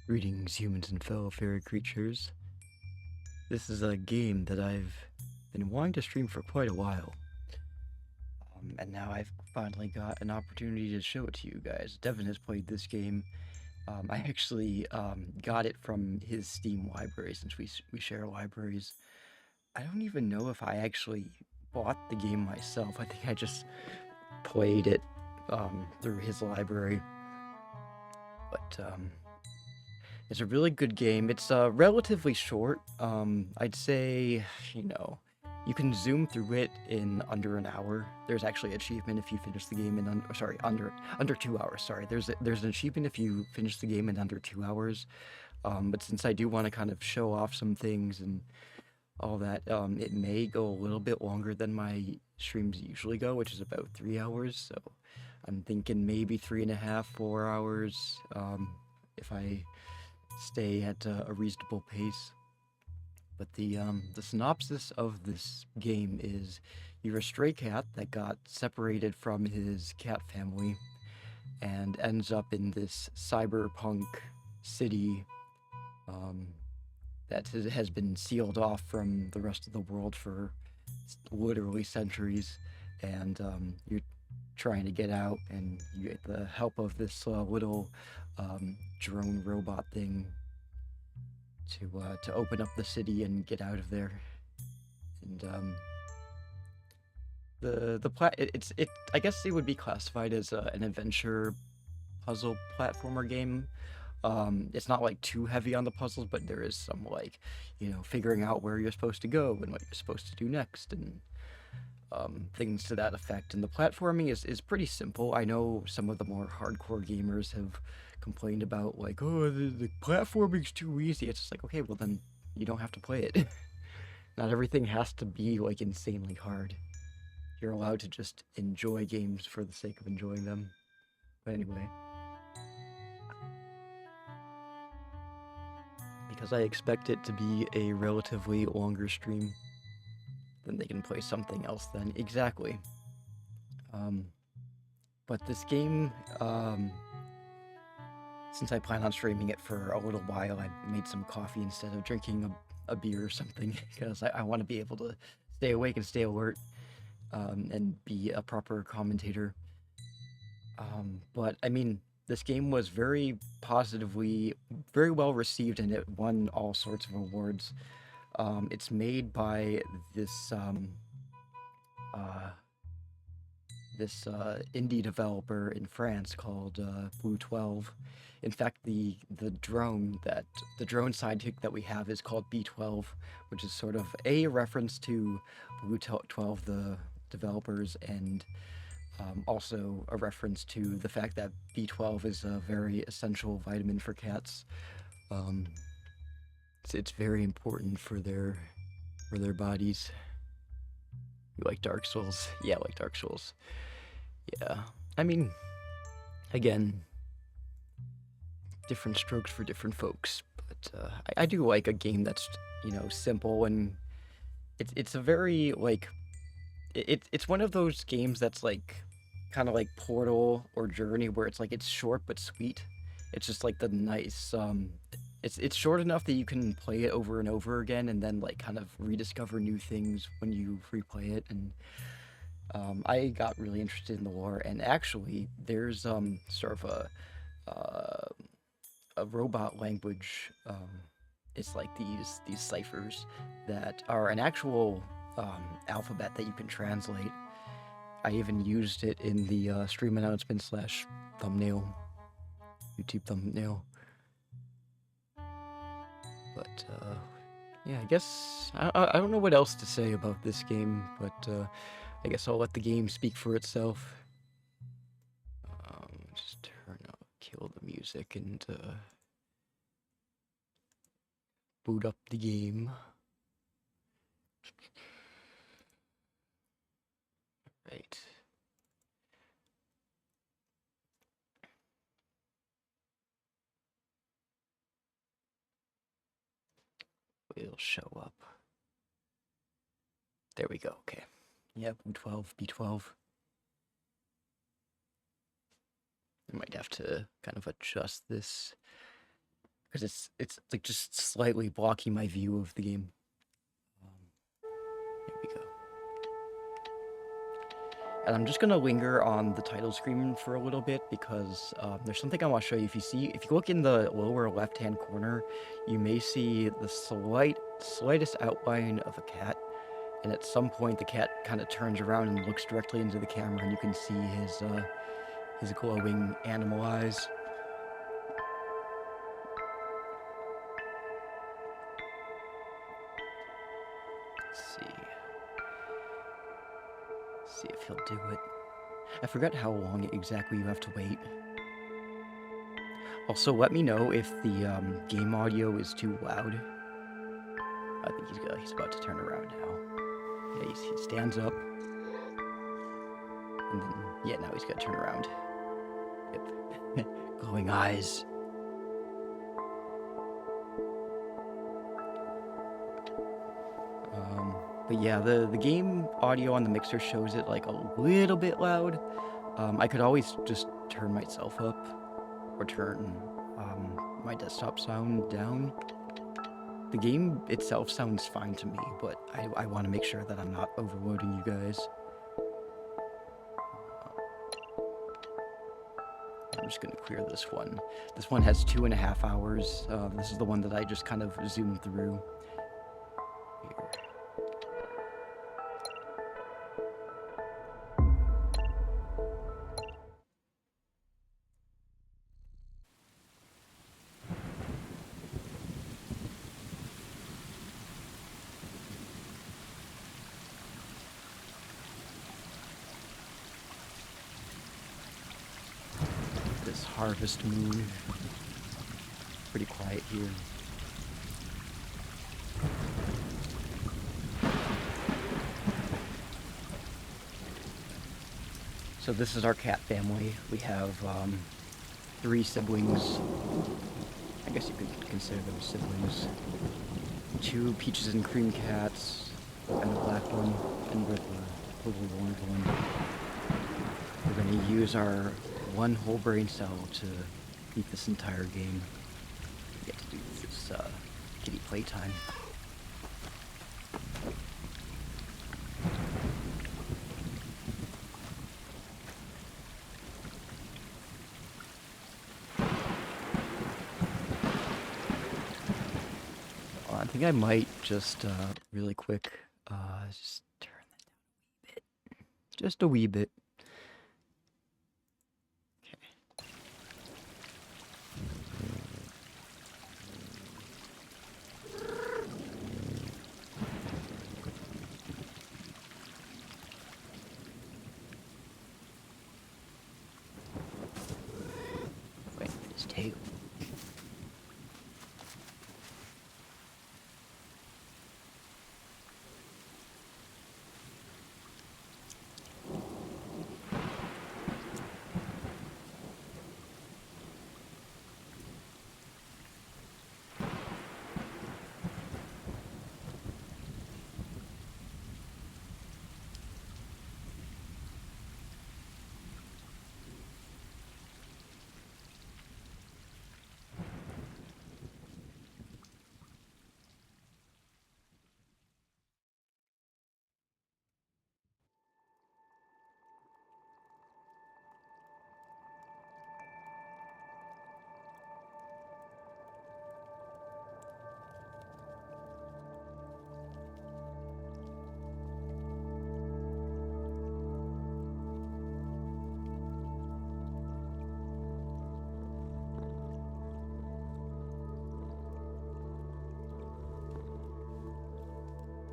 Greetings, humans and fellow fairy creatures. This is a game that I've been wanting to stream for quite a while. And now I've finally got an opportunity to show it to you guys. Devin has played this game. I actually got it from his Steam library since we share libraries. I don't even know if I actually bought the game myself. I think I just played it through his library. But it's a really good game. It's relatively short. I'd say, you can zoom through it in under an hour. There's actually an achievement if you finish the game in under 2 hours. Sorry, there's an achievement if you finish the game in under 2 hours. But since I do want to kind of show off some things and all that, it may go a little bit longer than my streams usually go, which is about 3 hours. So I'm thinking maybe 3.5, 4 hours. If I stay at a reasonable pace. But the synopsis of this game is you're a stray cat that got separated from his cat family and ends up in this cyberpunk city that has been sealed off from the rest of the world for literally centuries. And you're trying to get out, and you get the help of this little drone robot thing to open up the city and get out of there. And I guess it would be classified as an adventure puzzle platformer game. It's not like too heavy on the puzzles, but there is some like, figuring out where you're supposed to go and what you're supposed to do next, and things to that effect. And the platforming is pretty simple. I know some of the more hardcore gamers have complained about like, oh, the platforming's too easy. It's just like, okay, well then you don't have to play it. Not everything has to be like insanely hard. You're allowed to just enjoy games for the sake of enjoying them. But anyway, because I expect it to be a relatively longer stream, then they can play something else then. Exactly. But this game, since I plan on streaming it for a little while, I made some coffee instead of drinking a beer or something, because I want to be able to stay awake and stay alert, and be a proper commentator. But I mean, this game was very well received, and it won all sorts of awards. It's made by this uh, indie developer in France called Blue 12. In fact, the drone sidekick that we have is called B12, which is sort of a reference to Blue 12, the developers, and also a reference to the fact that B12 is a very essential vitamin for cats. It's very important for their bodies. You like Dark Souls? Yeah, I like Dark Souls. Yeah. I mean, again, different strokes for different folks. But I do like a game that's, simple, and it's a very, like, it's one of those games that's, like, kind of like Portal or Journey, where it's, like, it's short but sweet. It's just, like, the nice, it's short enough that you can play it over and over again and then, like, kind of rediscover new things when you replay it. And I got really interested in the lore, and actually, there's sort of a robot language. It's like these ciphers that are an actual alphabet that you can translate. I even used it in the stream announcement slash thumbnail, YouTube thumbnail. But yeah, I guess I don't know what else to say about this game, but I guess I'll let the game speak for itself. Just kill the music and boot up the game. Right. It'll show up. There we go. Okay. Yeah, B12. I might have to kind of adjust this because it's like just slightly blocking my view of the game. Here we go. And I'm just gonna linger on the title screen for a little bit because there's something I want to show you. If you look in the lower left-hand corner, you may see the slightest outline of a cat. And at some point, the cat kind of turns around and looks directly into the camera, and you can see his glowing animal eyes. Let's see if he'll do it. I forgot how long exactly you have to wait. Also, let me know if the game audio is too loud. I think he's about to turn around now. Yeah, he stands up. And then, yeah, now he's got to turn around. Yep. Glowing eyes. But yeah, the game audio on the mixer shows it like a little bit loud. I could always just turn myself up or turn my desktop sound down. The game itself sounds fine to me, but I want to make sure that I'm not overloading you guys. I'm just going to clear this one. This one has 2.5 hours. This is the one that I just kind of zoomed through. Here. Harvest moon. Pretty quiet here. So this is our cat family. We have 3 siblings. I guess you could consider them siblings. 2 peaches and cream cats, and a black one, and with a little orange one. We're going to use our 1 whole brain cell to beat this entire game. We get to do this kitty playtime. Well, I think I might just really quick just turn that down a wee bit. Just a wee bit. Tail.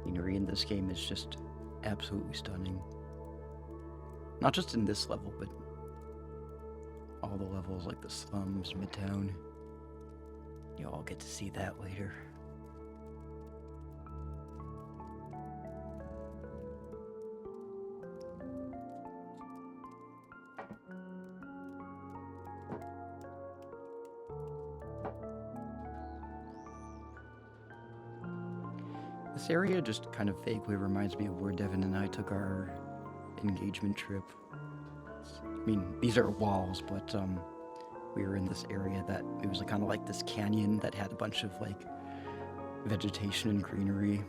Scenery in this game is just absolutely stunning. Not just in this level, but all the levels like the slums, Midtown. You all get to see that later. This area just kind of vaguely reminds me of where Devin and I took our engagement trip. I mean, these are walls, but we were in this area that it was kind of like this canyon that had a bunch of like vegetation and greenery.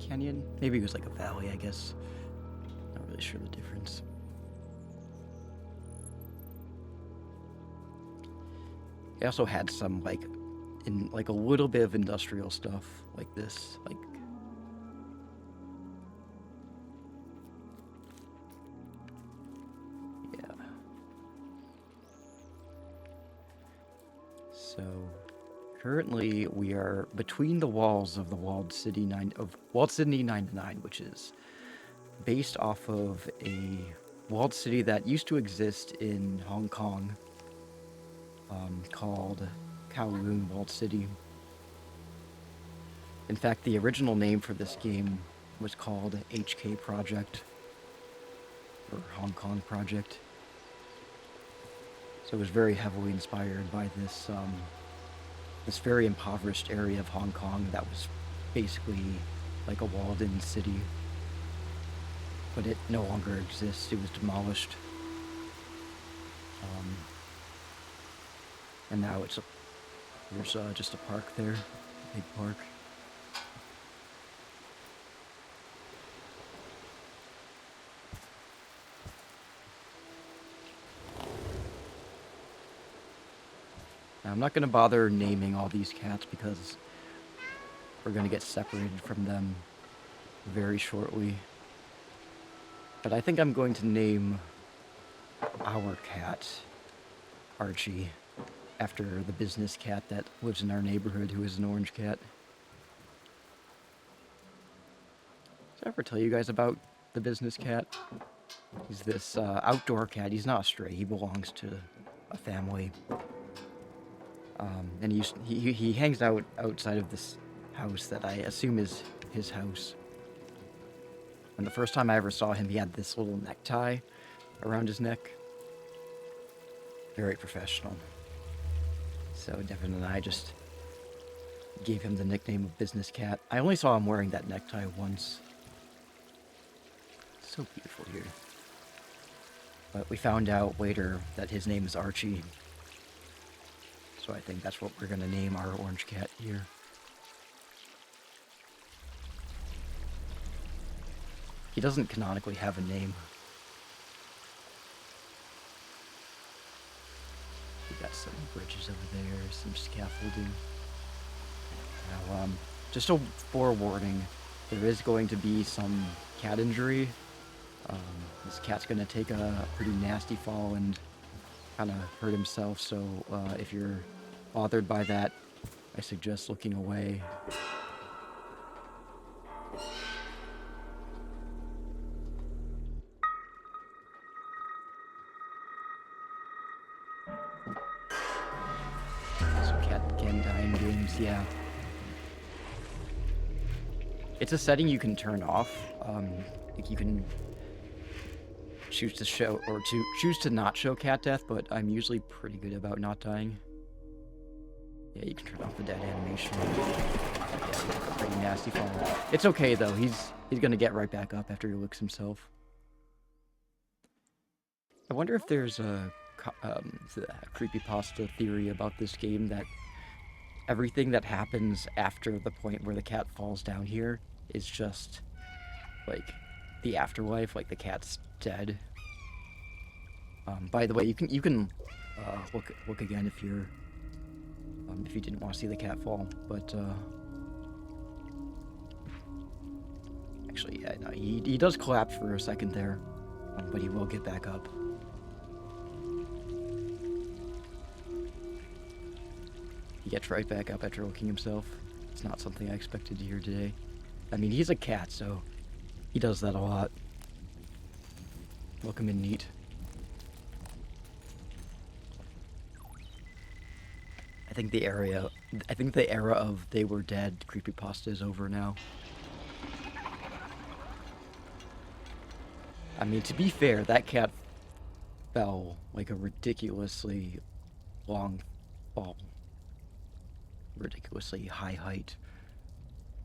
Canyon? Maybe it was like a valley, I guess. Not really sure the difference. It also had some like a little bit of industrial stuff like this, like yeah. So currently we are between the walls of the Walled City 99, which is based off of a walled city that used to exist in Hong Kong, called Kowloon Walled City. In fact, the original name for this game was called HK Project, or Hong Kong Project. So it was very heavily inspired by this this very impoverished area of Hong Kong that was basically like a walled-in city. But it no longer exists. It was demolished. And now there's just a park there, a big park. Now, I'm not going to bother naming all these cats because we're going to get separated from them very shortly. But I think I'm going to name our cat Archie, after the business cat that lives in our neighborhood, who is an orange cat. Did I ever tell you guys about the business cat? He's this outdoor cat. He's not a stray. He belongs to a family. And he hangs out outside of this house that I assume is his house. And the first time I ever saw him, he had this little necktie around his neck. Very professional. So Devin and I just gave him the nickname of Business Cat. I only saw him wearing that necktie once. So beautiful here. But we found out later that his name is Archie. So I think that's what we're going to name our orange cat here. He doesn't canonically have a name. We got some bridges over there, some scaffolding. Now, just a forewarning, there is going to be some cat injury. This cat's going to take a pretty nasty fall and kind of hurt himself, so if you're bothered by that, I suggest looking away. So cat can die in games, yeah. It's a setting you can turn off. Like you can choose to show or choose to not show cat death, but I'm usually pretty good about not dying. Yeah, you can turn off the dead animation. Yeah, pretty nasty fall. It's okay though. He's gonna get right back up after he licks himself. I wonder if there's a creepypasta theory about this game that everything that happens after the point where the cat falls down here is just like the afterlife, like the cat's dead. By the way, you can look again if you didn't want to see the cat fall, but actually, yeah, no, he does collapse for a second there, but he will get back up. He gets right back up after licking himself. It's not something I expected to hear today. I mean, he's a cat, so he does that a lot. Look him in neat. I think the era of they were dead creepypasta is over now. I mean, to be fair, that cat fell like a ridiculously long fall. Ridiculously high height.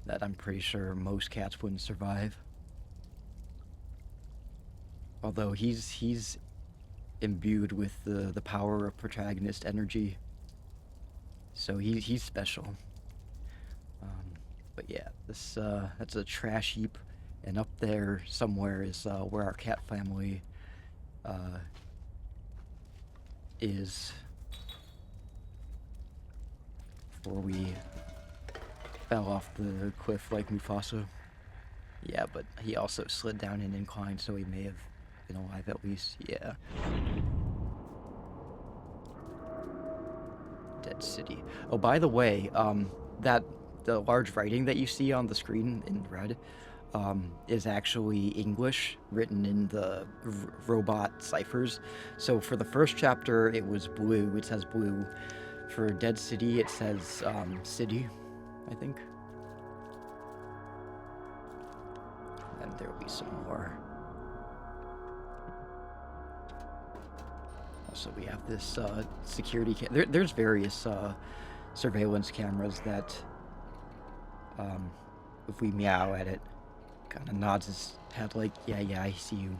that I'm pretty sure most cats wouldn't survive. Although he's imbued with the power of protagonist energy, so he's special. But yeah, this that's a trash heap, and up there somewhere is where our cat family is. Before we fell off the cliff like Mufasa. Yeah, but he also slid down an incline, so he may have been alive at least. Yeah. Dead City. Oh, by the way, the large writing that you see on the screen in red is actually English, written in the robot ciphers. So for the first chapter, it was blue. It says blue. For Dead City, it says city, I think. And there will be some more. Also, we have this security there's various surveillance cameras that, if we meow at it, kind of nods his head like, yeah, I see you.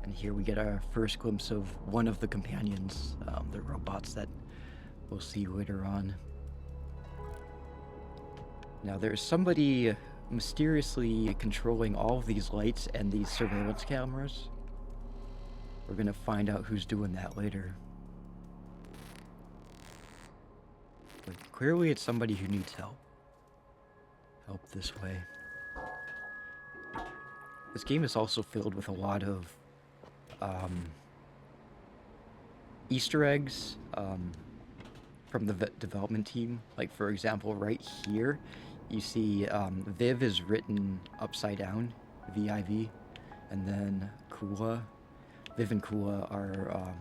And here we get our first glimpse of one of the companions, the robots that we'll see later on. Now there's somebody mysteriously controlling all of these lights and these surveillance cameras. We're gonna find out who's doing that later. But clearly it's somebody who needs help. Help this way. This game is also filled with a lot of Easter eggs from the development team. Like, for example, right here, you see Viv is written upside down, V-I-V, and then Kula. Viv and Kula are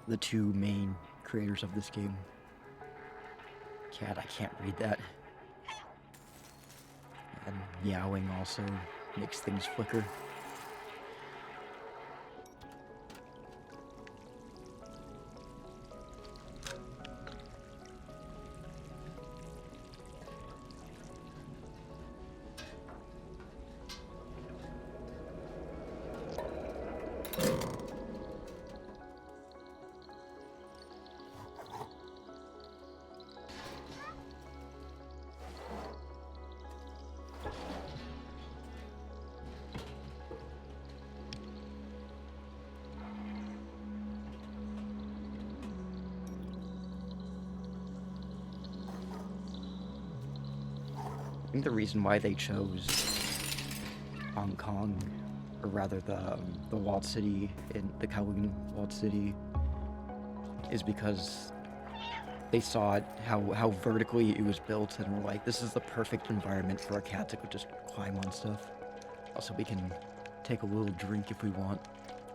the two main creators of this game. Cat, I can't read that. And meowing also makes things flicker. I think the reason why they chose Hong Kong, or rather the walled city in the Kowloon walled city, is because they saw it, how vertically it was built, and were like, this is the perfect environment for a cat to just climb on stuff. Also, we can take a little drink if we want,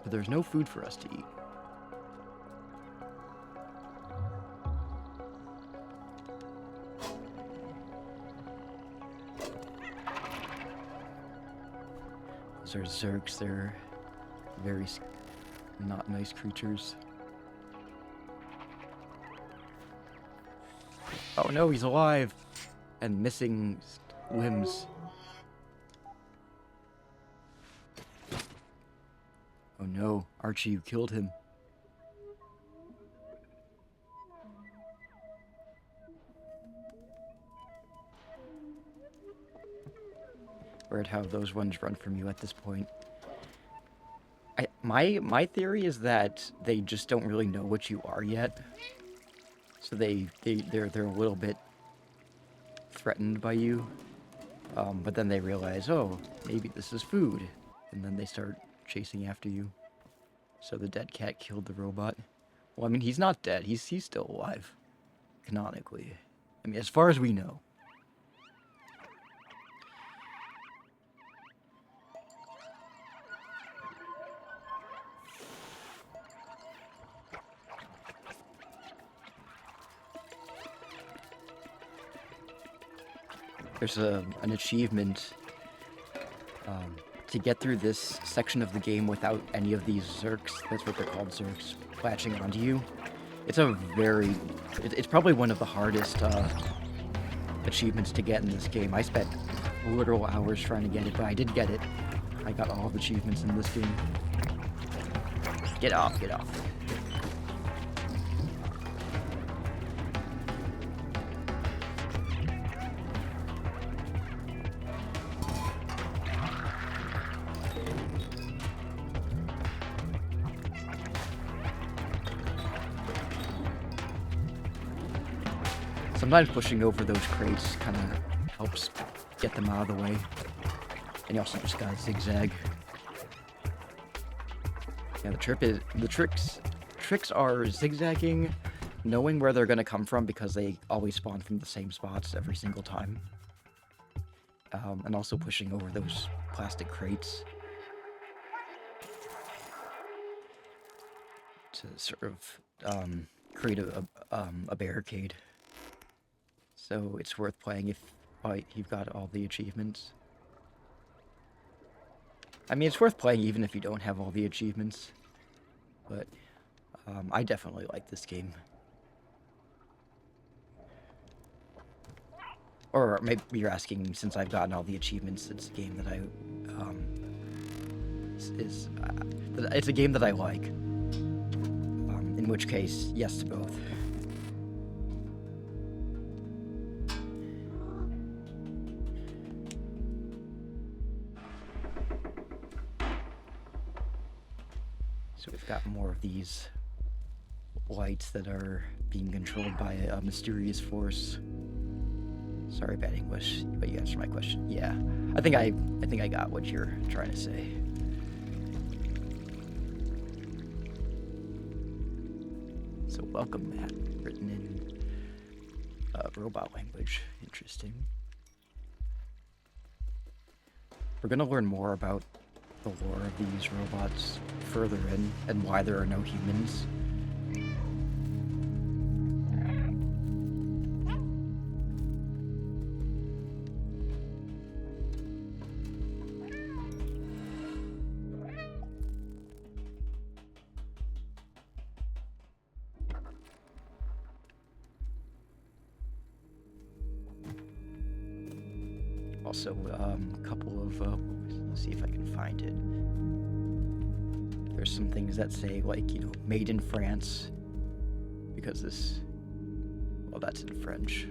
but there's no food for us to eat. Those are Zergs. They're very not nice creatures. Oh no, he's alive! And missing limbs. Oh no, Archie, you killed him. Weird how those ones run from you at this point. My theory is that they just don't really know what you are yet. So they're a little bit threatened by you. But then they realize, oh, maybe this is food. And then they start chasing after you. So the dead cat killed the robot. Well, I mean, he's not dead. He's still alive. Canonically. I mean, as far as we know. There's an achievement to get through this section of the game without any of these Zerks, that's what they're called, Zerks, latching onto you, it's it's probably one of the hardest achievements to get in this game. I spent literal hours trying to get it, but I did get it. I got all the achievements in this game. Get off, get off. Sometimes pushing over those crates kind of helps get them out of the way. And you also just gotta zigzag. Yeah, the tricks are zigzagging, knowing where they're gonna come from because they always spawn from the same spots every single time. And also pushing over those plastic crates to sort of create a barricade. So it's worth playing if you've got all the achievements. I mean, it's worth playing even if you don't have all the achievements. But I definitely like this game. Or maybe you're asking, since I've gotten all the achievements, it's a game that it's a game that I like. In which case, yes to both. So we've got more of these lights that are being controlled by a mysterious force. Sorry, bad English, but you answered my question. Yeah, I think I got what you're trying to say. So welcome, Matt, written in robot language. Interesting. We're gonna learn more about the lore of these robots further in, and why there are no humans. Also, a couple of, let's see if I can find it. There's some things that say, like, you know, made in France, because this, well, that's in French.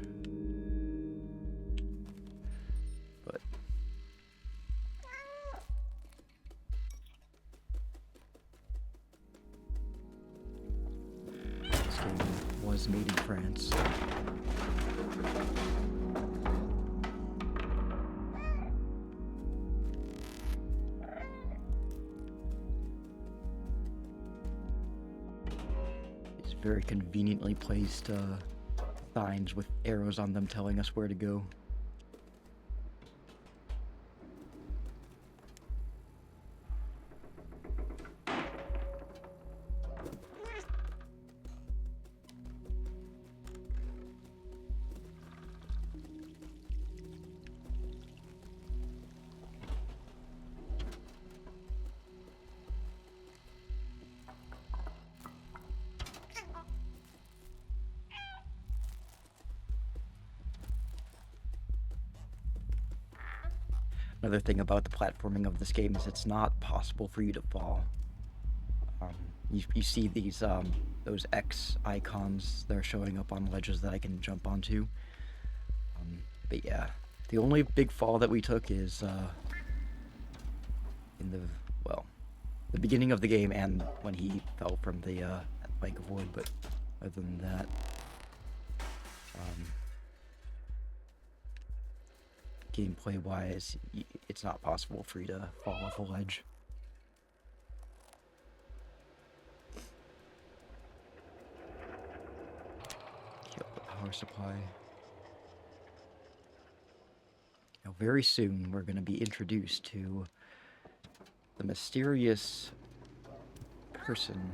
But this game was made in France. Very conveniently placed signs with arrows on them telling us where to go. Another thing about the platforming of this game is it's not possible for you to fall. You see these those X icons that are showing up on ledges that I can jump onto. But yeah, the only big fall that we took is in the beginning of the game and when he fell from the bank of wood. But other than that, gameplay wise, it's not possible for you to fall off a ledge. Kill the power supply. Now, very soon we're going to be introduced to the mysterious person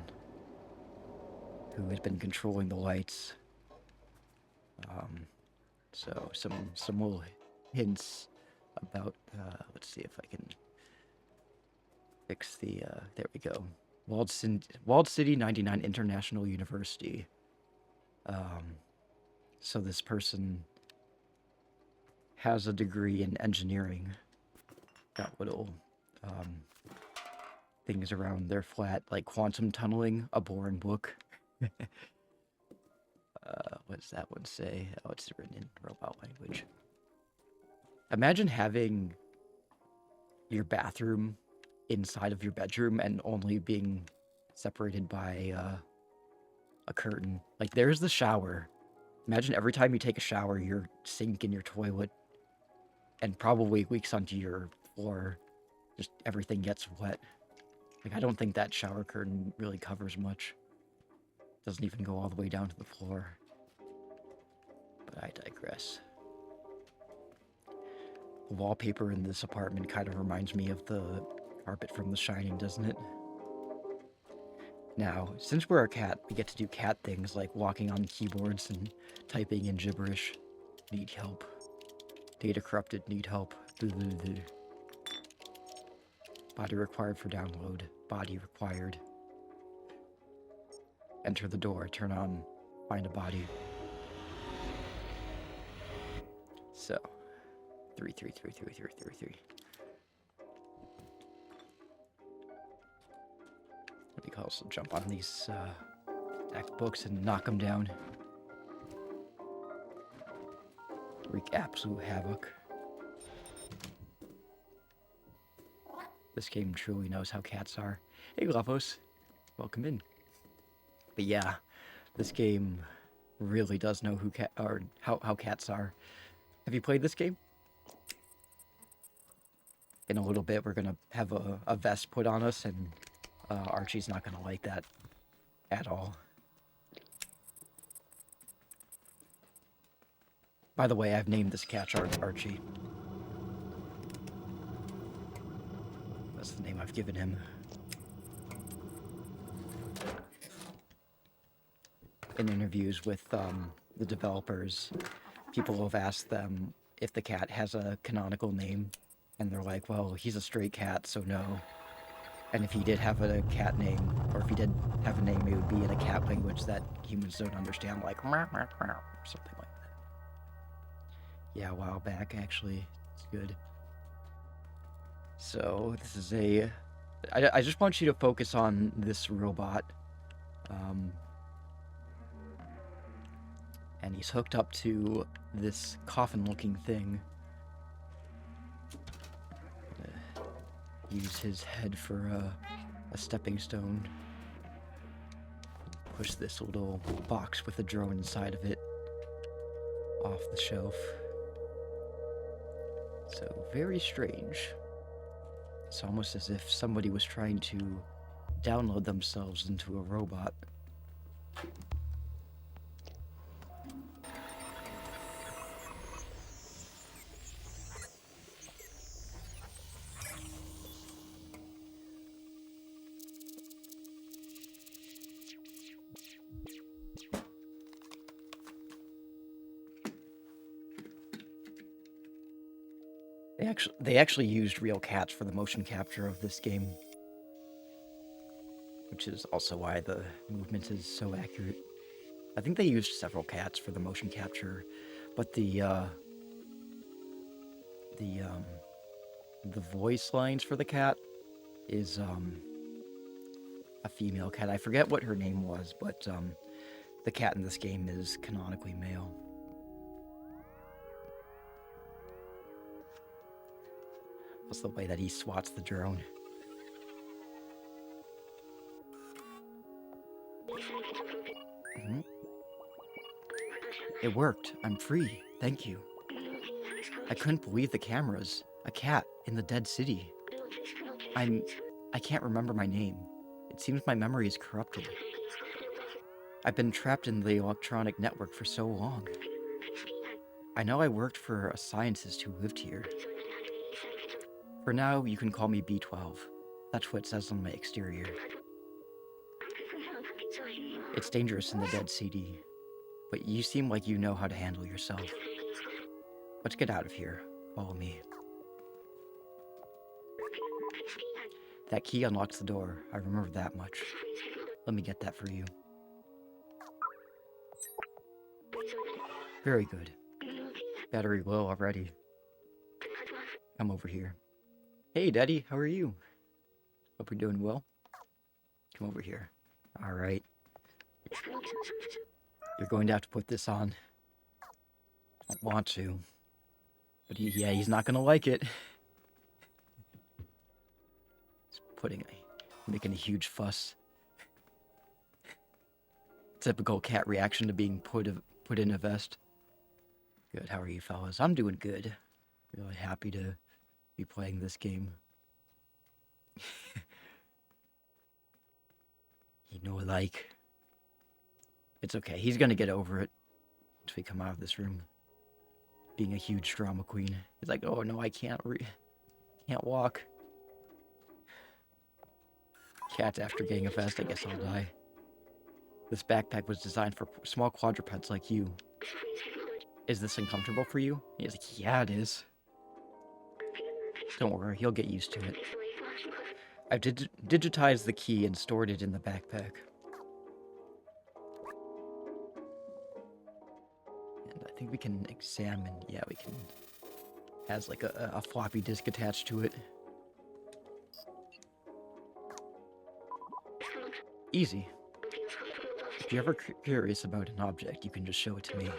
who has been controlling the lights. So some little hints about, let's see if I can fix the, there we go. Walled City 99 International University. So this person has a degree in engineering. Got little, things around their flat, like quantum tunneling, a boring book. What does that one say? Oh, it's written in robot language. Imagine having your bathroom inside of your bedroom and only being separated by a curtain. Like, there's the shower. Imagine every time you take a shower, your sink and your toilet and probably leaks onto your floor. Just everything gets wet. Like, I don't think that shower curtain really covers much. Doesn't even go all the way down to the floor. But I digress. The wallpaper in this apartment kind of reminds me of the carpet from The Shining, doesn't it? Now, since we're a cat, we get to do cat things like walking on keyboards and typing in gibberish. Need help. Data corrupted, need help. Body required for download. Body required. Enter the door, turn on, find a body. So, 3. What do you call it? So jump on these stacked books and knock them down. Wreak absolute havoc. This game truly knows how cats are. Hey, Lavos. Welcome in. But yeah, this game really does know how cats are. Have you played this game? In a little bit, we're gonna have a vest put on us, and Archie's not gonna like that at all. By the way, I've named this cat Archie. That's the name I've given him. In interviews with the developers, people have asked them if the cat has a canonical name, and they're like, well, he's a stray cat, so no. And if he did have a cat name, or if he did have a name, it would be in a cat language that humans don't understand, like meow, meow, meow, or something like that. Yeah, a while back, actually. It's good. So, this is I just want you to focus on this robot. And he's hooked up to this coffin-looking thing. Use his head for a stepping stone. Push this little box with a drone inside of it off the shelf. So, very strange. It's almost as if somebody was trying to download themselves into a robot. They actually used real cats for the motion capture of this game, which is also why the movement is so accurate. I think they used several cats for the motion capture, but the voice lines for the cat is a female cat. I forget what her name was, but the cat in this game is canonically male. What's the way that he swats the drone? Mm-hmm. It worked. I'm free. Thank you. I couldn't believe the cameras. A cat in the dead city. I can't remember my name. It seems my memory is corrupted. I've been trapped in the electronic network for so long. I know I worked for a scientist who lived here. For now, you can call me B12. That's what it says on my exterior. It's dangerous in the dead city, but you seem like you know how to handle yourself. Let's get out of here. Follow me. That key unlocks the door. I remember that much. Let me get that for you. Very good. Battery low already. Come over here. Hey, Daddy, how are you? Hope you're doing well. Come over here. Alright. You're going to have to put this on. I don't want to. But yeah, he's not gonna like it. He's making a huge fuss. Typical cat reaction to being put in a vest. Good, how are you fellas? I'm doing good. Really happy to be playing this game. Like... It's okay, he's gonna get over it once we come out of this room. Being a huge drama queen. He's like, oh no, I can't walk. Cats after getting a vest, I guess I'll die. This backpack was designed for small quadrupeds like you. Is this uncomfortable for you? He's like, yeah, it is. Don't worry, he'll get used to it. I've digitized the key and stored it in the backpack. And I think we can examine... Yeah, we can... Has like a floppy disk attached to it. Easy. If you're ever curious about an object, you can just show it to me.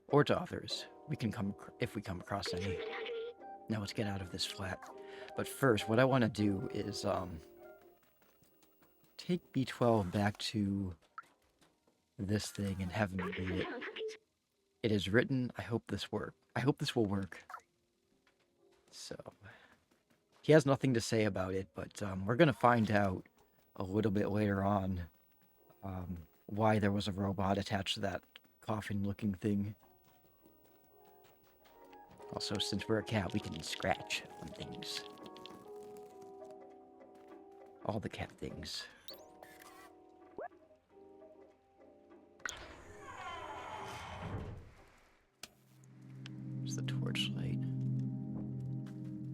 Or to others. If we come across any. Now let's get out of this flat. But first, what I want to do is, take B12 back to this thing and have him read it. It is written, I hope this will work. So, he has nothing to say about it, but, we're gonna find out a little bit later on, why there was a robot attached to that coffin-looking thing. Also, since we're a cat, we can scratch on things. All the cat things. There's the torchlight.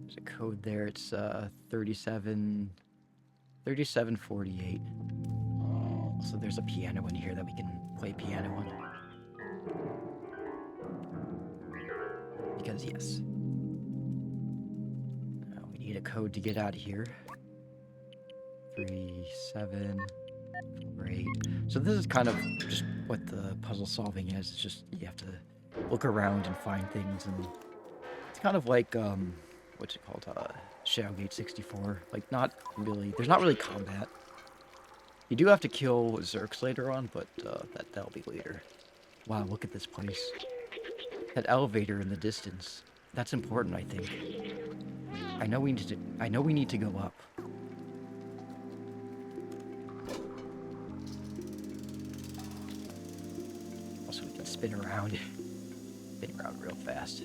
There's a code there. It's 3748. So there's a piano in here that we can play piano on. Because yes. Now we need a code to get out of here. 3748. So this is kind of just what the puzzle solving is. It's just you have to look around and find things, and it's kind of like what's it called? Shadowgate 64. Like there's not really combat. You do have to kill Zerks later on, but that'll be later. Wow, look at this place. That elevator in the distance. That's important, I think. I know we need to go up. Also, we can spin around. Spin around real fast.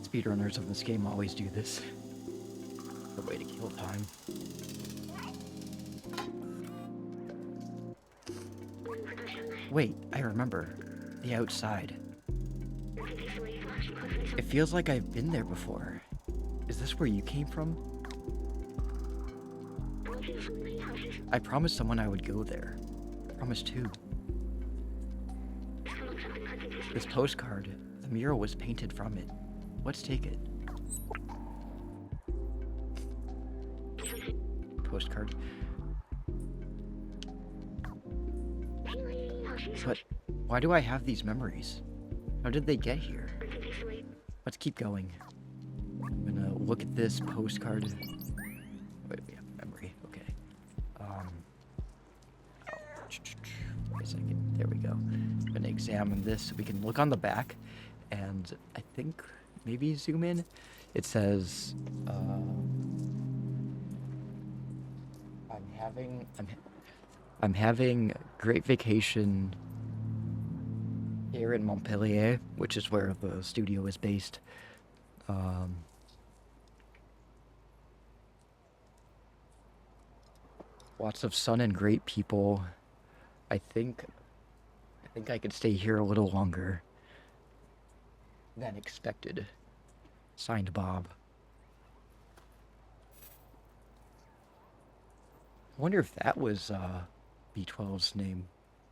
Speedrunners of this game always do this. The way to kill time. Wait, I remember. The outside. It feels like I've been there before. Is this where you came from? I promised someone I would go there. I promised who? This postcard. The mural was painted from it. Let's take it. Postcard. But why do I have these memories? How did they get here? Let's keep going. I'm gonna look at this postcard. Wait, we have memory. Okay. Wait a second. There we go. I'm gonna examine this so we can look on the back, and I think maybe zoom in. It says, I'm having great vacation here in Montpellier, which is where the studio is based. Lots of sun and great people. I think I could stay here a little longer. than expected. Signed, Bob. I wonder if that was B12's name.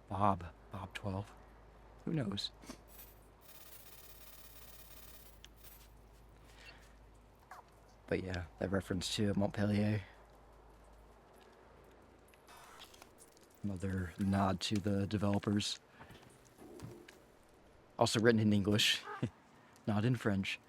Bob 12. Who knows? But yeah, that reference to Montpellier. Another nod to the developers. Also written in English, not in French.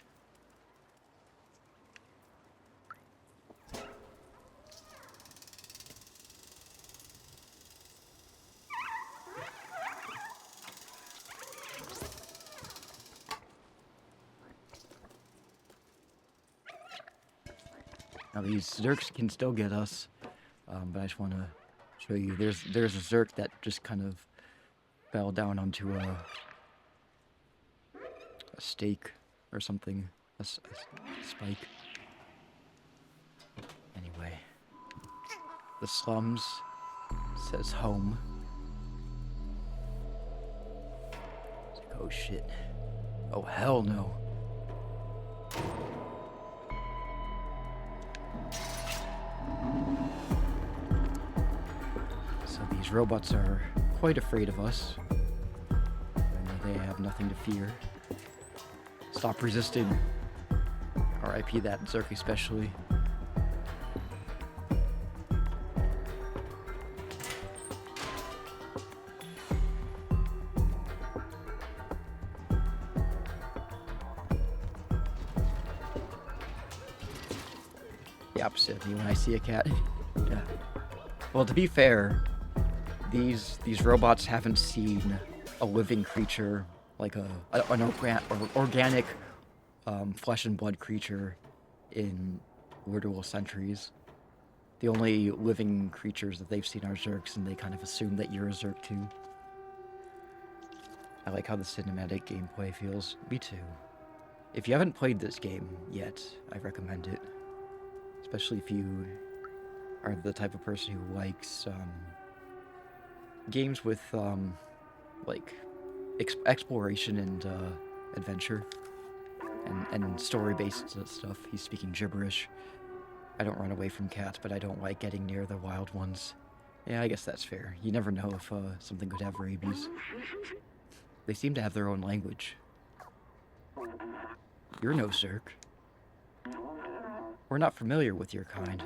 Now these Zerks can still get us, but I just want to show you. There's a Zerk that just kind of fell down onto a stake or something, a spike. Anyway, the slums says home. It's like, oh shit. Oh hell no. So these robots are quite afraid of us. And they have nothing to fear. Stop resisting. RIP that Zerk especially. The opposite of me when I see a cat. Yeah. Well, to be fair, these robots haven't seen a living creature like an organic flesh and blood creature in literal centuries. The only living creatures that they've seen are Zerks, and they kind of assume that you're a Zerk too. I like how the cinematic gameplay feels. Me too. If you haven't played this game yet, I recommend it. Especially if you are the type of person who likes games with like exploration and adventure and story-based stuff. He's speaking gibberish. I don't run away from cats, but I don't like getting near the wild ones. Yeah, I guess that's fair. You never know if something could have rabies. They seem to have their own language. You're no Zerk. We're not familiar with your kind.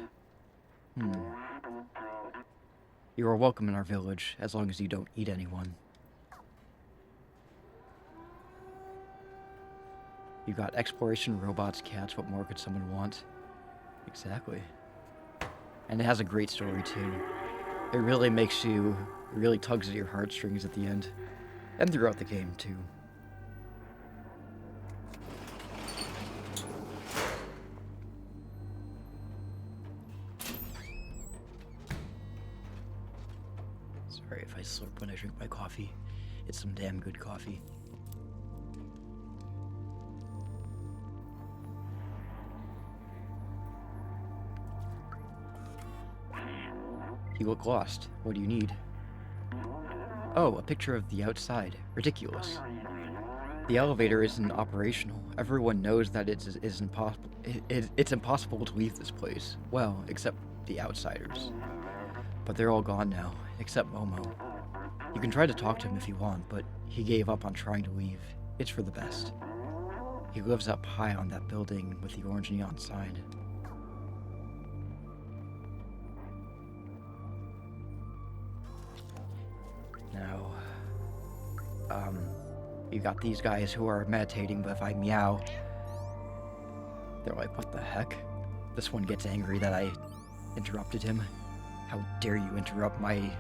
You are welcome in our village, as long as you don't eat anyone. You got exploration, robots, cats, what more could someone want? Exactly. And it has a great story, too. It really it really tugs at your heartstrings at the end. And throughout the game, too. Sorry if I slurp when I drink my coffee. It's some damn good coffee. You look lost. What do you need? Oh, a picture of the outside. Ridiculous. The elevator isn't operational. Everyone knows that it's impossible to leave this place. Well, except the outsiders. But they're all gone now, except Momo. You can try to talk to him if you want, but he gave up on trying to leave. It's for the best. He lives up high on that building with the orange neon sign. Now, you got these guys who are meditating, but if I meow, they're like, what the heck? This one gets angry that I interrupted him. How dare you interrupt my...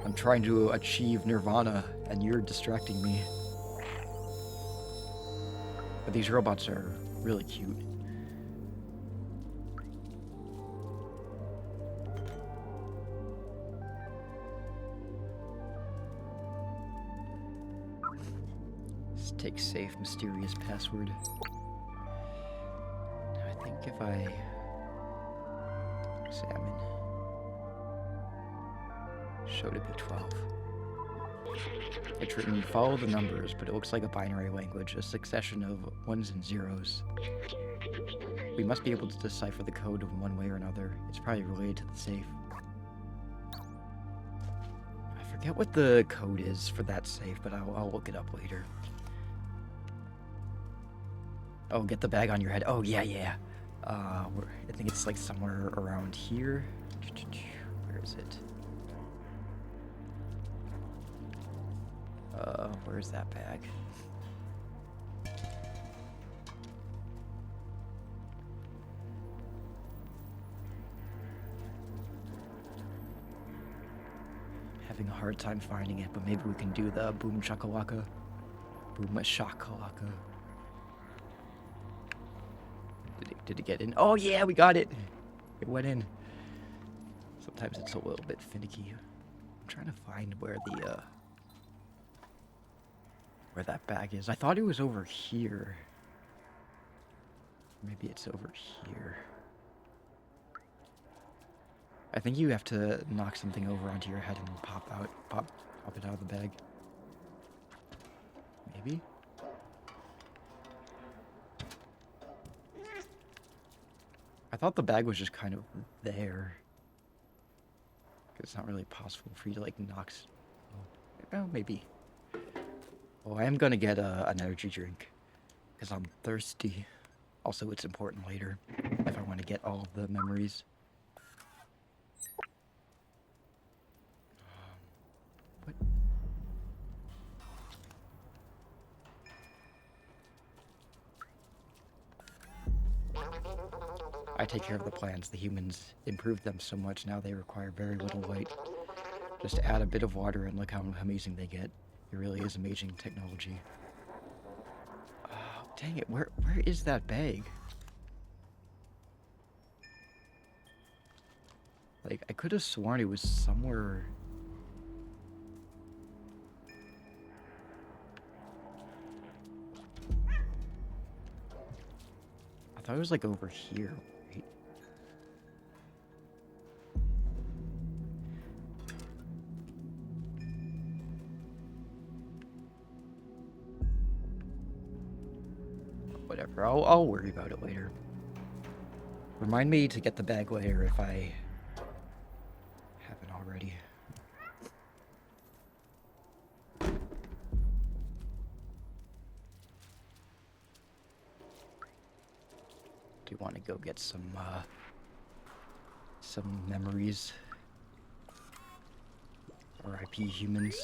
I'm trying to achieve nirvana, and you're distracting me. But these robots are really cute. Take safe, mysterious password. I think if I examine, show to be 12. It's written, follow the numbers, but it looks like a binary language, a succession of ones and zeros. We must be able to decipher the code in one way or another. It's probably related to the safe. I forget what the code is for that safe, but I'll look it up later. Oh, get the bag on your head. Oh, yeah. I think it's like somewhere around here. Where is it? Where's that bag? Having a hard time finding it, but maybe we can do the boom shakalaka. Boom shakalaka. Did it get in? Oh yeah, we got it! It went in. Sometimes it's a little bit finicky. I'm trying to find where the where that bag is. I thought it was over here. Maybe it's over here. I think you have to knock something over onto your head and pop it out of the bag. Maybe? I thought the bag was just kind of there. It's not really possible for you to like knock. Oh, maybe. Well, I am gonna get an energy drink because I'm thirsty. Also, it's important later if I want to get all of the memories. What? I take care of the plants. The humans improved them so much now they require very little light. Just add a bit of water and look how amazing they get. It really is amazing technology. Oh, dang it. Where is that bag? Like, I could have sworn it was somewhere. I thought it was like over here. Right? Whatever, I'll worry about it later. Remind me to get the bag later if I haven't already. Do you want to go get some memories? R.I.P. humans.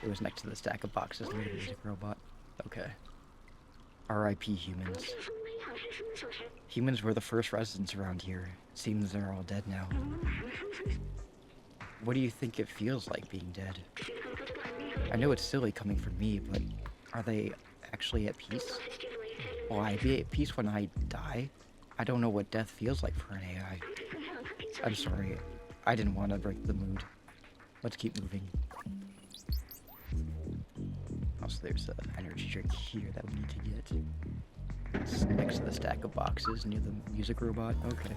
It was next to the stack of boxes near the music robot. Okay. R.I.P. humans. Humans were the first residents around here. It seems they're all dead now. What do you think it feels like being dead? I know it's silly coming from me, but are they actually at peace? Will I be at peace when I die? I don't know what death feels like for an AI. I'm sorry. I didn't want to break the mood. Let's keep moving. Also, there's an energy drink here that we need to get. It's next to the stack of boxes near the music robot. Okay.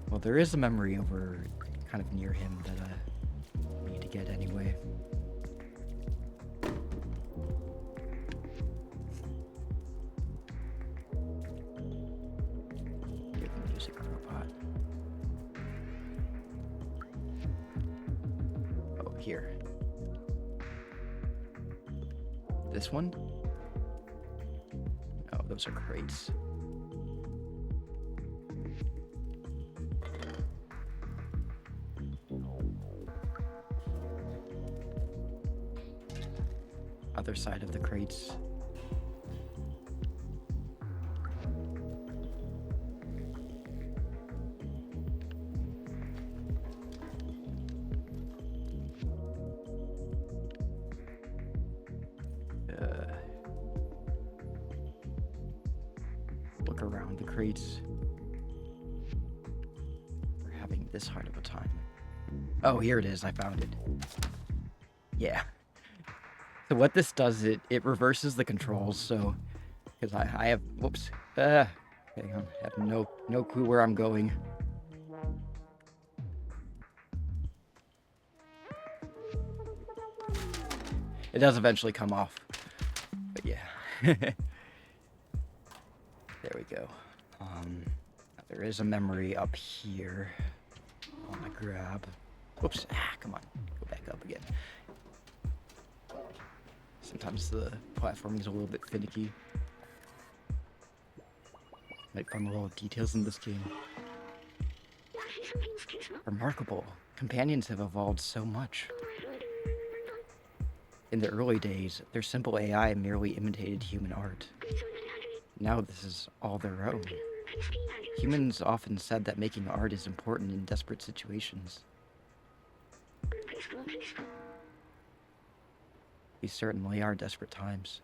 Well, there is a memory over kind of near him that we need to get anyway. Near the music robot. Oh, here. This one? Oh, those are crates. Other side of the crates. Look around the crates. We're having this hard of a time. Oh, here it is. I found it. Yeah. So what this does, it reverses the controls. So, because I have, whoops. Hang on. I have no clue where I'm going. It does eventually come off. But yeah. There we go. There is a memory up here. I want to grab. Whoops. Come on. Go back up again. Sometimes the platforming is a little bit finicky. Might find a lot of details in this game. Remarkable. Companions have evolved so much. In the early days, their simple AI merely imitated human art. Now this is all their own. Humans often said that making art is important in desperate situations. These certainly are desperate times.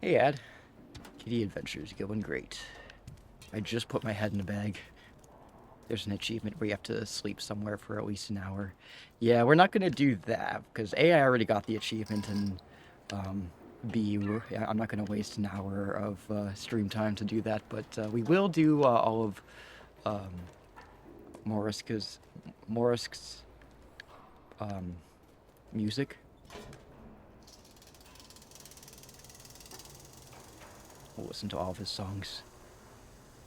Hey, Ad. Kitty adventures going great. I just put my head in a bag. There's an achievement where you have to sleep somewhere for at least an hour. Yeah, we're not going to do that, because A, I already got the achievement, and B, I'm not going to waste an hour of stream time to do that, but we will do all of Morisk's music. We'll listen to all of his songs.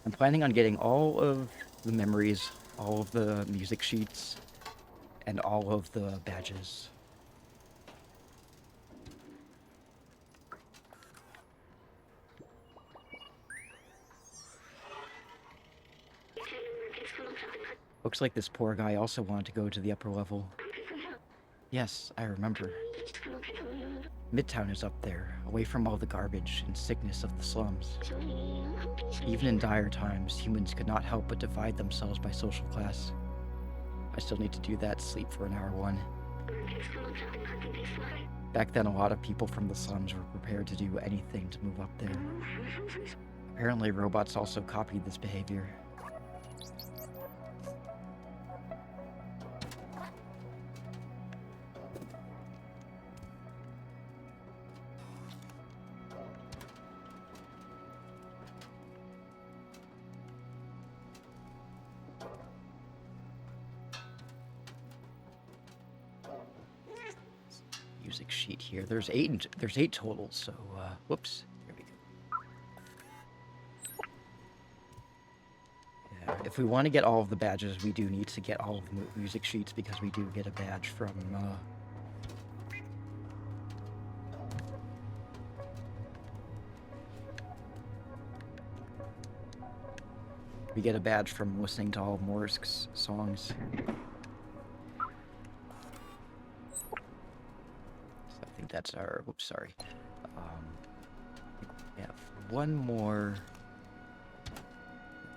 I'm planning on getting all of the memories, all of the music sheets, and all of the badges. Looks like this poor guy also wanted to go to the upper level. Yes, I remember. Midtown is up there, away from all the garbage and sickness of the slums. Even in dire times, humans could not help but divide themselves by social class. I still need to do that, sleep for an hour one. Back then, a lot of people from the slums were prepared to do anything to move up there. Apparently, robots also copied this behavior. Music sheet here. There's eight total, so whoops. Here we go. Yeah, if we want to get all of the badges, we do need to get all of the music sheets, because we do get a badge from we get a badge from listening to all of Morisk's songs. That's our, whoops, sorry. We have one more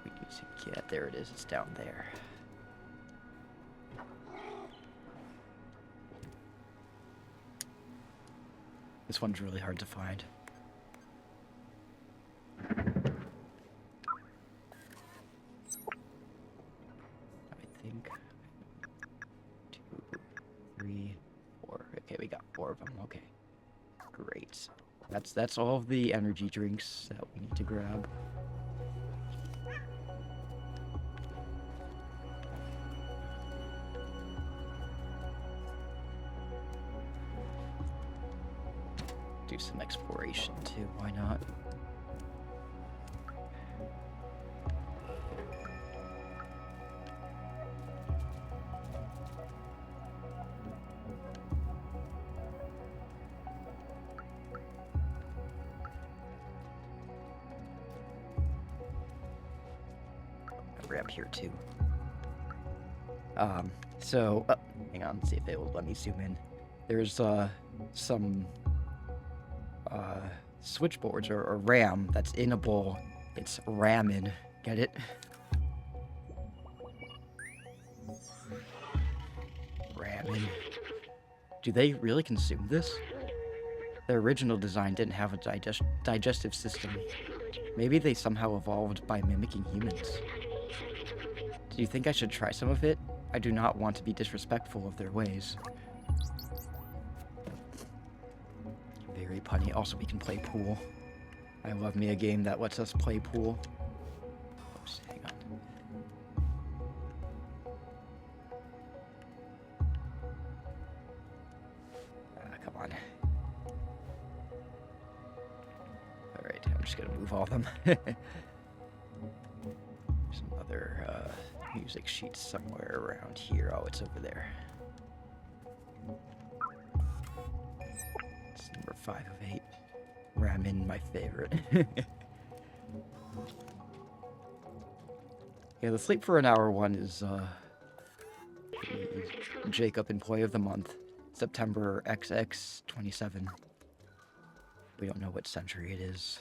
we need to get. There it is, it's down there. This one's really hard to find. I think 2, 3, 4. Okay, we got 4 of them. Okay, great. That's all of the energy drinks that we need to grab. Do some exploration too, why not? Grab here too. So hang on, see if it will let me zoom in. There's some switchboards or RAM that's in a bowl. It's ramen. Get it? Ramen. Do they really consume this? Their original design didn't have a digestive system. Maybe they somehow evolved by mimicking humans. Do you think I should try some of it? I do not want to be disrespectful of their ways. Very punny. Also, we can play pool. I love me a game that lets us play pool. Oops, hang on. just gonna move all of them. There's another music sheet somewhere around here. Oh, it's over there. It's number 5 of 8. Ramen, my favorite. Yeah, the sleep for an hour one is the Jacob Employee of the Month, September XX27. We don't know what century it is.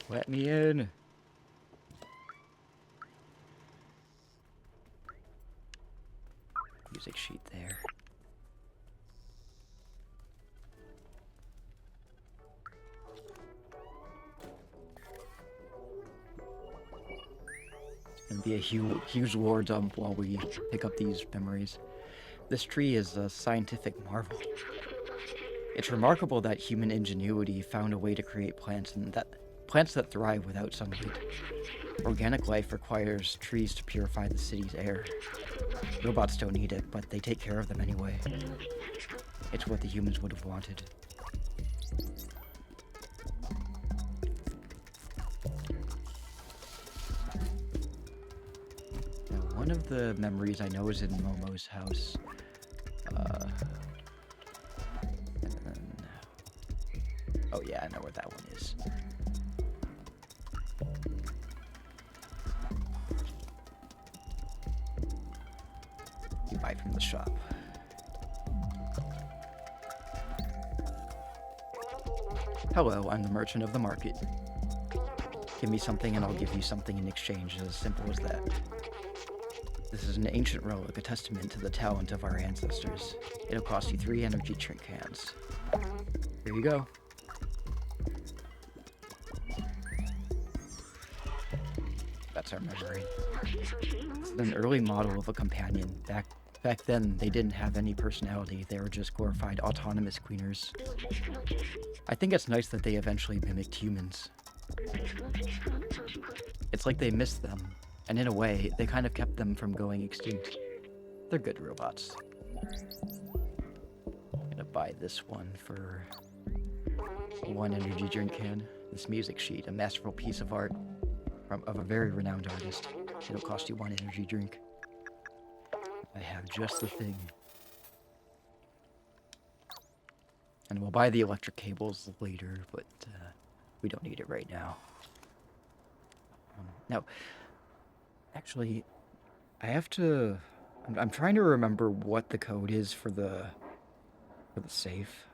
Let me in. Music sheet there. It's gonna be a huge lore dump while we pick up these memories. This tree is a scientific marvel. It's remarkable that human ingenuity found a way to create plants that thrive without sunlight. Organic life requires trees to purify the city's air. Robots don't need it, but they take care of them anyway. It's what the humans would have wanted. Now, one of the memories I know is in Momo's house. Oh yeah, I know where that one is. You buy from the shop. Hello, I'm the merchant of the market. Give me something and I'll give you something in exchange, as simple as that. This is an ancient relic, a testament to the talent of our ancestors. It'll cost you 3 energy drink cans. Here you go. That's our memory. This is an early model of a companion. Back then, they didn't have any personality. They were just glorified autonomous cleaners. I think it's nice that they eventually mimicked humans. It's like they missed them, and in a way, they kind of kept them from going extinct. They're good robots. I'm gonna buy this one for 1 energy drink can. This music sheet, a masterful piece of art of a very renowned artist. It'll cost you 1 energy drink. I have just the thing. And we'll buy the electric cables later, but we don't need it right now. Now, actually, I have to... I'm trying to remember what the code is for the safe.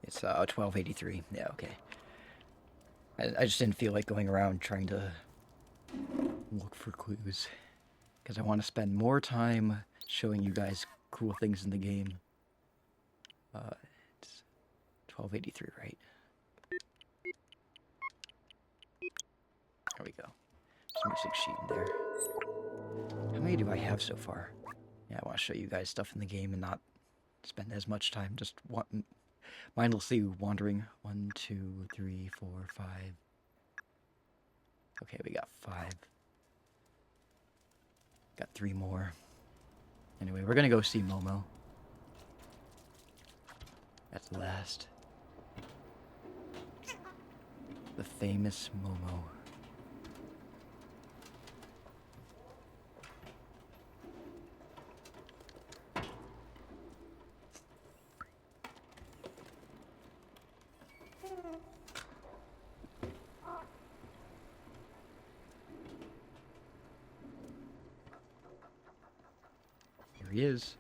It's 1283. Yeah, okay. I just didn't feel like going around trying to look for clues, because I want to spend more time showing you guys cool things in the game. It's 1283, right? There we go. Some music sheet in there. How many do I have so far? Yeah, I want to show you guys stuff in the game and not spend as much time just mindlessly wandering. 1, 2, 3, 4, 5. Okay, we got 5. Got 3 more. Anyway, we're gonna go see Momo. That's the last. The famous Momo. Here he is.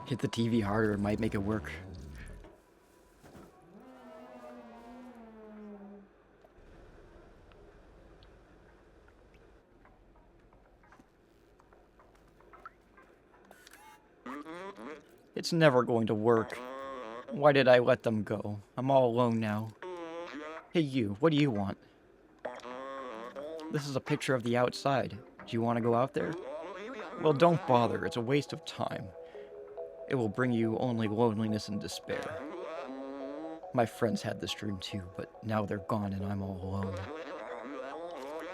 Hit the TV harder, it might make it work. It's never going to work. Why did I let them go? I'm all alone now. Hey you, what do you want? This is a picture of the outside. Do you want to go out there? Well, don't bother, it's a waste of time. It will bring you only loneliness and despair. My friends had this dream too, but now they're gone and I'm all alone.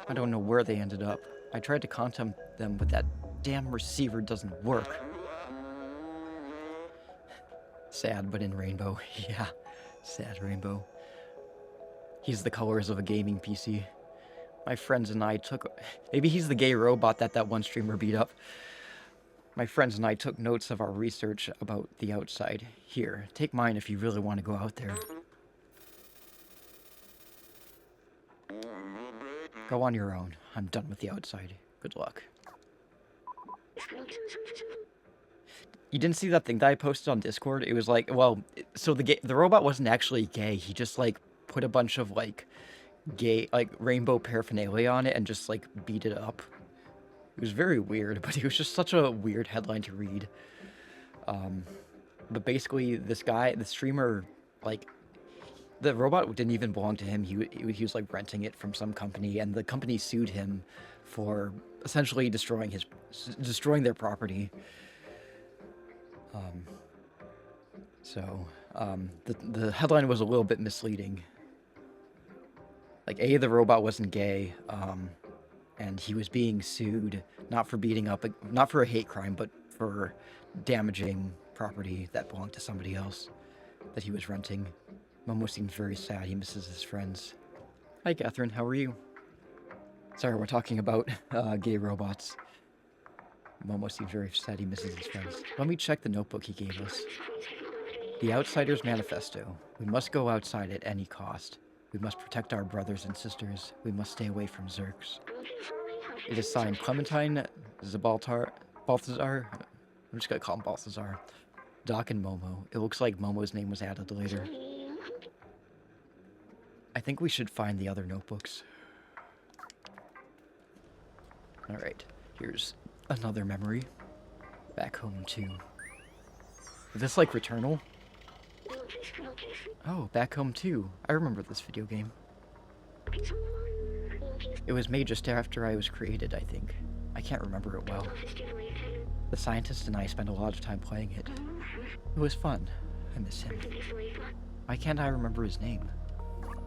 I don't know where they ended up. I tried to contact them, but that damn receiver doesn't work. Sad, but in rainbow. Yeah, sad rainbow. He's the colors of a gaming PC. My friends and I took... Maybe he's the gay robot that one streamer beat up. My friends and I took notes of our research about the outside. Here, take mine if you really want to go out there. Go on your own. I'm done with the outside. Good luck. You didn't see that thing that I posted on Discord? It was like, well, so the robot wasn't actually gay. He just, like, put a bunch of, like, gay, like, rainbow paraphernalia on it and just, like, beat it up. It was very weird, but it was just such a weird headline to read. But basically, this guy, the streamer, like, the robot didn't even belong to him. He was, like, renting it from some company, and the company sued him for essentially destroying their property. The headline was a little bit misleading. Like, the robot wasn't gay, and he was being sued, not for beating up, not for a hate crime, but for damaging property that belonged to somebody else that he was renting. Momo seems very sad. He misses his friends. Hi, Catherine. How are you? Sorry, we're talking about gay robots. Momo seems very sad. He misses his friends. Let me check the notebook he gave us. The Outsider's Manifesto. We must go outside at any cost. We must protect our brothers and sisters. We must stay away from Zerks. It is signed Clementine, Balthazar. I'm just gonna call him Balthazar. Doc and Momo. It looks like Momo's name was added later. I think we should find the other notebooks. Alright, here's another memory. Back home too. Is this like Returnal? Oh, Back Home 2. I remember this video game. It was made just after I was created, I think. I can't remember it well. The scientist and I spent a lot of time playing it. It was fun. I miss him. Why can't I remember his name?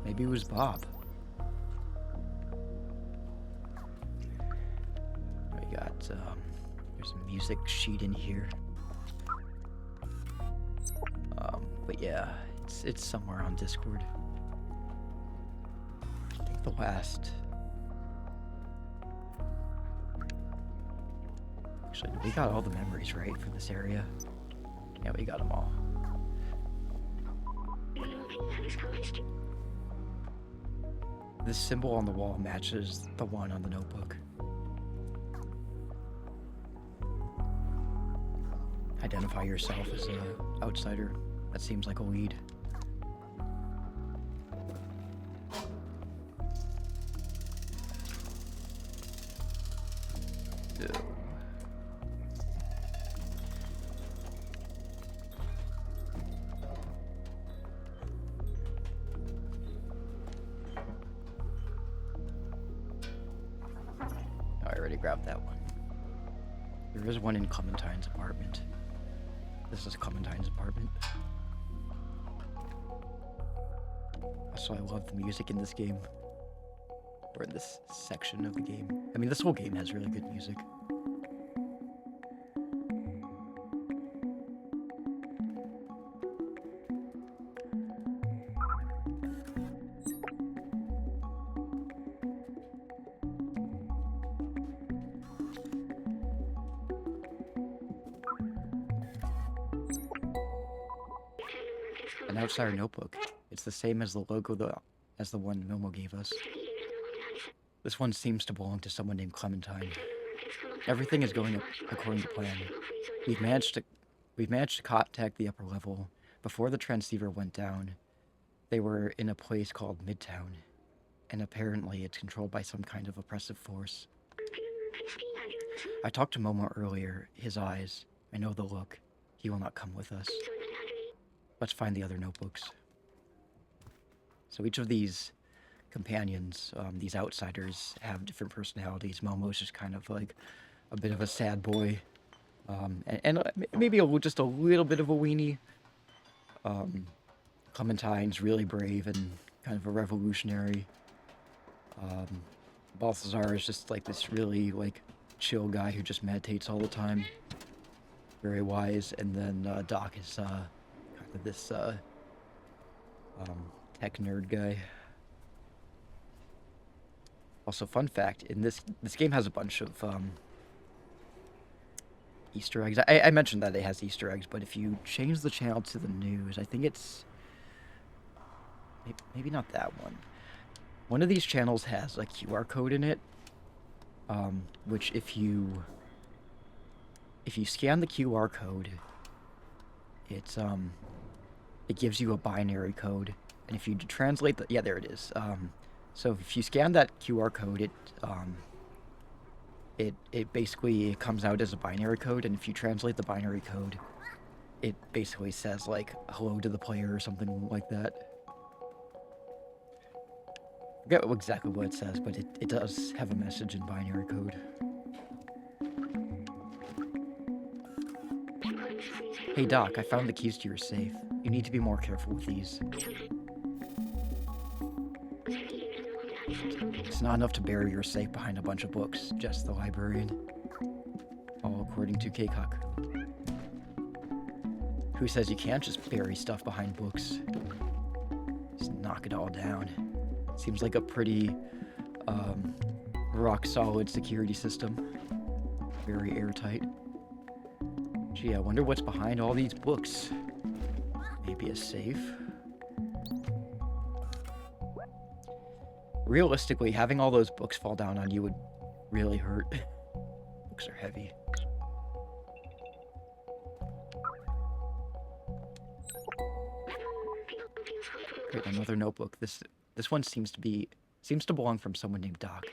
Maybe it was Bob. We got, there's a music sheet in here. But yeah, it's somewhere on Discord. I think the last... Actually, we got all the memories, right, for this area? Yeah, we got them all. This symbol on the wall matches the one on the notebook. Identify yourself as an outsider. That seems like a lead. Ew. Oh, I already grabbed that one. There is one in Clementine's apartment. This is Clementine's apartment. Also, I love the music in this game. Or in this section of the game. I mean, this whole game has really good music. An outsider notebook. It's the same as the logo as the one Momo gave us. This one seems to belong to someone named Clementine. Everything is going according to plan. We've managed to contact the upper level. Before the transceiver went down, they were in a place called Midtown, and apparently it's controlled by some kind of oppressive force. I talked to Momo earlier. His eyes. I know the look. He will not come with us. Let's find the other notebooks. So each of these companions, these outsiders, have different personalities. Momo's just kind of like a bit of a sad boy. And maybe just a little bit of a weenie. Clementine's really brave and kind of a revolutionary. Balthazar is just like this really like chill guy who just meditates all the time. Very wise. And then Doc is kind of this tech nerd guy. Also, fun fact: in this game has a bunch of Easter eggs. I mentioned that it has Easter eggs, but if you change the channel to the news, I think it's maybe not that one. One of these channels has a QR code in it, which if you scan the QR code, it gives you a binary code, and if you translate the there it is. So if you scan that QR code, it basically comes out as a binary code, and if you translate the binary code, it basically says like hello to the player or something like that. I forget exactly what it says, but it does have a message in binary code. Hey Doc, I found the keys to your safe. You need to be more careful with these. It's not enough to bury your safe behind a bunch of books, just the librarian. All according to Keikak. Who says you can't just bury stuff behind books? Just knock it all down. Seems like a pretty rock-solid security system. Very airtight. Gee, I wonder what's behind all these books. Maybe a safe? Realistically, having all those books fall down on you would really hurt. Books are heavy. Great, another notebook. This one seems to belong from someone named Doc.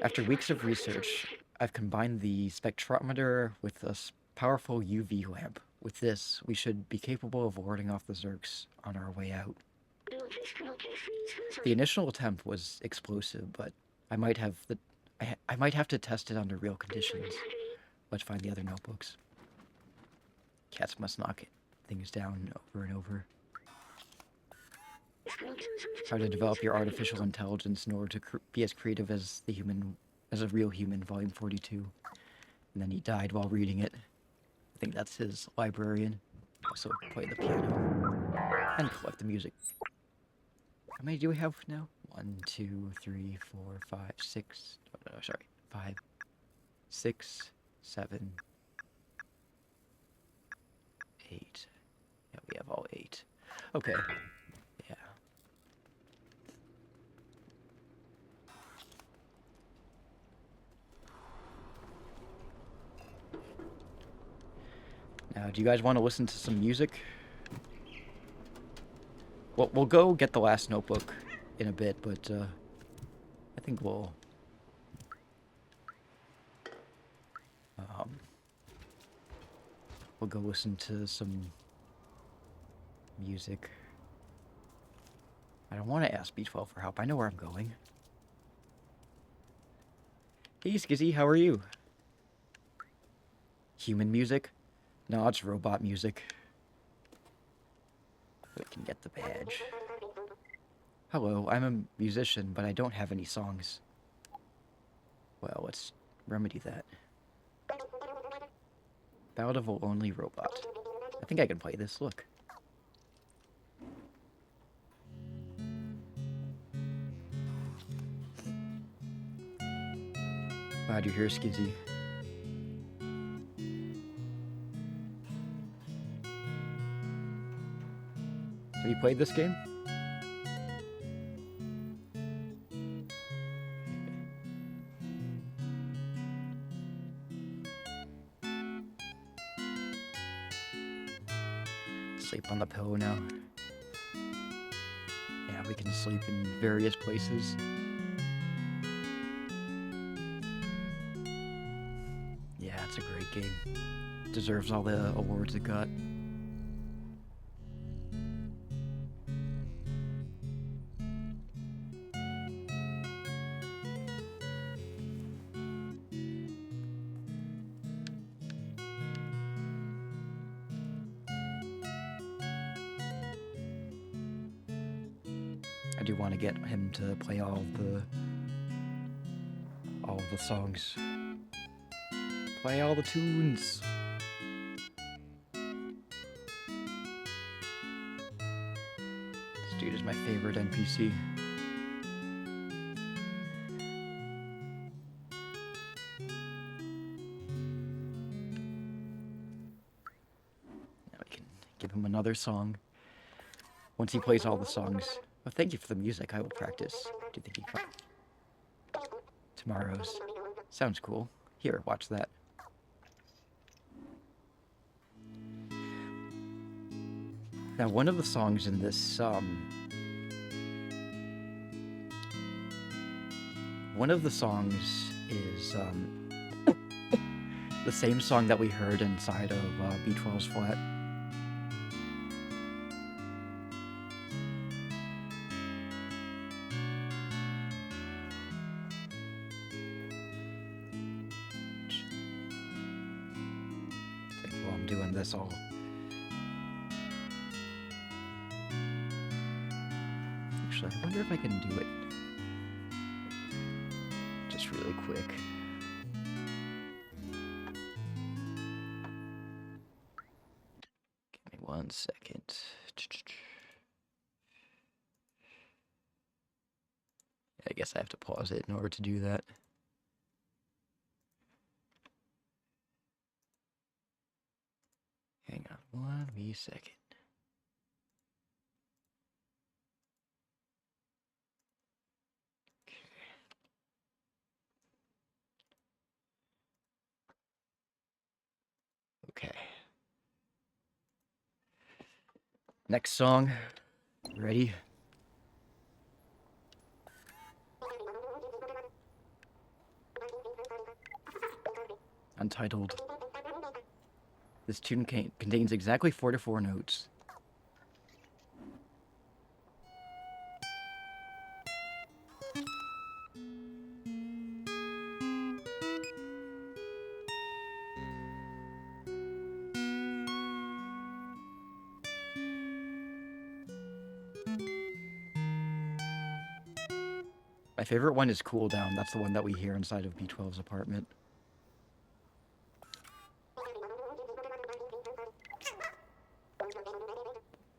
After weeks of research, I've combined the spectrometer with a powerful UV lamp. With this, we should be capable of warding off the Zerks on our way out. The initial attempt was explosive, but I might have to test it under real conditions. Let's find the other notebooks. Cats must knock things down over and over. How to develop your artificial intelligence in order to be as creative as a real human, Volume 42. And then he died while reading it. I think that's his librarian. Also play the piano and collect the music. How many do we have now? 1, 2, 3, 4, 5, 6. Oh, no, sorry, 5, 6, 7, 8. Yeah, we have all 8. Okay. Yeah. Now, do you guys want to listen to some music? Well, we'll go get the last notebook in a bit, but I think we'll go listen to some music. I don't want to ask B12 for help. I know where I'm going. Hey, Skizzy, how are you? Human music? No, it's robot music. We can get the badge. Hello, I'm a musician, but I don't have any songs. Well, let's remedy that. Ballad of a Lonely Robot. I think I can play this, look. Glad you're here, Skizzy. Have you played this game? Sleep on the pillow now. Yeah, we can sleep in various places. Yeah, it's a great game. Deserves all the awards it got. I do want to get him to play all of the songs. Play all the tunes. This dude is my favorite NPC. Now we can give him another song. Once he plays all the songs. Well, thank you for the music. I will practice. Do you think he tomorrow's? Sounds cool. Here, watch that. Now, one of the songs in this, one of the songs is, the same song that we heard inside of B12's flat. While I'm doing this, actually, I wonder if I can do it just really quick. Give me 1 second. I guess I have to pause it in order to do that. Hang on 1 wee second. Okay. Next song. Ready? Untitled. This tune contains exactly 4 notes. My favorite one is Cool Down. That's the one that we hear inside of B12's apartment.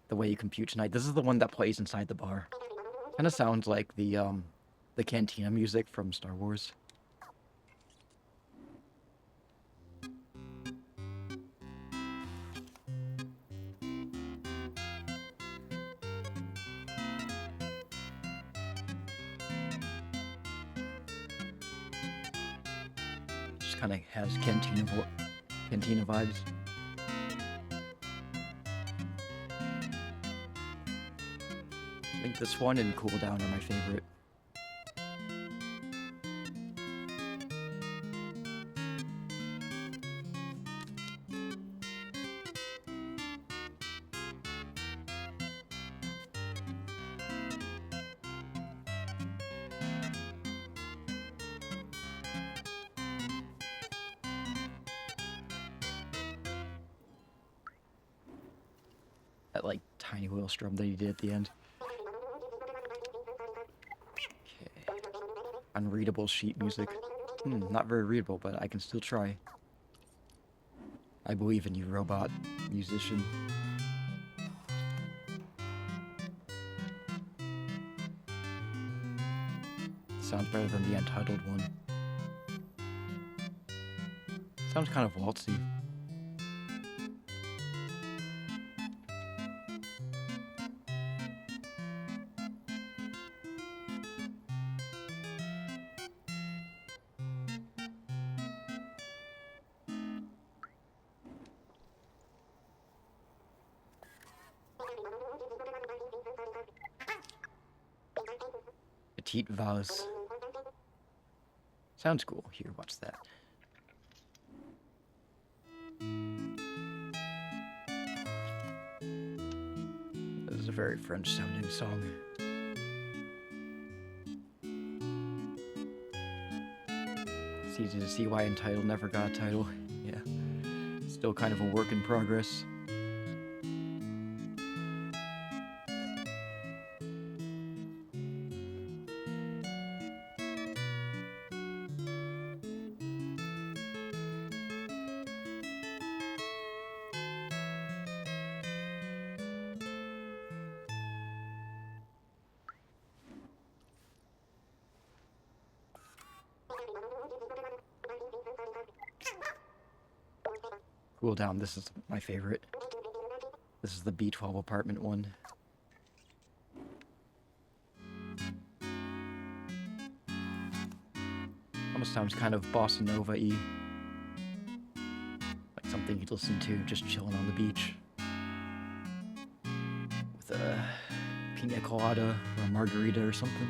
The Way You Compute Tonight. This is the one that plays inside the bar. Kind of sounds like the cantina music from Star Wars. Just kind of has cantina vibes. I think this one and Cool Down are my favorite. That like tiny wheel strum that he did at the end. Okay. Unreadable sheet music. Not very readable, but I can still try. I believe in you, robot musician. Sounds better than the Untitled one. Sounds kind of waltzy. Petite Valse. Sounds cool. Here, watch that. This is a very French sounding song. It's easy to see why Untitled never got a title. Yeah. Still kind of a work in progress. cool down. This is my favorite. This is the B12 apartment one. Almost sounds kind of bossa nova-y. Like something you'd listen to just chilling on the beach. With a pina colada or a margarita or something.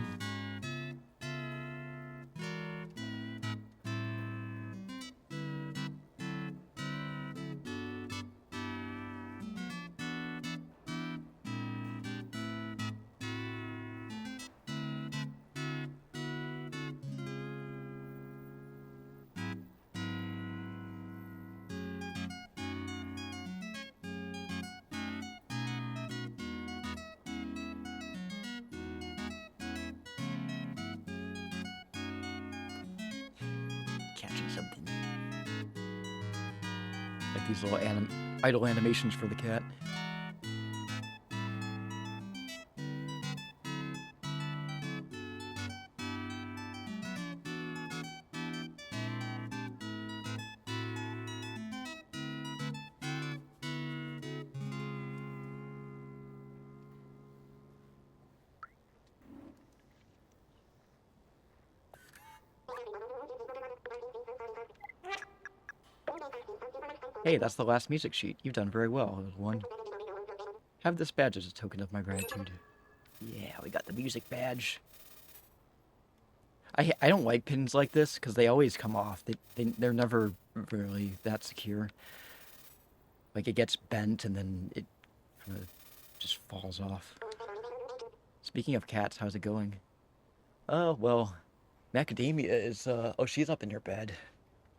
Catching something. Like these little idle animations for the cat. Hey, that's the last music sheet. You've done very well, little one. Have this badge as a token of my gratitude. Yeah, we got the music badge. I don't like pins like this because they always come off. They're never really that secure. Like it gets bent and then it kind of just falls off. Speaking of cats, how's it going? Oh, well, Macadamia is, oh, she's up in her bed.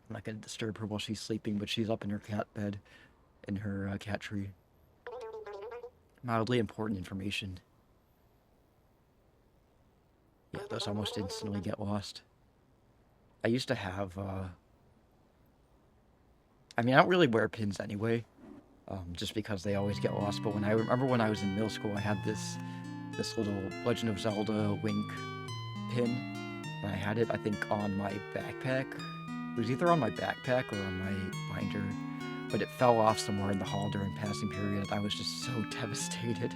I'm not going to disturb her while she's sleeping, but she's up in her cat bed, in her cat tree. Mildly important information. Yeah, those almost instantly get lost. I used to have, I mean, I don't really wear pins anyway, just because they always get lost, but I remember when I was in middle school, I had this little Legend of Zelda Link pin, and I had it, I think, on my backpack. It was either on my backpack or on my binder, but it fell off somewhere in the hall during passing period. I was just so devastated.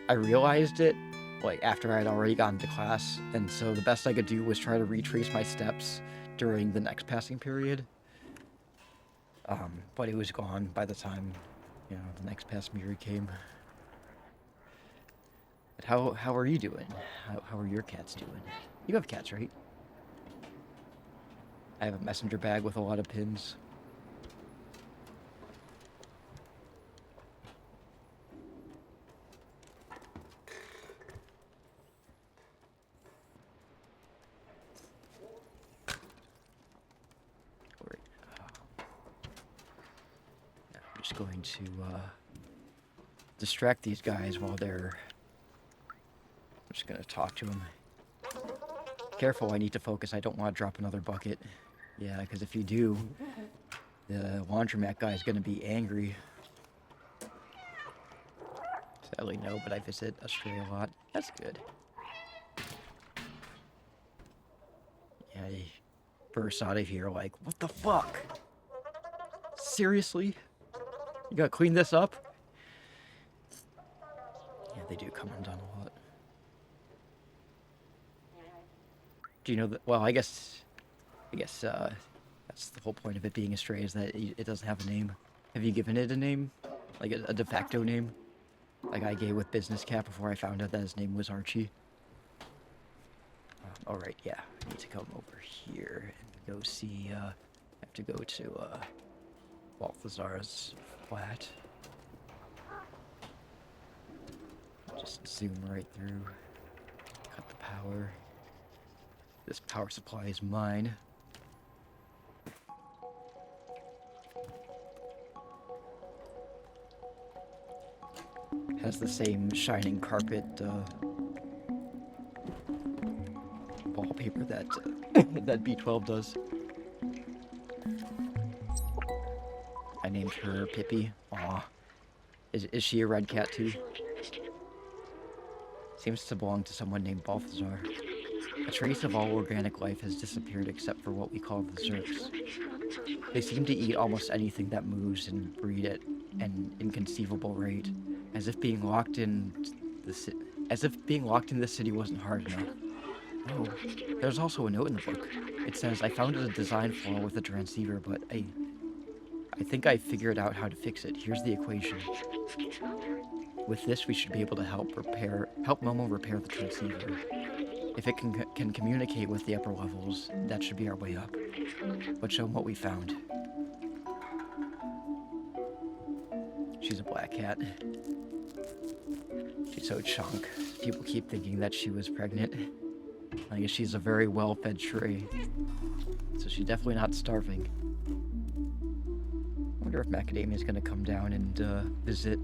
I realized it, like, after I had already gotten to class, and so the best I could do was try to retrace my steps during the next passing period. But it was gone by the time, you know, the next passing period came. But how are you doing? How are your cats doing? You have cats, right? I have a messenger bag with a lot of pins. Alright. I'm just going to distract these guys while they're... I'm just going to talk to them. Careful, I need to focus. I don't want to drop another bucket. Yeah, because if you do, the laundromat guy is going to be angry. Sadly, no, but I visit Australia a lot. That's good. Yeah, he bursts out of here like, what the fuck? Seriously? You gotta clean this up? Yeah, they do come undone a lot. Do you know that? Well, I guess that's the whole point of it being a stray, is that it doesn't have a name. Have you given it a name? Like a de facto name? Like I gave with Business Cat before I found out that his name was Archie. Alright, yeah. I need to come over here and go see, I have to go to, Balthazar's flat. Just zoom right through. Cut the power. This power supply is mine. Has the same shining carpet wallpaper that that B12 does. I named her Pippi. Aw. Is she a red cat too? Seems to belong to someone named Balthazar. A trace of all organic life has disappeared except for what we call the Zerks. They seem to eat almost anything that moves and breed at an inconceivable rate, as if being locked in the city wasn't hard enough. Oh, there's also a note in the book. It says, I found a design flaw with the transceiver, but I think I figured out how to fix it. Here's the equation. With this, we should be able to help Momo repair the transceiver. If it can communicate with the upper levels, that should be our way up. Let's show them what we found. She's a black cat. She's so chunk. People keep thinking that she was pregnant. I guess she's a very well-fed tray. So she's definitely not starving. I wonder if Macadamia's gonna come down and visit.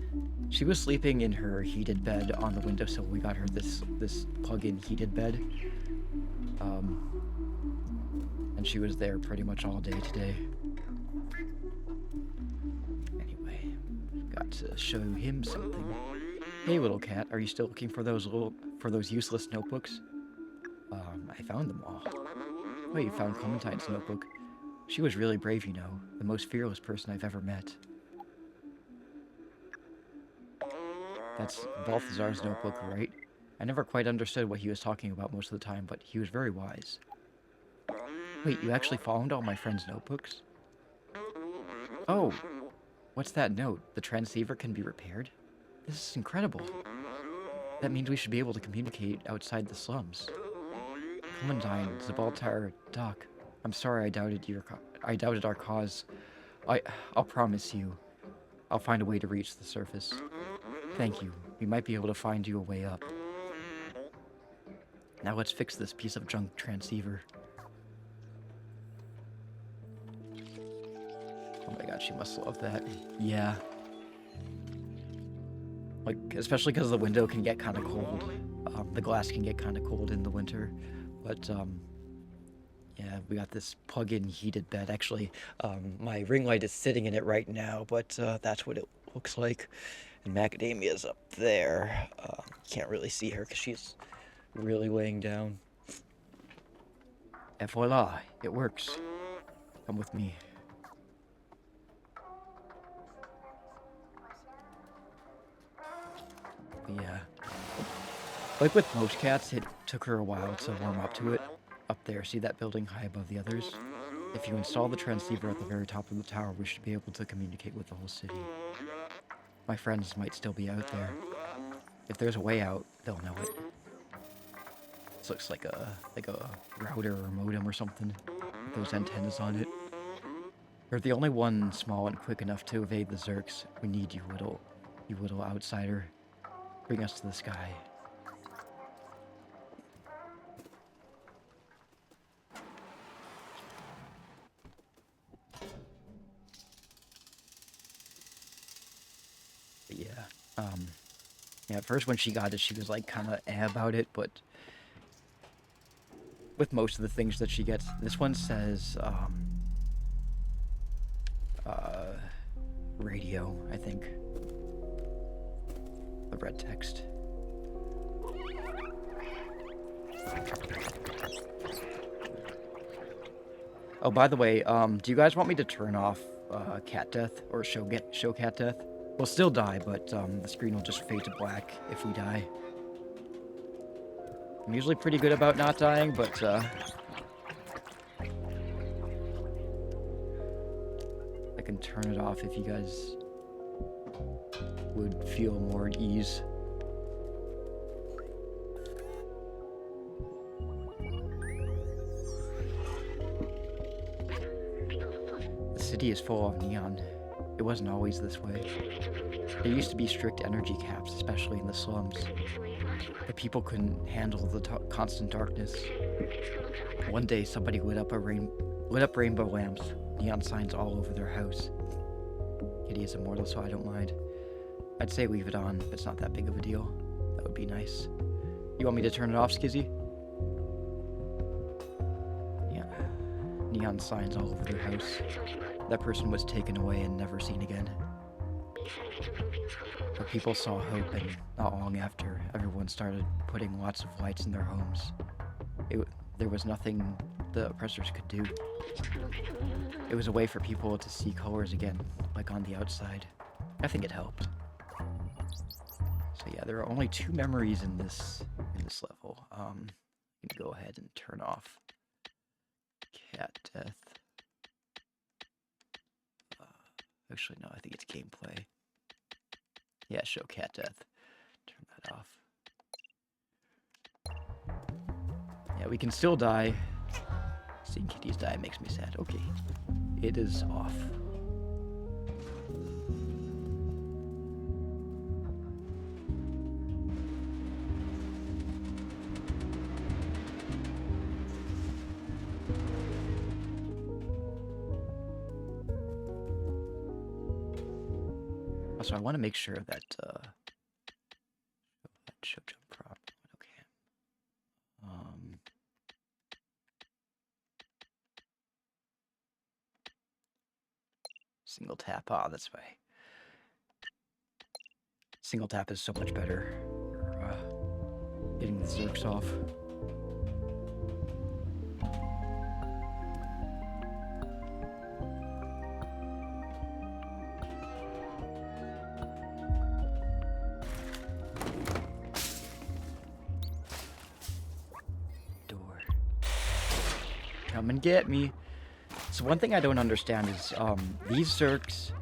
She was sleeping in her heated bed on the windowsill. We got her this plug-in heated bed. And she was there pretty much all day today. Anyway, got to show him something. Hey, little cat, are you still looking for those useless notebooks? I found them all. Oh, you found Clementine's notebook. She was really brave, you know. The most fearless person I've ever met. That's Balthazar's notebook, right? I never quite understood what he was talking about most of the time, but he was very wise. Wait, you actually found all my friends' notebooks? Oh, what's that note? The transceiver can be repaired? This is incredible. That means we should be able to communicate outside the slums. Clementine, Zabaltar, Doc, I'm sorry I doubted our cause. I'll promise you, I'll find a way to reach the surface. Thank you. We might be able to find you a way up. Now let's fix this piece of junk transceiver. Oh my god, she must love that. Yeah. Like, especially because the window can get kind of cold. The glass can get kind of cold in the winter. But, yeah, we got this plug-in heated bed. Actually, my ring light is sitting in it right now, but that's what it looks like. And Macadamia's up there. Can't really see her because she's really laying down. And voila, it works. Come with me. Yeah. Like with most cats, it took her a while to warm up to it. Up there, see that building high above the others? If you install the transceiver at the very top of the tower, we should be able to communicate with the whole city. My friends might still be out there. If there's a way out, they'll know it. This looks like a router or modem or something, with those antennas on it. You're the only one small and quick enough to evade the Zerks. We need you, little outsider. Bring us to the sky. But yeah, yeah, at first when she got it, she was like kind of about it, but with most of the things that she gets, this one says, radio, I think. The red text. Oh, by the way, do you guys want me to turn off cat death or show cat death? We'll still die, but the screen will just fade to black if we die. I'm usually pretty good about not dying, but I can turn it off if you guys would feel more at ease. The city is full of neon. It wasn't always this way. There used to be strict energy caps, especially in the slums. The people couldn't handle the constant darkness. One day, somebody lit up rainbow lamps, neon signs all over their house. Kitty is immortal, so I don't mind. I'd say leave it on, but it's not that big of a deal. That would be nice. You want me to turn it off, Skizzy? Yeah. Neon signs all over their house. That person was taken away and never seen again. But people saw hope, and not long after, everyone started putting lots of lights in their homes. there was nothing the oppressors could do. It was a way for people to see colors again, like on the outside. I think it helped. So yeah, there are only 2 memories in this level. You can go ahead and turn off cat death. Actually, no, I think it's gameplay. Yeah, show cat death. Turn that off. Yeah, we can still die. Seeing kitties die makes me sad. Okay, it is off. Also, I want to make sure that show jump prop. Okay. Single tap. Ah, that's why. Single tap is so much better for getting the zerks off. Come and get me. So one thing I don't understand is these zerks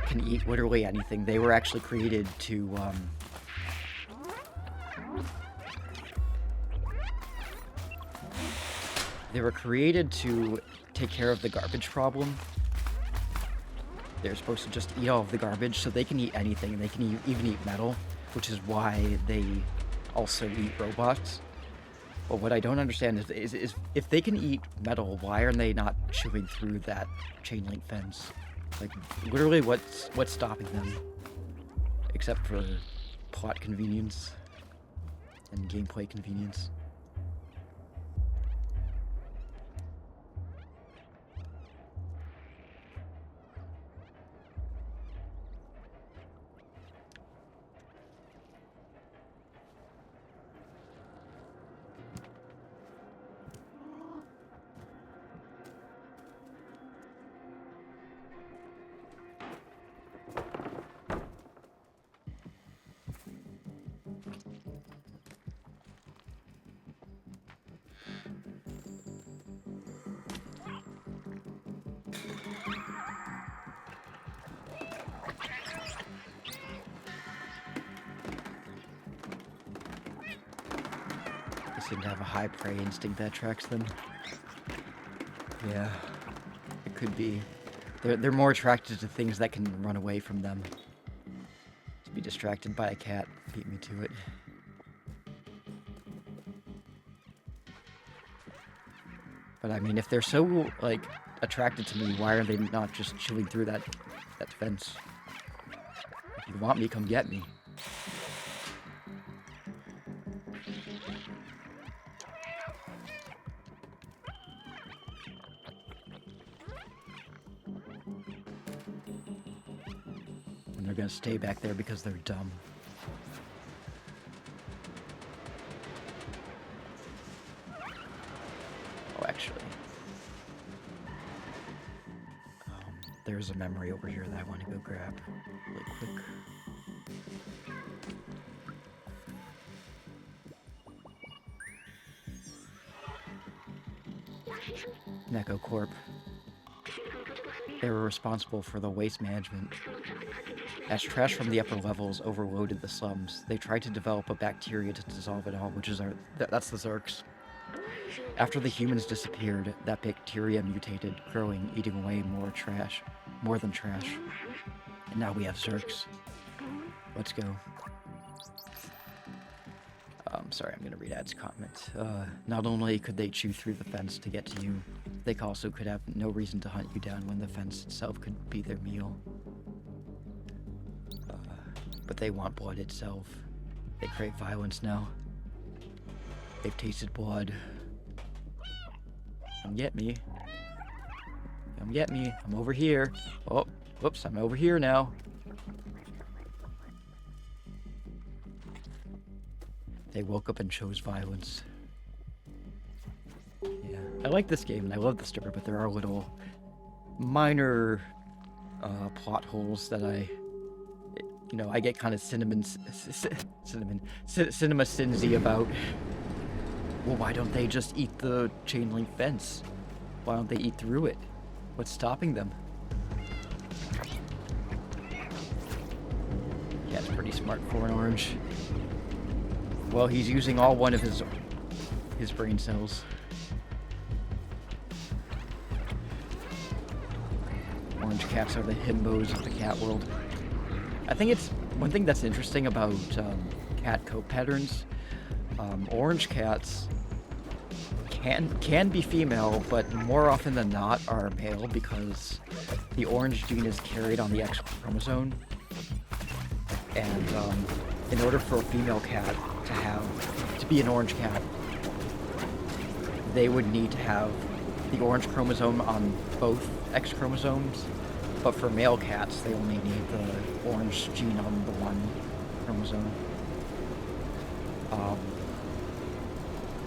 can eat literally anything. They were actually created to take care of the garbage problem. They're supposed to just eat all of the garbage, so they can eat anything. They can even eat metal, which is why they also eat robots. But what I don't understand is if they can eat metal, why are they not chewing through that chain link fence? Like, literally, what's stopping them? Except for plot convenience and gameplay convenience. Seem to have a high prey instinct that tracks them. Yeah, it could be. They're more attracted to things that can run away from them. To be distracted by a cat beat me to it. But I mean, if they're so like attracted to me, why are they not just chewing through that fence? If you want me, come get me. They're gonna stay back there because they're dumb. Oh, actually. There's a memory over here that I want to go grab really quick. Neko Corp. They were responsible for the waste management. As trash from the upper levels overloaded the slums, they tried to develop a bacteria to dissolve it all, which is that's the Zerks. After the humans disappeared, that bacteria mutated, growing, eating away more than trash. And now we have Zerks. Let's go. Sorry, I'm gonna read Ad's comment. Not only could they chew through the fence to get to you, they also could have no reason to hunt you down when the fence itself could be their meal. But they want blood itself. They crave violence now. They've tasted blood. Come get me. Come get me. I'm over here. Oh, whoops, I'm over here now. They woke up and chose violence. Yeah, I like this game and I love the story, but there are little minor plot holes that I get kind of cinema sinsy about. Well, why don't they just eat the chain link fence? Why don't they eat through it? What's stopping them? Yeah, it's pretty smart for an orange. Well, he's using all one of his brain cells. Orange cats are the himbos of the cat world. I think it's one thing that's interesting about cat coat patterns. Orange cats can be female, but more often than not are male because the orange gene is carried on the X chromosome. And in order for a female cat to be an orange cat, they would need to have the orange chromosome on both X chromosomes. But for male cats, they only need the orange gene on the one chromosome.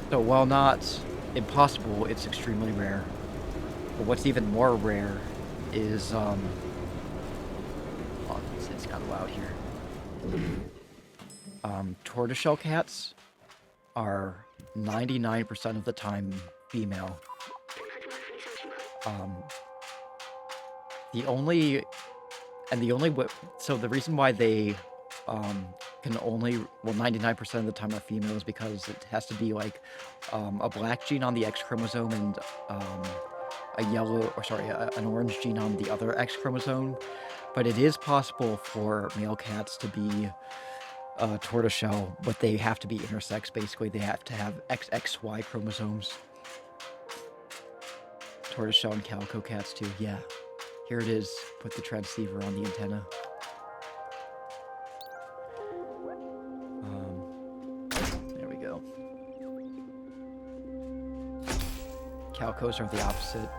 So while not impossible, it's extremely rare. But what's even more rare is oh, it's kind of loud here. Tortoiseshell cats are 99% of the time female. So the reason why they can only, 99% of the time are female is because it has to be like a black gene on the X chromosome and an orange gene on the other X chromosome. But it is possible for male cats to be tortoiseshell, but they have to be intersex. Basically, they have to have XXY chromosomes. Tortoiseshell and calico cats too, yeah. Here it is. Put the transceiver on the antenna. There we go. Calicos are the opposite.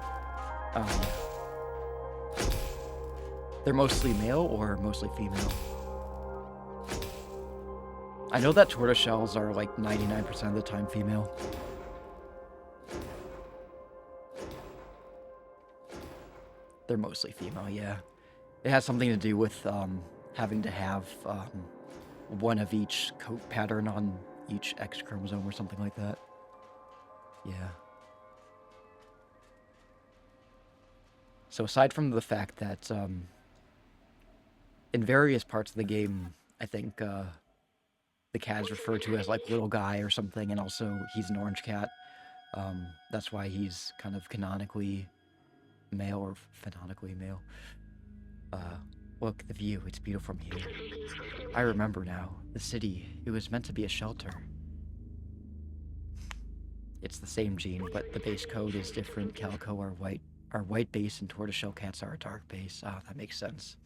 They're mostly male or mostly female. I know that tortoiseshells are like 99% of the time female. They're mostly female, yeah. It has something to do with having to have one of each coat pattern on each X chromosome or something like that. Yeah. So aside from the fact that in various parts of the game, I think the cat is referred to as like little guy or something, and also he's an orange cat. That's why he's kind of canonically male or phonetically male. Look, the view, it's beautiful from here. I remember now. The city, it was meant to be a shelter. It's the same gene, but the base code is different. Calico are white base, and tortoiseshell cats are a dark base. Ah, that makes sense.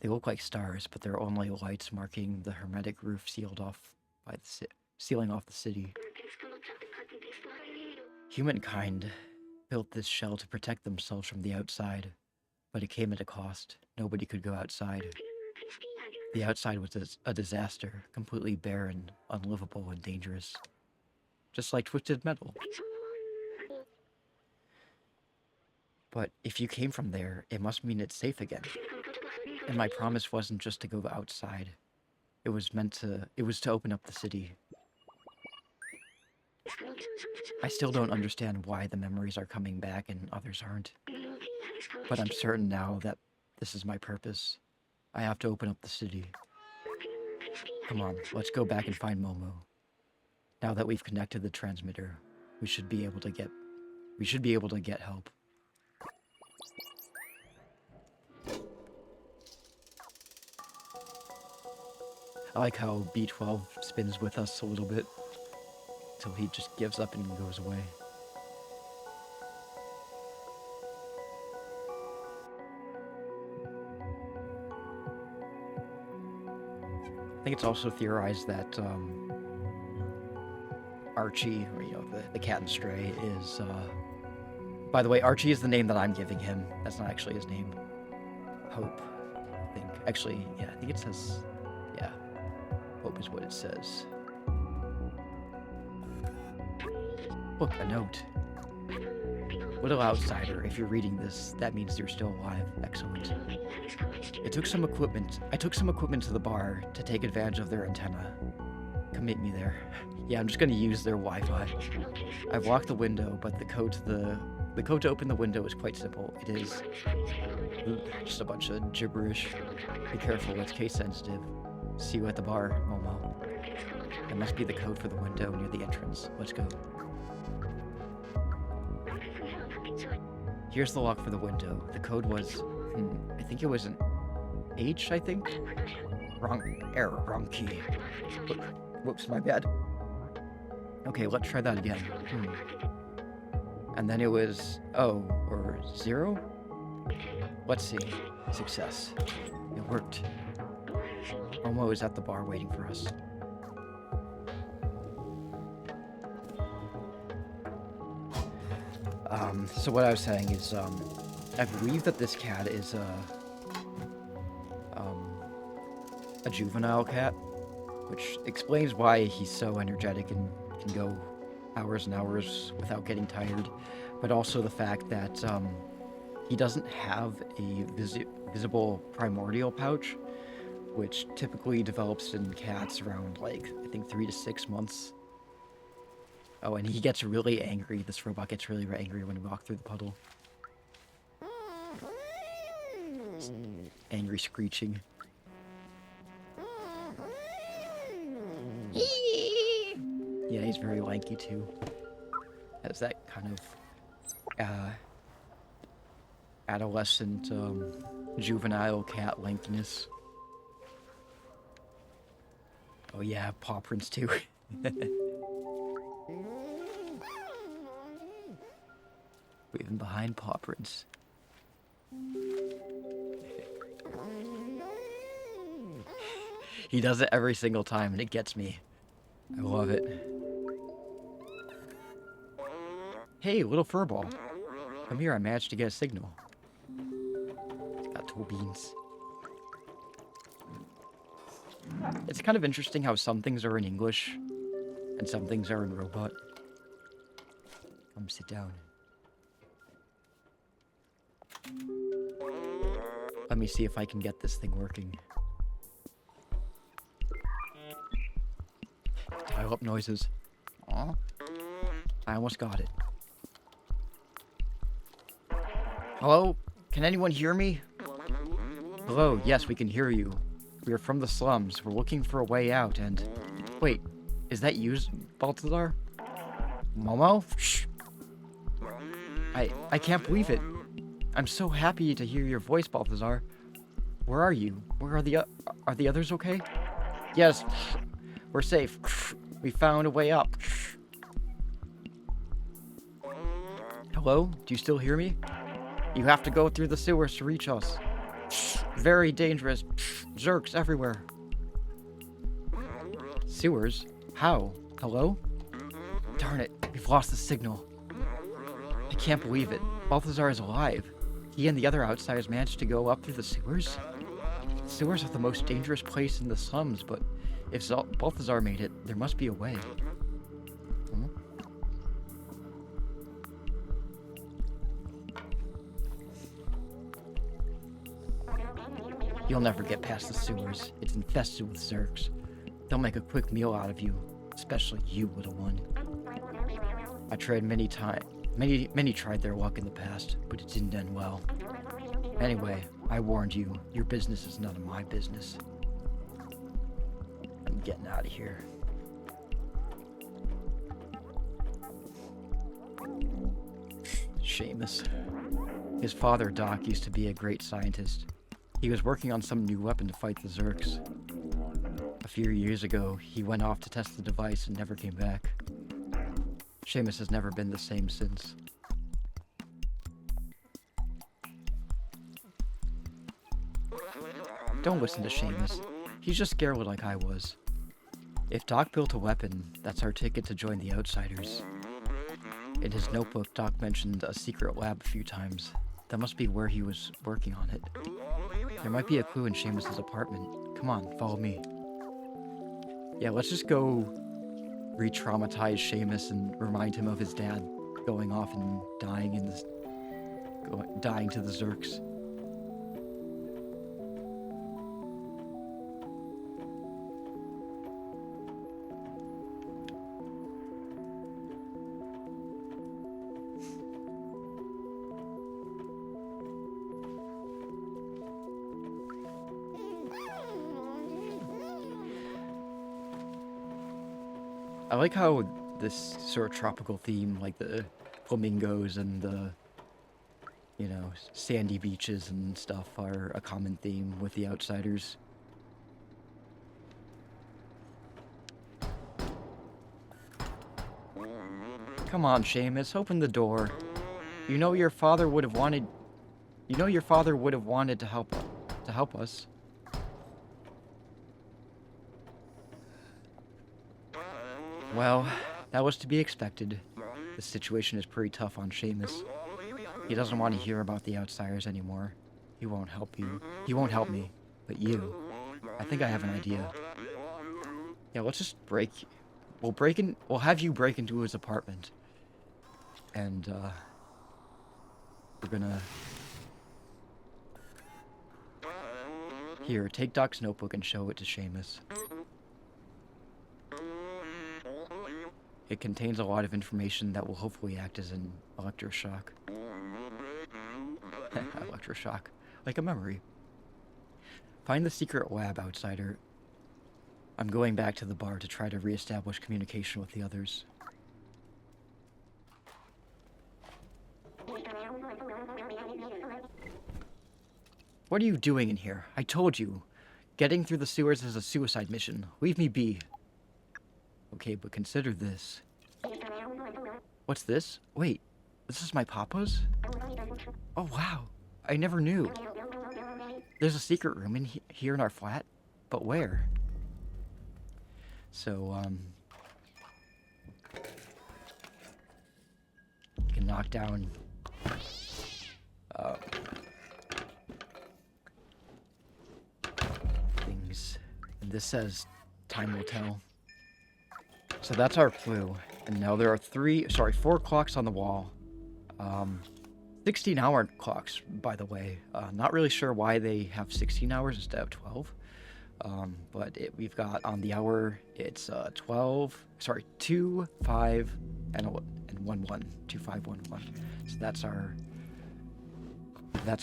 They look like stars, but they're only lights marking the hermetic roof sealing off the city. Humankind built this shell to protect themselves from the outside, but it came at a cost. Nobody could go outside. The outside was a disaster, completely barren, unlivable, and dangerous. Just like twisted metal. But if you came from there, it must mean it's safe again. And my promise wasn't just to go outside. It was to open up the city. I still don't understand why the memories are coming back and others aren't. But I'm certain now that this is my purpose. I have to open up the city. Come on, let's go back and find Momo. Now that we've connected the transmitter, we should be able to get help. I like how B12 spins with us a little bit till he just gives up and goes away. I think it's also theorized that Archie, or the cat and stray, is by the way, Archie is the name that I'm giving him. That's not actually his name. Hope, I think. Actually, yeah, I think it says, yeah, Hope is what it says. Look, a note. Little outsider, if you're reading this, that means you're still alive. Excellent. I took some equipment to the bar to take advantage of their antenna. Come meet me there. Yeah, I'm just gonna use their Wi-Fi. I've locked the window, but the code to open the window is quite simple. It is just a bunch of gibberish. Be careful, it's case sensitive. See you at the bar, Momo. That must be the code for the window near the entrance. Let's go. Here's the lock for the window. The code was, I think it was an H, I think? Wrong key. Whoops, my bad. Okay, let's try that again. And then it was O or 0? Let's see. Success. It worked. Momo is at the bar waiting for us. So what I was saying is, I believe that this cat is a juvenile cat, which explains why he's so energetic and can go hours and hours without getting tired, but also the fact that he doesn't have a visible primordial pouch, which typically develops in cats around, like, I think 3 to 6 months. Oh, and he gets really angry. This robot gets really angry when we walk through the puddle. Angry screeching. Yeah, he's very lanky too. Has that kind of adolescent, juvenile cat lankiness. Oh yeah, paw prints too. Even behind paw prints. He does it every single time and it gets me. I love it. Hey, little furball. Come here, I managed to get a signal. It's got toe beans. It's kind of interesting how some things are in English and some things are in robot. Come sit down. Let me see if I can get this thing working. Dial up noises. Aw. I almost got it. Hello? Can anyone hear me? Hello, yes, we can hear you. We are from the slums. We're looking for a way out and... Wait, is that you, Balthazar? Momo? Shh. I can't believe it. I'm so happy to hear your voice, Balthazar. Where are you? Where are the others okay? Yes, we're safe. We found a way up. Hello? Do you still hear me? You have to go through the sewers to reach us. Very dangerous. Zerks everywhere. Sewers? How? Hello? Darn it, we've lost the signal. I can't believe it. Balthazar is alive. He and the other outsiders managed to go up through the sewers? The sewers are the most dangerous place in the slums, but if Balthazar made it, there must be a way. Hmm? You'll never get past the sewers. It's infested with Zerks. They'll make a quick meal out of you, especially you, little one. I tried many tried their luck in the past, but it didn't end well. Anyway, I warned you. Your business is none of my business. I'm getting out of here. Seamus. His father, Doc, used to be a great scientist. He was working on some new weapon to fight the Zerks. A few years ago, he went off to test the device and never came back. Seamus has never been the same since. Don't listen to Seamus. He's just scared like I was. If Doc built a weapon, that's our ticket to join the Outsiders. In his notebook, Doc mentioned a secret lab a few times. That must be where he was working on it. There might be a clue in Seamus's apartment. Come on, follow me. Yeah, let's just go re-traumatize Seamus and remind him of his dad going off and dying dying to the Zerks. I like how this sort of tropical theme, like the flamingos and the, you know, sandy beaches and stuff, are a common theme with the Outsiders. Come on, Seamus, open the door. You know your father would have wanted to help us. Well, that was to be expected. The situation is pretty tough on Seamus. He doesn't want to hear about the Outsiders anymore. He won't help you. He won't help me. But you. I think I have an idea. Yeah, let's just we'll have you break into his apartment. And, we're gonna... Here, take Doc's notebook and show it to Seamus. It contains a lot of information that will hopefully act as an electroshock. Electroshock. Like a memory. Find the secret lab, Outsider. I'm going back to the bar to try to re-establish communication with the others. What are you doing in here? I told you. Getting through the sewers is a suicide mission. Leave me be. Okay, but consider this. What's this? Wait, this is my papa's? Oh, wow. I never knew. There's a secret room in here in our flat? But where? So, you can knock down... things. And this says, time will tell. So that's our clue. And now there are 4 clocks on the wall. 16-hour clocks, by the way. Not really sure why they have 16 hours instead of 12. But we've got on the hour, it's 2, 5, and 1, 1. 2, 5, 1, 1. So that's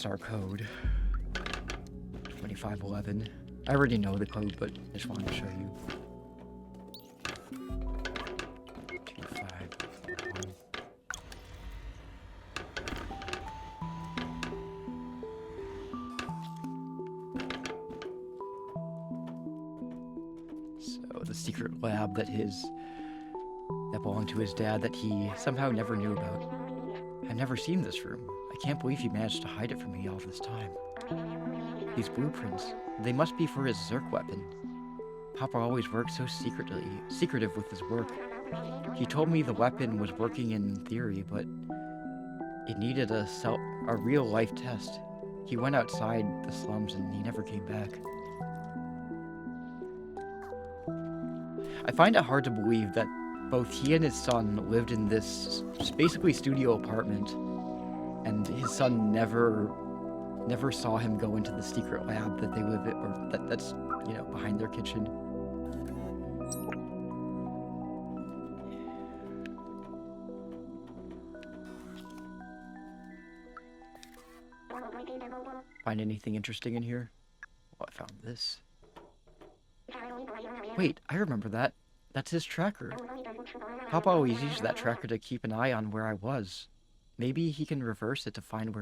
our code. 2511. I already know the code, but I just wanted to show you. 2, 5, 1. So the secret lab that belonged to his dad that he somehow never knew about. I've never seen this room. I can't believe he managed to hide it from me all this time. These blueprints, they must be for his Zerk weapon. Papa always worked so secretive with his work. He told me the weapon was working in theory, but it needed a real-life test. He went outside the slums and he never came back. I find it hard to believe that both he and his son lived in this basically studio apartment, and his son never saw him go into the secret lab that they live in, or that's, you know, behind their kitchen. Find anything interesting in here? Oh, I found this. Wait, I remember that. That's his tracker. Papa always used that tracker to keep an eye on where I was. Maybe he can reverse it to find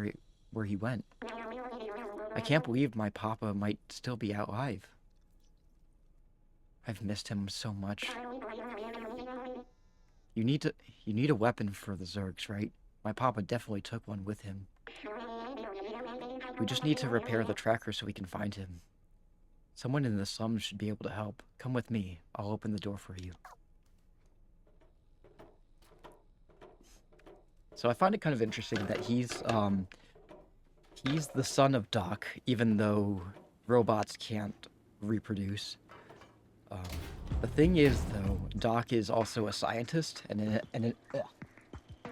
where he went. I can't believe my papa might still be alive. I've missed him so much. You need a weapon for the Zergs, right? My papa definitely took one with him. We just need to repair the tracker so we can find him. Someone in the slums should be able to help. Come with me. I'll open the door for you. So I find it kind of interesting that he's the son of Doc, even though robots can't reproduce. Um, the thing is, though, Doc is also a scientist and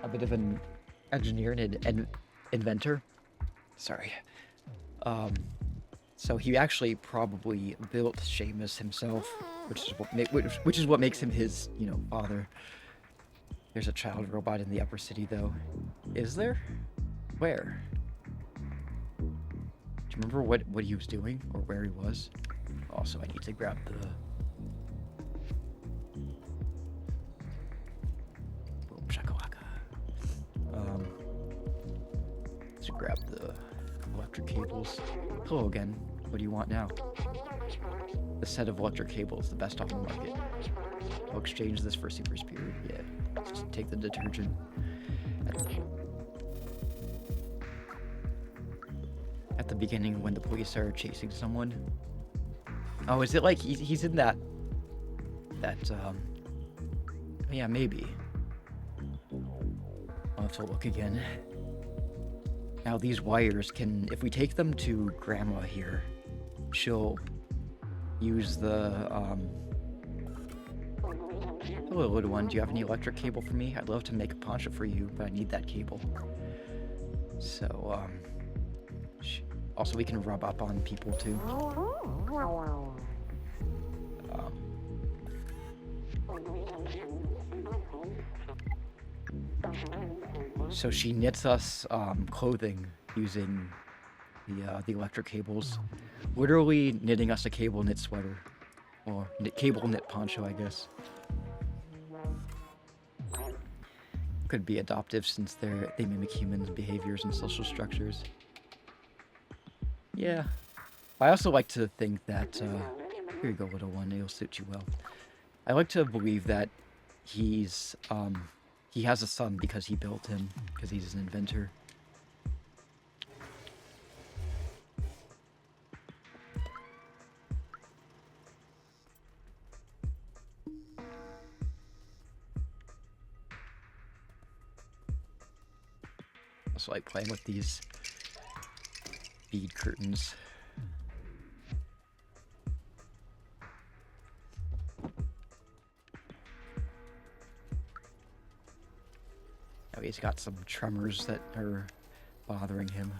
a bit of an engineer and an inventor. Sorry. Um, so he actually probably built Seamus himself, which is what makes him his, father. There's a child robot in the upper city, though. Is there? Where? Do you remember what he was doing or where he was? Also, I need to grab the... Boom shakalaka. To grab the electric cables. Hello again. What do you want now? The set of electric cables, the best on the market. I'll exchange this for super spirit. Yeah. Just take the detergent. At the beginning when the police are chasing someone. Oh, is it like he's in that yeah, maybe. I'll have to look again. Now these wires can, if we take them to Grandma here, she'll use the, hello little one, do you have any electric cable for me? I'd love to make a poncho for you, but I need that cable. So, also we can rub up on people too. So she knits us clothing using the electric cables, literally knitting us a cable knit sweater, or cable knit poncho, I guess. Could be adoptive since they mimic humans' behaviors and social structures. Yeah, I also like to think that here you go, little one, it'll suit you well. I like to believe that he has a son because he built him, because he's an inventor. Also like playing with these bead curtains. Oh, he's got some tremors that are bothering him.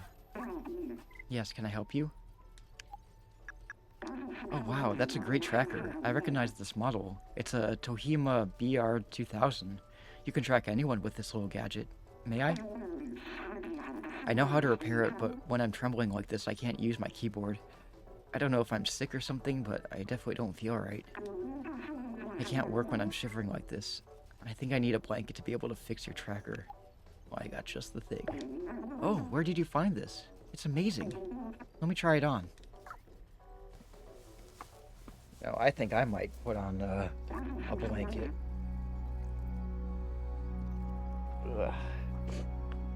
Yes, can I help you? Oh wow, that's a great tracker. I recognize this model. It's a Tohima BR2000. You can track anyone with this little gadget. May I? I know how to repair it, but when I'm trembling like this, I can't use my keyboard. I don't know if I'm sick or something, but I definitely don't feel right. I can't work when I'm shivering like this. I think I need a blanket to be able to fix your tracker. Well, I got just the thing. Oh, where did you find this? It's amazing. Let me try it on. No, I think I might put on a blanket. Ugh.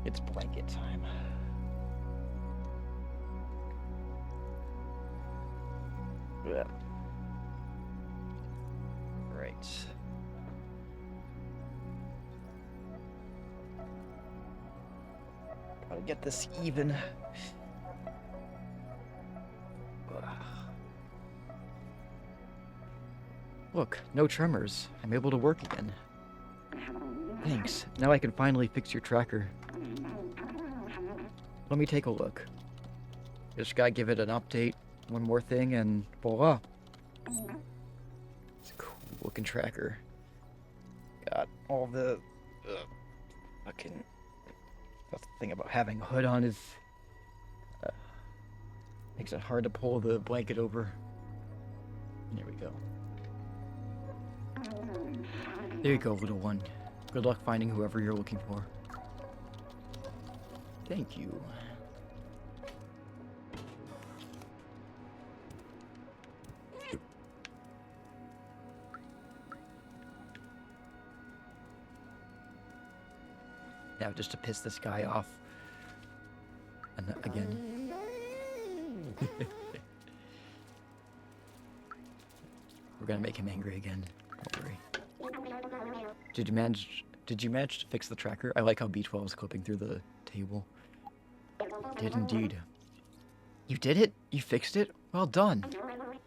It's blanket time. Ugh. Right. Gotta get this even. Ugh. Look, no tremors. I'm able to work again. Thanks. Now I can finally fix your tracker. Let me take a look. Just gotta give it an update. One more thing and voila. It's a cool looking tracker. Got all the fucking... That's the thing about having a hood on is... makes it hard to pull the blanket over. There we go. There you go, little one. Good luck finding whoever you're looking for. Thank you. Now, just to piss this guy off. And again. We're gonna make him angry again. Don't worry. Did you manage to fix the tracker? I like how B12 is clipping through the table. Did indeed. You did it? You fixed it? Well done.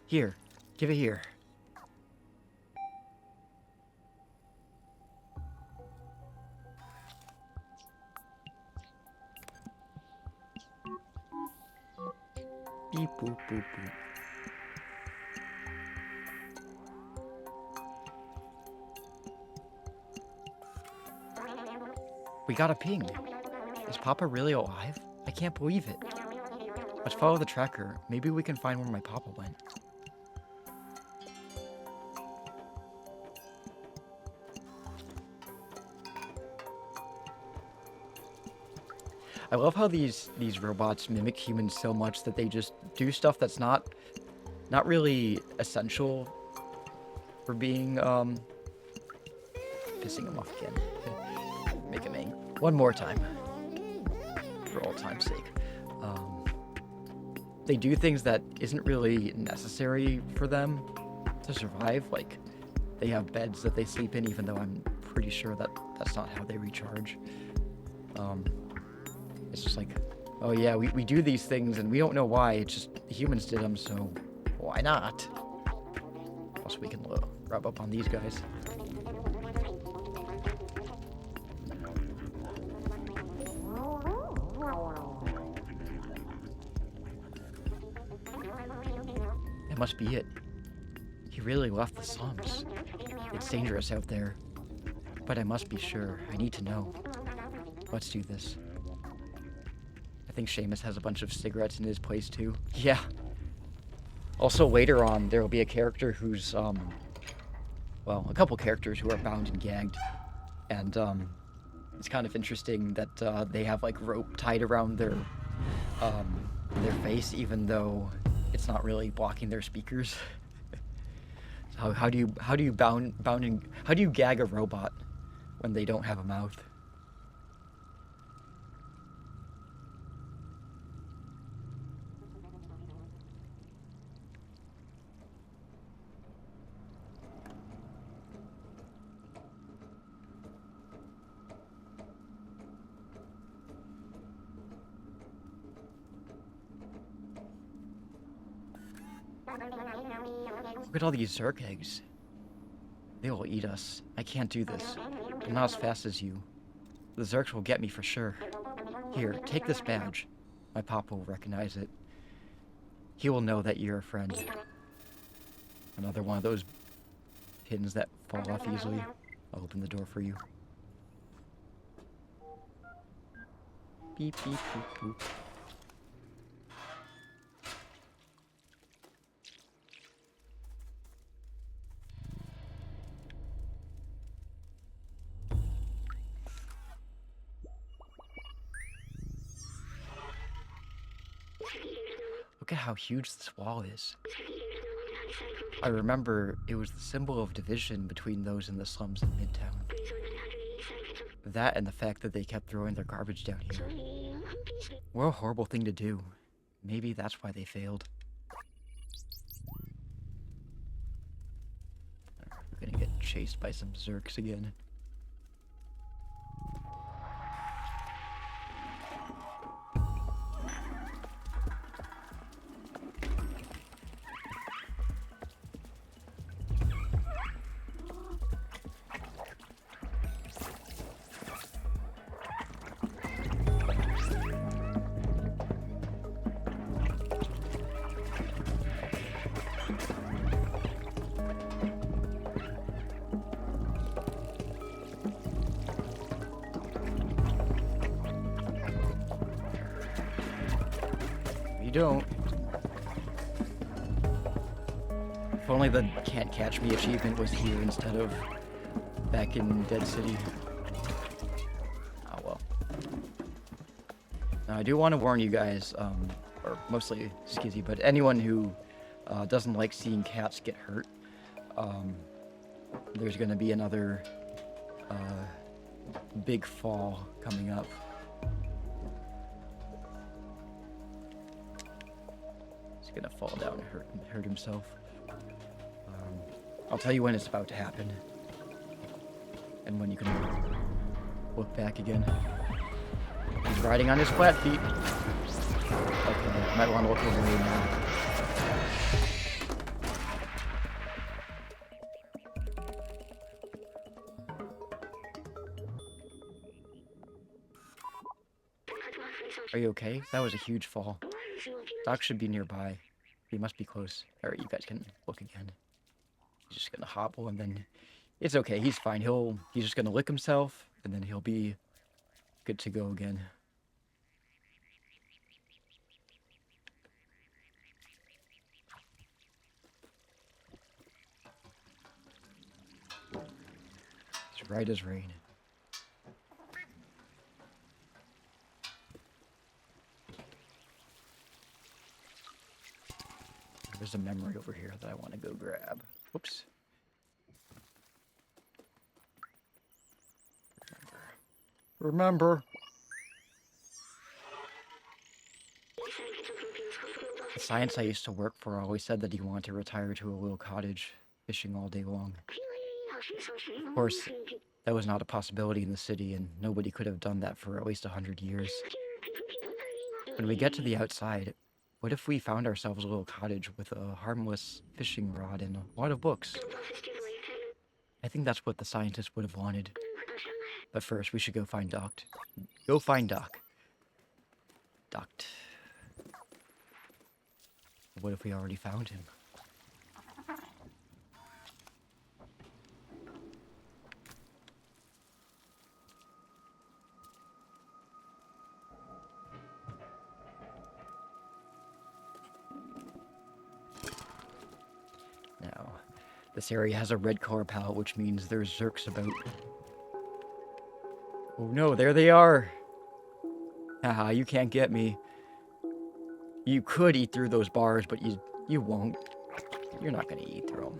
Here, give it here. Beep boop boop boop. We got a ping. Is Papa really alive? I can't believe it. Let's follow the tracker. Maybe we can find where my Papa went. I love how these robots mimic humans so much that they just do stuff that's not really essential for being pissing him off again. Make him angry. One more time. For all time's sake. They do things that isn't really necessary for them to survive. Like, they have beds that they sleep in, even though I'm pretty sure that that's not how they recharge. It's just like, oh yeah, we do these things and we don't know why. It's just humans did them, so why not? Also, we can rub up on these guys. That must be it. He really left the slums. It's dangerous out there. But I must be sure. I need to know. Let's do this. I think Seamus has a bunch of cigarettes in his place too. Yeah. Also, later on, there will be a character who's, well, a couple characters who are bound and gagged. And, it's kind of interesting that, they have, like, rope tied around their face, even though it's not really blocking their speakers. So how do you gag a robot when they don't have a mouth? Look at all these Zerk eggs. They will eat us. I can't do this. I'm not as fast as you. The Zerks will get me for sure. Here, take this badge. My papa will recognize it. He will know that you're a friend. Another one of those pins that fall off easily. I'll open the door for you. Beep, beep, boop, boop. Look at how huge this wall is. I remember it was the symbol of division between those in the slums in Midtown. That and the fact that they kept throwing their garbage down here. What a horrible thing to do. Maybe that's why they failed. We're gonna get chased by some Zerks again. Don't. If only the Can't Catch Me achievement was here instead of back in Dead City. Oh well. Now I do want to warn you guys, or mostly Skizzy, but anyone who doesn't like seeing cats get hurt, there's going to be another big fall coming up. Gonna fall down and hurt himself. I'll tell you when it's about to happen, and when you can look back again. He's riding on his flat feet. Okay, might want to look over here now. Are you okay? That was a huge fall. Doc should be nearby. He must be close. Alright, you guys can look again. He's just gonna hobble and then... It's okay, he's fine. He's just gonna lick himself, and then he'll be good to go again. It's right as rain. There's a memory over here that I want to go grab. Whoops. Remember. The science I used to work for always said that he wanted to retire to a little cottage, fishing all day long. Of course, that was not a possibility in the city, and nobody could have done that for at least 100 years. When we get to the outside, what if we found ourselves a little cottage with a harmless fishing rod and a lot of books? I think that's what the scientists would have wanted. But first, we should go find Doc. Go find Doc. Doc. What if we already found him? Now, this area has a red color palette, which means there's Zerks about. Oh no, there they are! Haha, you can't get me. You could eat through those bars, but you won't. You're not gonna eat through them.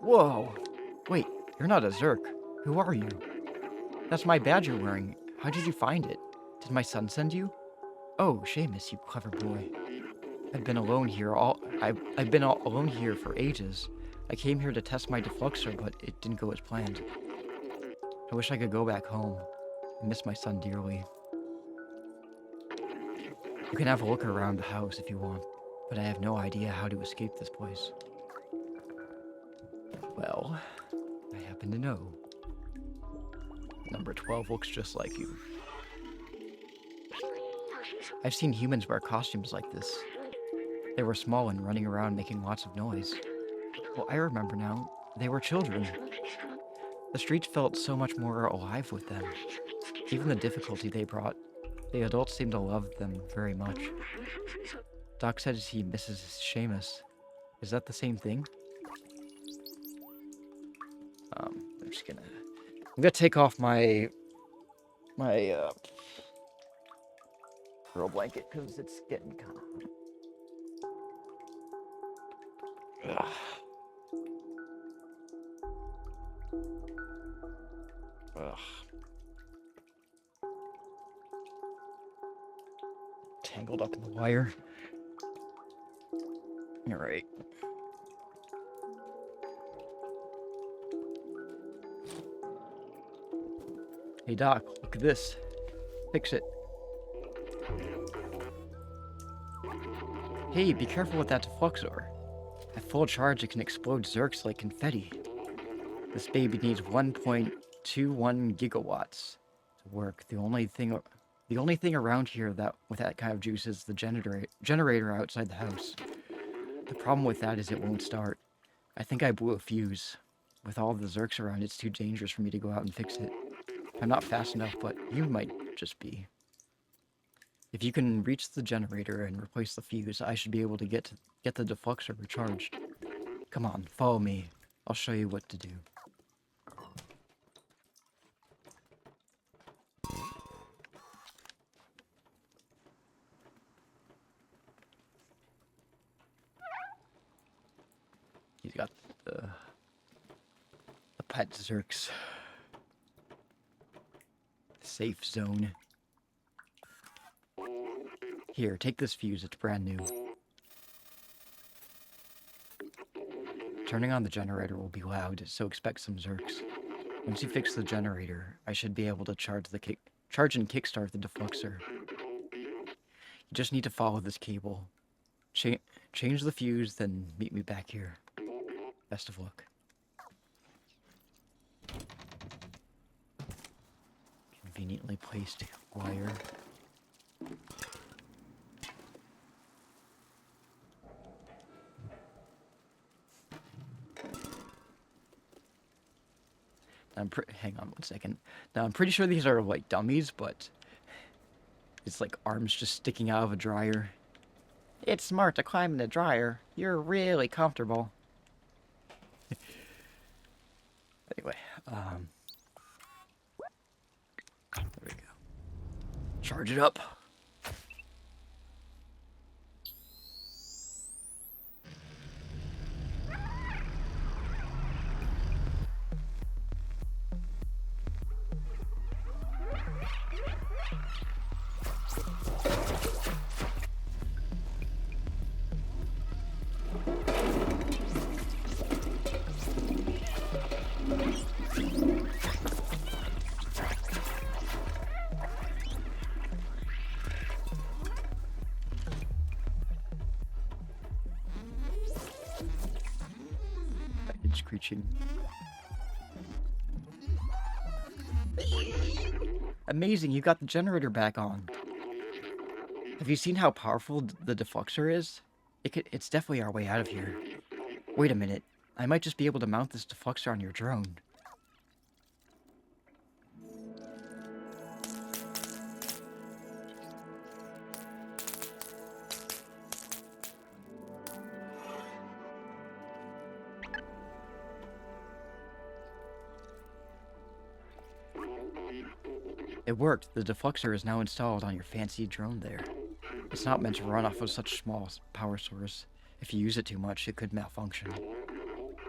Whoa! Wait, you're not a Zerk. Who are you? That's my badge you're wearing. How did you find it? Did my son send you? Oh, Seamus, you clever boy. I've been alone here alone here for ages. I came here to test my defluxer, but it didn't go as planned. I wish I could go back home. I miss my son dearly. You can have a look around the house if you want, but I have no idea how to escape this place. Well, I happen to know. Number 12 looks just like you. I've seen humans wear costumes like this. They were small and running around making lots of noise. Well, I remember now. They were children. The streets felt so much more alive with them. Even the difficulty they brought, the adults seemed to love them very much. Doc says he misses Seamus. Is that the same thing? I'm gonna take off my throw blanket because it's getting kind of... Ugh. Ugh. Tangled up in the wire. All right. Hey Doc, look at this. Fix it. Hey, be careful with that defluxor. At full charge, it can explode Zerks like confetti. This baby needs 1.21 gigawatts to work. The only thing around here with that kind of juice is the generator outside the house. The problem with that is it won't start. I think I blew a fuse. With all the Zerks around, it's too dangerous for me to go out and fix it. I'm not fast enough, but you might just be. If you can reach the generator and replace the fuse, I should be able to get the defluxor recharged. Come on, follow me. I'll show you what to do. He's got the pet Zerks. Safe zone. Here, take this fuse, it's brand new. Turning on the generator will be loud, so expect some Zerks. Once you fix the generator, I should be able to charge and kickstart the defluxor. You just need to follow this cable. Change the fuse, then meet me back here. Best of luck. conveniently placed wire. Hang on one second. Now, I'm pretty sure these are, like, dummies, but it's like arms just sticking out of a dryer. It's smart to climb in the dryer. You're really comfortable. Anyway, there we go. Charge it up. Screeching. Amazing, you got the generator back on. Have you seen how powerful the defluxer is? It's definitely our way out of here. Wait a minute, I might just be able to mount this defluxer on your drone. It worked. The defluxer is now installed on your fancy drone there. It's not meant to run off of such a small power source. If you use it too much, it could malfunction.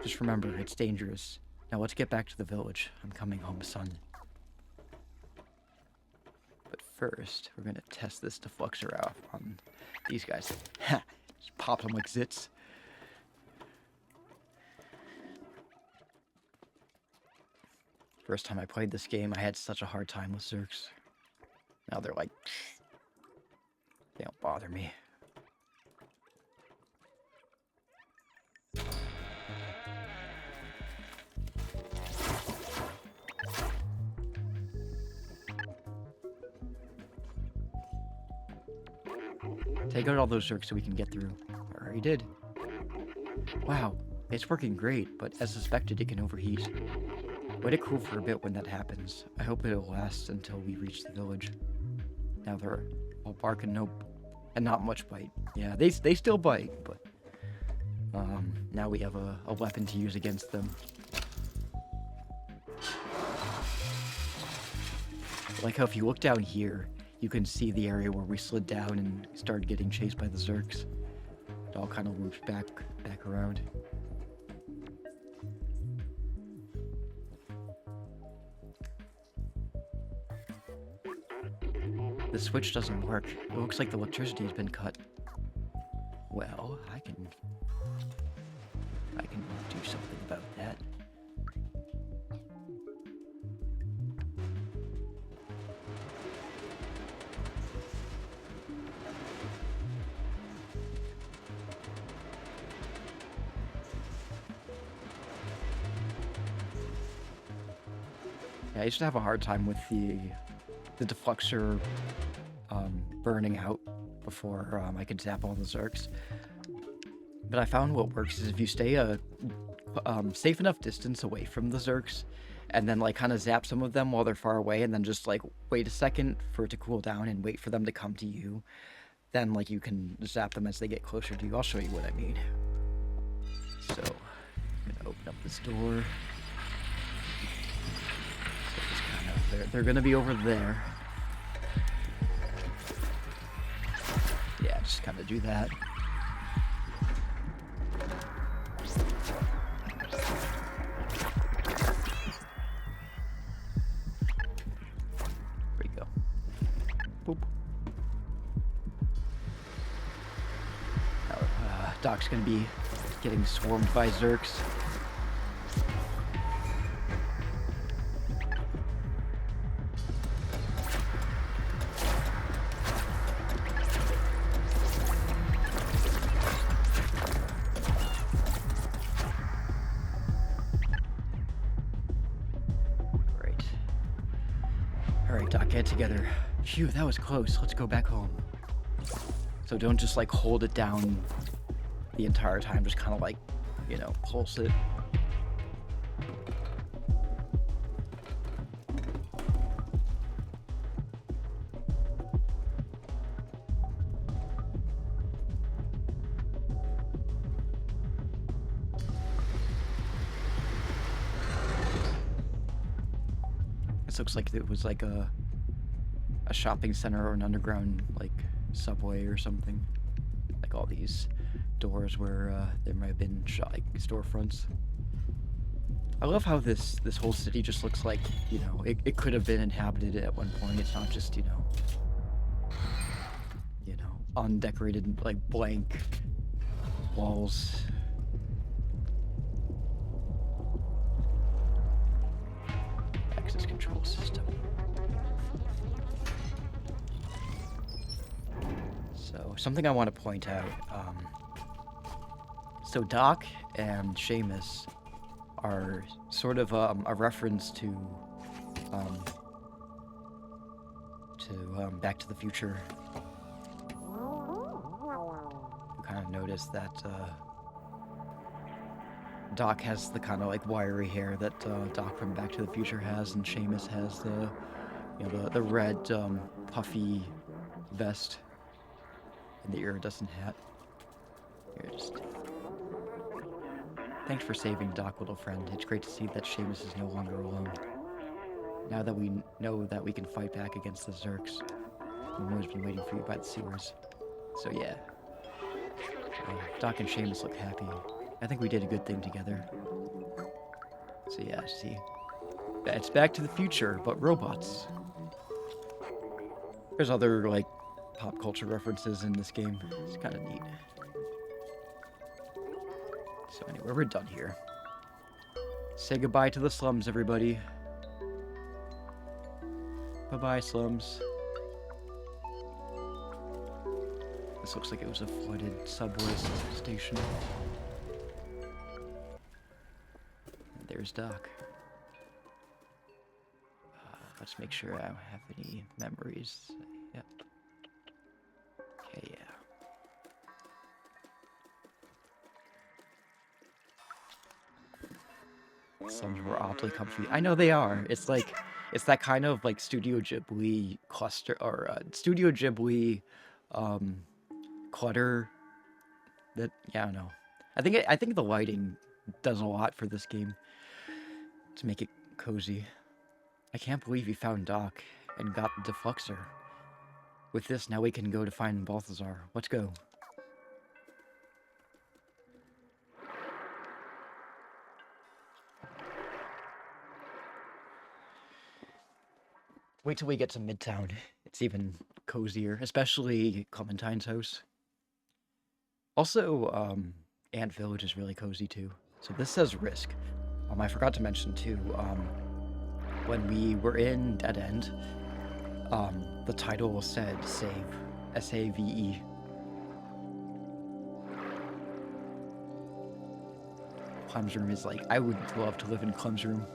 Just remember, it's dangerous. Now let's get back to the village. I'm coming home, son. But first, we're gonna test this defluxer out on these guys. Ha! Just pop them like zits. First time I played this game, I had such a hard time with Zerks. Now they're like, they don't bother me. Take out all those Zerks so we can get through. I already did. Wow, it's working great, but as suspected, it can overheat. Let it cool for a bit when that happens. I hope it'll last until we reach the village. Now they're all bark and not much bite. Yeah, they still bite, but now we have a weapon to use against them. Like how if you look down here, you can see the area where we slid down and started getting chased by the Zerks. It all kind of loops back around. The switch doesn't work. It looks like the electricity has been cut. Well, I can do something about that. Yeah, I used to have a hard time with the defluxer burning out before I could zap all the Zerks. But I found what works is if you stay a safe enough distance away from the Zerks, and then like kind of zap some of them while they're far away, and then just like wait a second for it to cool down and wait for them to come to you, then like you can zap them as they get closer to you. I'll show you what I mean. So I'm gonna open up this door. So just kind of they're gonna be over there. Yeah, just kind of do that. There we go. Boop. Now, Doc's gonna be getting swarmed by Zerks. Alright, Doc, get together. Phew, that was close. Let's go back home. So don't just like hold it down the entire time, just kind of like, you know, pulse it. This looks like it was like a shopping center or an underground like subway or something. Like all these doors where there might have been like storefronts. I love how this whole city just looks like, you know, it could have been inhabited at one point. It's not just, you know, undecorated, like blank walls. Access control system. So something I want to point out. So Doc and Seamus are sort of a reference to Back to the Future. You kind of notice that Doc has the kind of like wiry hair that Doc from Back to the Future has, and Seamus has the, you know, the red puffy vest and the iridescent hat. Here, just thanks for saving Doc, little friend. It's great to see that Seamus is no longer alone. Now that we know that we can fight back against the Zerks, we've always been waiting for you by the sewers. So yeah, Doc and Seamus look happy. I think we did a good thing together. So yeah, see, it's Back to the Future, but robots. There's other like pop culture references in this game. It's kind of neat. So anyway, we're done here. Say goodbye to the slums, everybody. Bye-bye, slums. This looks like it was a flooded subway station. And there's Doc. Let's make sure I don't have any memories. Yep. Okay, yeah. Slums were oddly comfy. I know they are. It's like, it's that kind of like Studio Ghibli cluster, or Studio Ghibli clutter that, yeah, I don't know. I think the lighting does a lot for this game to make it cozy. I can't believe you found Doc and got the defluxer. With this, now we can go to find Balthazar. Let's go. Wait till we get to Midtown. It's even cozier, especially Clementine's house. Also, Ant Village is really cozy too. So this says Risk. I forgot to mention too, when we were in Dead End, the title said Save. S-A-V-E. Clem's Room is like, I would love to live in Clem's Room.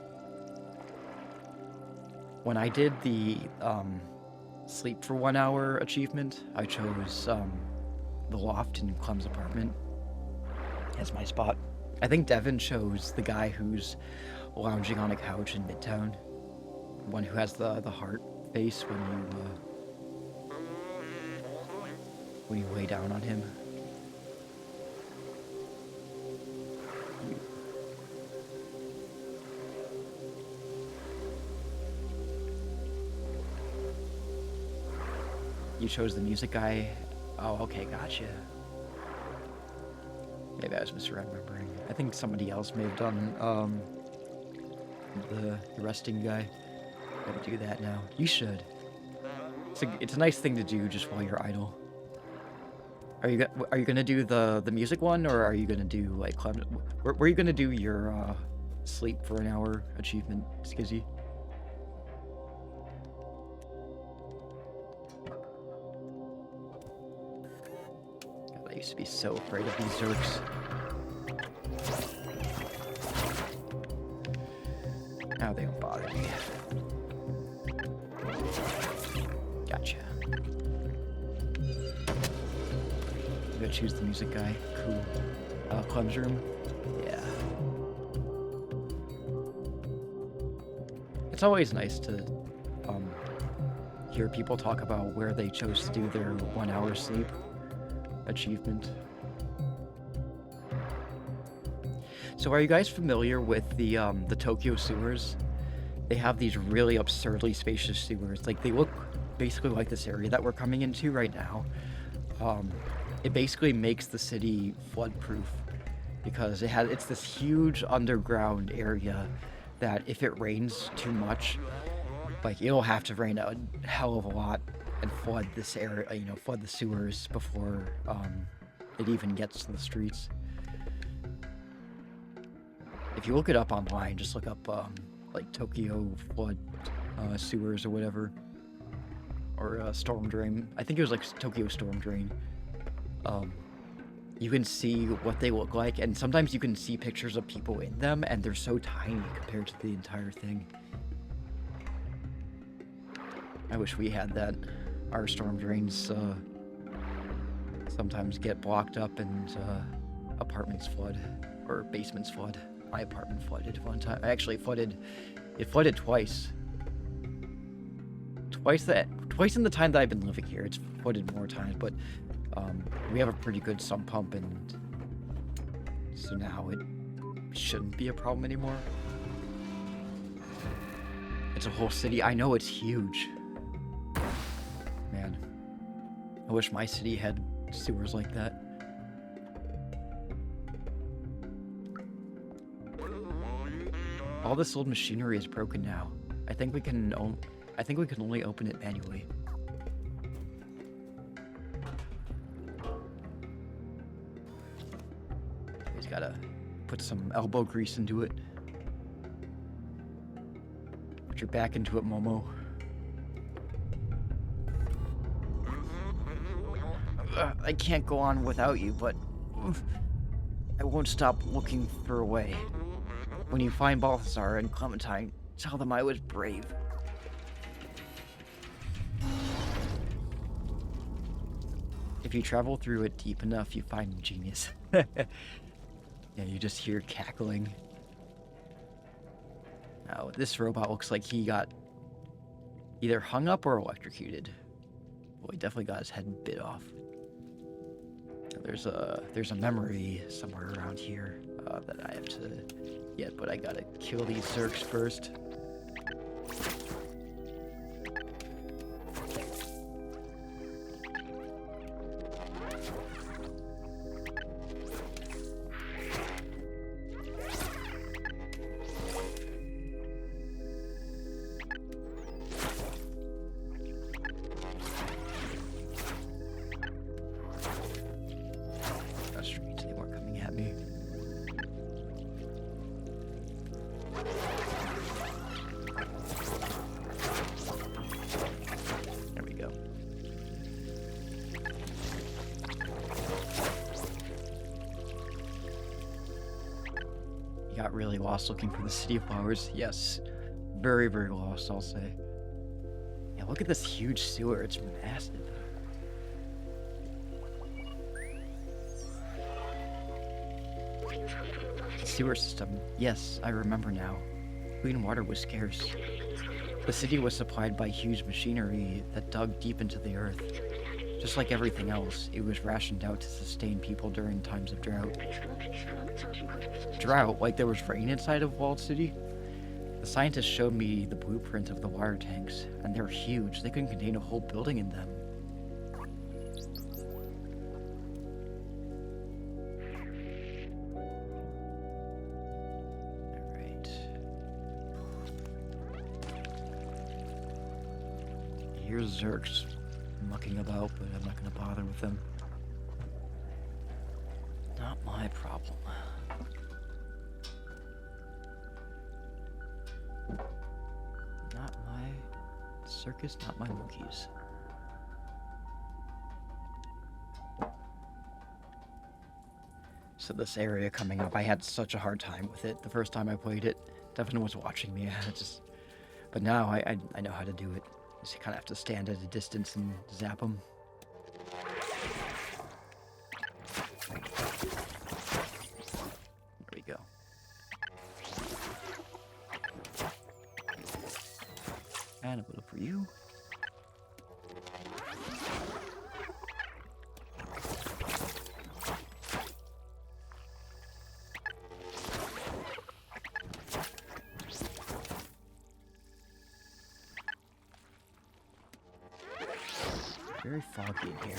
When I did the sleep for 1 hour achievement, I chose the loft in Clem's apartment as my spot. I think Devin chose the guy who's lounging on a couch in Midtown. The one who has the heart face when you lay down on him. You chose the music guy? Oh, okay, gotcha. Maybe I was misremembering. I think somebody else may have done, the resting guy. Gotta do that now. You should. It's a nice thing to do just while you're idle. Are you gonna do the music one, or are you gonna do, like, where are you gonna do your, sleep for an hour achievement, Skizzy? I used to be so afraid of these Zerks. Now they don't bother me. Gotcha. I'm gonna choose the music guy. Cool. Clem's room. Yeah. It's always nice to hear people talk about where they chose to do their 1 hour sleep achievement. So are you guys familiar with the Tokyo sewers? They have these really absurdly spacious sewers. Like, they look basically like this area that we're coming into right now. It basically makes the city flood-proof because it's this huge underground area that if it rains too much, like, it'll have to rain a hell of a lot and flood this area, flood the sewers before it even gets to the streets. If you look it up online, just look up like Tokyo flood sewers or whatever, or storm drain. I think it was like Tokyo storm drain. You can see what they look like, and sometimes you can see pictures of people in them, and they're so tiny compared to the entire thing. I wish we had that. Our storm drains sometimes get blocked up and apartments flood, or basements flood. My apartment flooded one time. Actually, it flooded twice. Twice in the time that I've been living here. It's flooded more times, but we have a pretty good sump pump, and so now it shouldn't be a problem anymore. It's a whole city. I know it's huge. Man, I wish my city had sewers like that. All this old machinery is broken now. I think we can only open it manually. He's gotta put some elbow grease into it. Put your back into it, Momo. I can't go on without you, but I won't stop looking for a way. When you find Balthazar and Clementine, tell them I was brave. If you travel through it deep enough, you find genius. Yeah, you just hear cackling. Now, this robot looks like he got either hung up or electrocuted. Well, he definitely got his head bit off. There's a memory somewhere around here that I have to get, but I gotta kill these Zerks first. Got really lost looking for the City of Flowers. Yes, very, very lost, I'll say. Yeah, look at this huge sewer. It's massive. The sewer system. Yes, I remember now. Clean water was scarce. The city was supplied by huge machinery that dug deep into the earth. Just like everything else, it was rationed out to sustain people during times of drought. Drought? Like there was rain inside of Walled City? The scientists showed me the blueprint of the water tanks, and they're huge. They could contain a whole building in them. Alright. Here's Zerks mucking about, but I'm not going to bother with them. Not my problem. Not my circus, not my monkeys. So this area coming up, I had such a hard time with it the first time I played it. Devin was watching me, but now I know how to do it. Just kind of have to stand at a distance and zap them. There we go. And a little for you. Very foggy in here.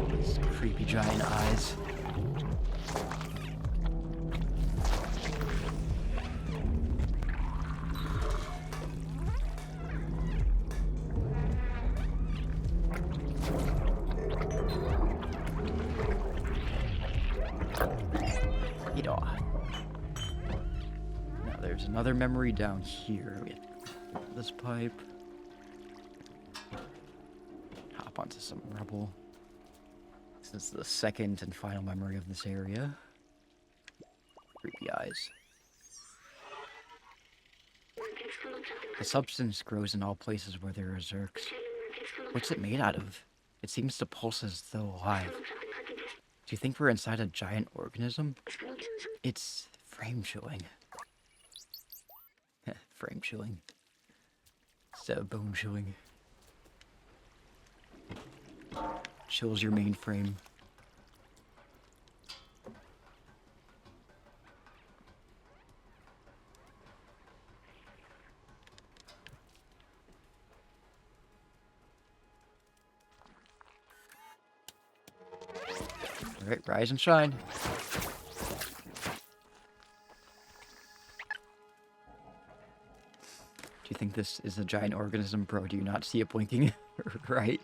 These creepy giant eyes. Now there's another memory down here. We have to pull this pipe. Hop onto some rubble. This is the second and final memory of this area. Creepy eyes. The substance grows in all places where there are zerks. What's it made out of? It seems to pulse as though alive. Do you think we're inside a giant organism? It's frame-chilling. Frame-chilling. Instead of bone-chilling. Chills your mainframe. Alright, rise and shine. Do you think this is a giant organism, bro? Do you not see it blinking? Right?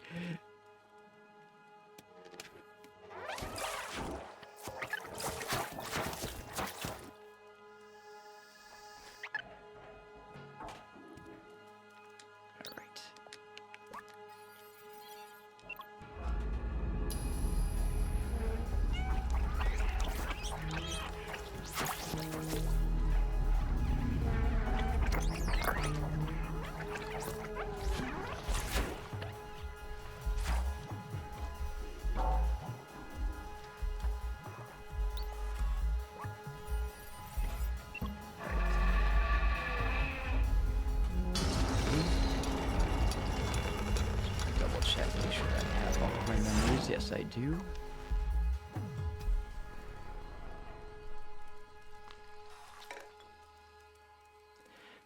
Yes, I do.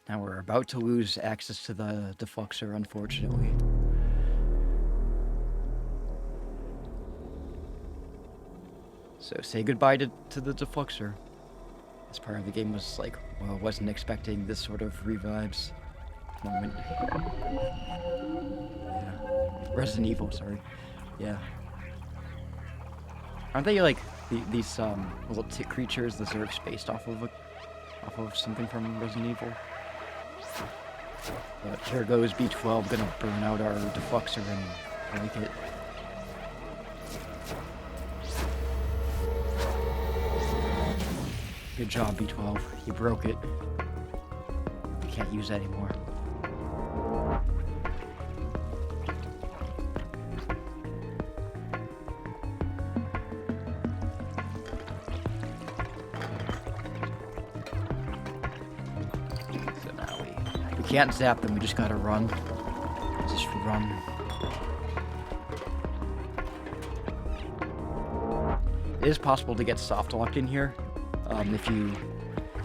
Now we're about to lose access to the defluxer, unfortunately. So say goodbye to the defluxer. This part of the game was like, well, wasn't expecting this sort of revives moment. Yeah. Resident Evil, sorry. Yeah. Aren't they like these little tick creatures, the Zergs, based off of something from Resident Evil? But here goes B12, gonna burn out our defluxer and break it. Good job, B12. You broke it. We can't use that anymore. Can't zap them, we just gotta run. Just run. It is possible to get soft locked in here. If you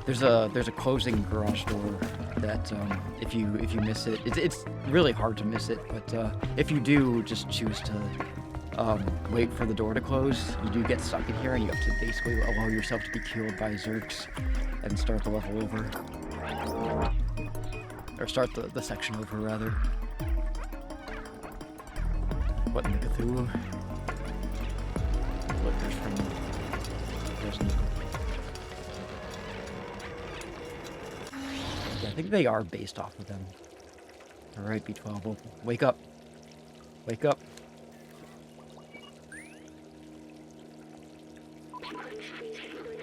there's a closing garage door that if you miss it, it's really hard to miss it, but if you do just choose to wait for the door to close, you do get stuck in here and you have to basically allow yourself to be killed by Zerks and start the level over. Or start the section over, rather. What in the Cthulhu? characters from Resident Evil. Yeah, I think they are based off of them. Alright, B12, well, wake up. Wake up.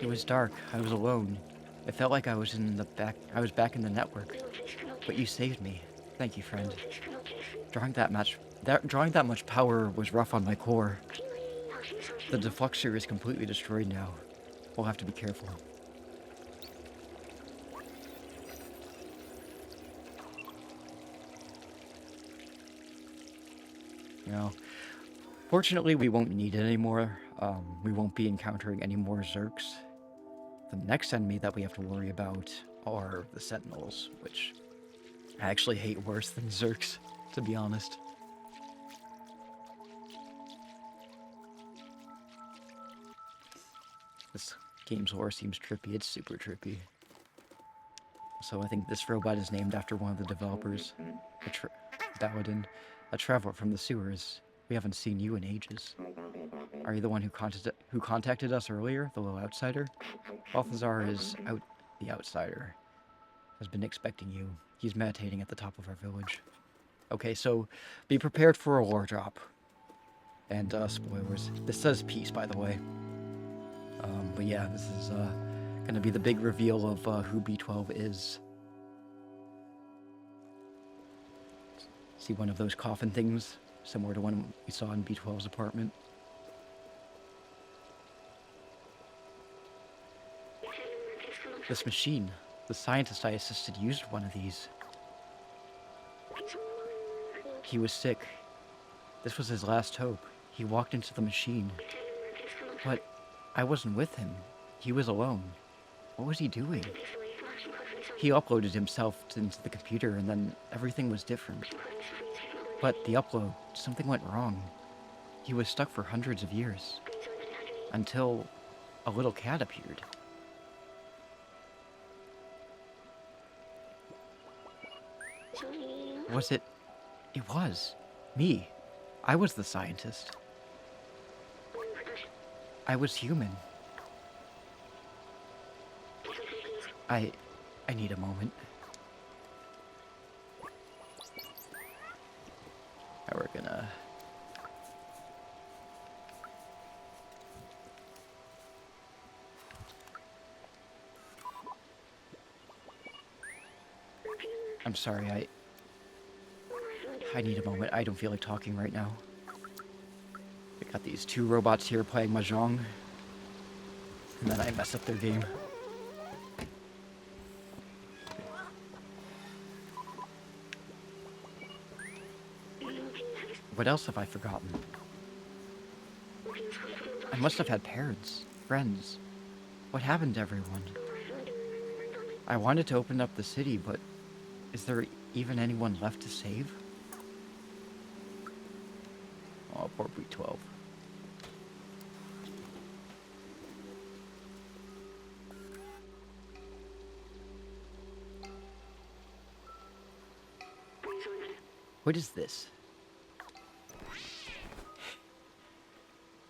It was dark. I was alone. It felt like I was back in the network. But you saved me. Thank you, friend. Drawing that much power was rough on my core. The defluxer is completely destroyed now. We'll have to be careful. You know, fortunately we won't need it anymore. We won't be encountering any more Zerks. The next enemy that we have to worry about are the Sentinels, which I actually hate worse than Zerks, to be honest. This game's lore seems trippy. It's super trippy. So I think this robot is named after one of the developers, Baladin, a traveler from the sewers. We haven't seen you in ages. Are you the one who contacted us earlier, the little outsider? Balthazar is the outsider. Has been expecting you. He's meditating at the top of our village. Okay, so be prepared for a lore drop. And spoilers. This says peace, by the way. But yeah, this is gonna be the big reveal of who B12 is. See one of those coffin things, similar to one we saw in B12's apartment. This machine, the scientist I assisted used one of these. He was sick. This was his last hope. He walked into the machine. But I wasn't with him. He was alone. What was he doing? He uploaded himself into the computer and then everything was different. But the upload, something went wrong. He was stuck for hundreds of years. Until a little cat appeared. Was it? It was. Me. I was the scientist. I was human. I need a moment. Now we're gonna... I'm sorry, I need a moment. I don't feel like talking right now. I got these two robots here playing Mahjong. And then I mess up their game. What else have I forgotten? I must have had parents, friends. What happened to everyone? I wanted to open up the city, but is there even anyone left to save? Oh, poor B12. What is this?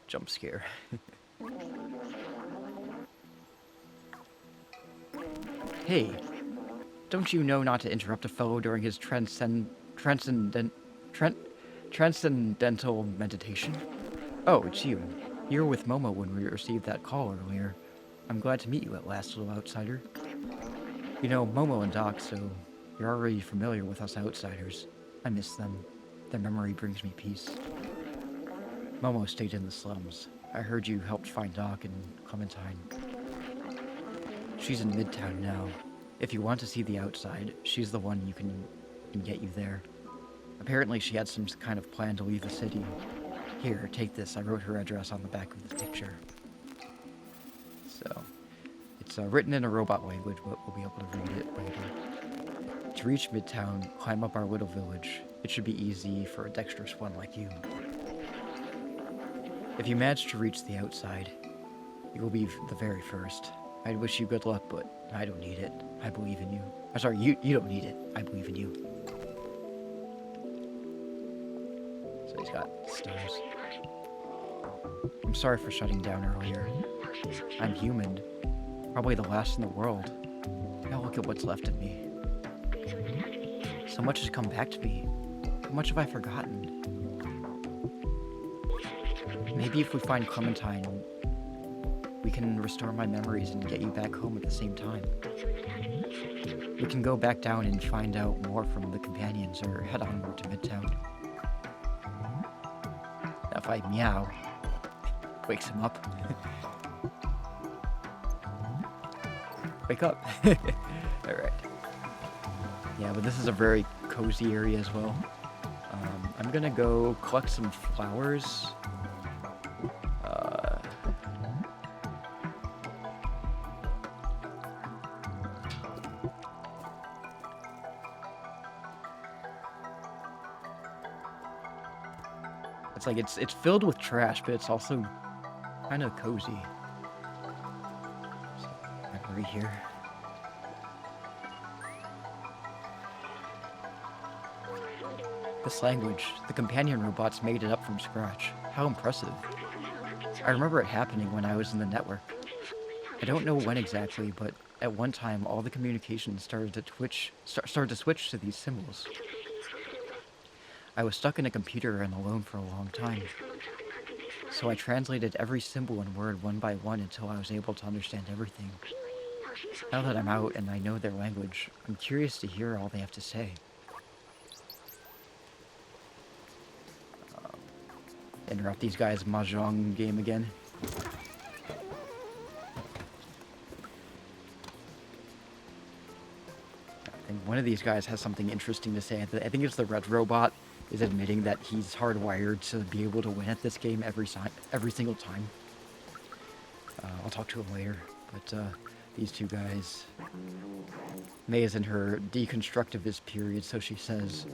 Jump scare. Hey, don't you know not to interrupt a fellow during his transcendental meditation? Oh, it's you. You were with Momo when we received that call earlier. I'm glad to meet you at last, little outsider. You know, Momo and Doc, so you're already familiar with us outsiders. I miss them. Their memory brings me peace. Momo stayed in the slums. I heard you helped find Doc and Clementine. She's in Midtown now. If you want to see the outside, she's the one who can get you there. Apparently she had some kind of plan to leave the city. Here, take this. I wrote her address on the back of the picture. So, it's written in a robot language, but we'll be able to read it later. To reach Midtown, climb up our little village. It should be easy for a dexterous one like you. If you manage to reach the outside, you will be the very first. I wish you good luck, but I don't need it. I believe in you. I'm sorry, you don't need it. I believe in you. So he's got stars. I'm sorry for shutting down earlier. I'm human. Probably the last in the world. Now look at what's left of me. So much has come back to me. How much have I forgotten? Maybe if we find Clementine, we can restore my memories and get you back home at the same time. We can go back down and find out more from the companions or head onward to Midtown. Now if I meow, wakes him up. Wake up. Alright. Yeah, but this is a very cozy area as well. I'm gonna go collect some flowers. It's like it's filled with trash, but it's also kind of cozy. So, memory here. This language, the companion robots made it up from scratch. How impressive. I remember it happening when I was in the network. I don't know when exactly, but at one time all the communications started to switch to these symbols. I was stuck in a computer and alone for a long time. So I translated every symbol and word one by one until I was able to understand everything. Now that I'm out and I know their language, I'm curious to hear all they have to say. Interrupt these guys' mahjong game again. I think one of these guys has something interesting to say. I think it's the red robot is admitting that he's hardwired to be able to win at this game every single time. I'll talk to him later, but these two guys... May is in her deconstructivist period, so she says,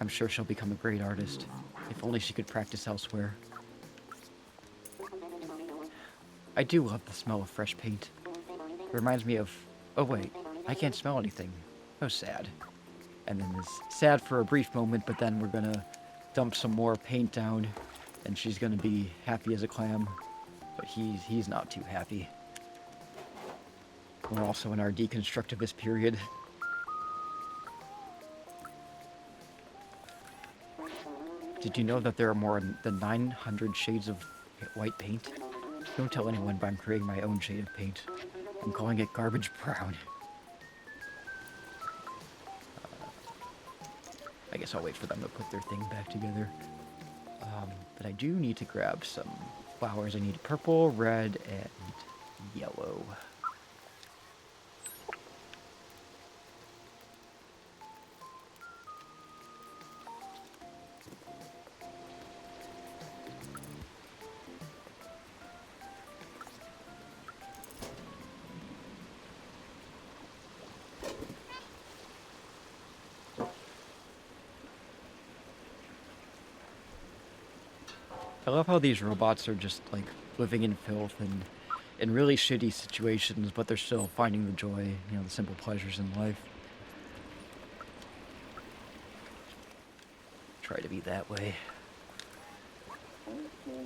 I'm sure she'll become a great artist. If only she could practice elsewhere. I do love the smell of fresh paint. It reminds me of... Oh wait, I can't smell anything. Oh, sad. And then it's sad for a brief moment, but then we're gonna dump some more paint down, and she's gonna be happy as a clam. But he's not too happy. We're also in our deconstructivist period. Did you know that there are more than 900 shades of white paint? Don't tell anyone, but I'm creating my own shade of paint. I'm calling it garbage brown. I guess I'll wait for them to put their thing back together. But I do need to grab some flowers. I need purple, red, and yellow. I love how these robots are just, like, living in filth and in really shitty situations, but they're still finding the joy, you know, the simple pleasures in life. Try to be that way.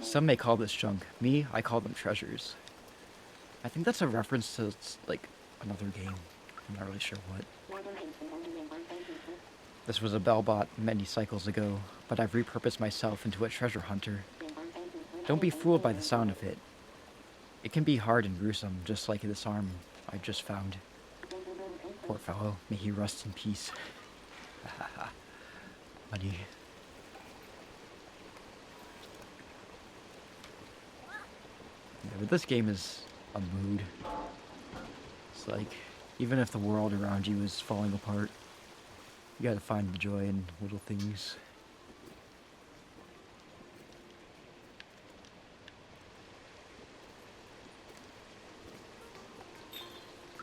Some may call this junk. Me, I call them treasures. I think that's a reference to, like, another game. I'm not really sure what. This was a Bellbot many cycles ago, but I've repurposed myself into a treasure hunter. Don't be fooled by the sound of it. It can be hard and gruesome, just like this arm I just found. Poor fellow, may he rest in peace. Money. Yeah, but this game is a mood. It's like, even if the world around you is falling apart, you gotta find the joy in little things.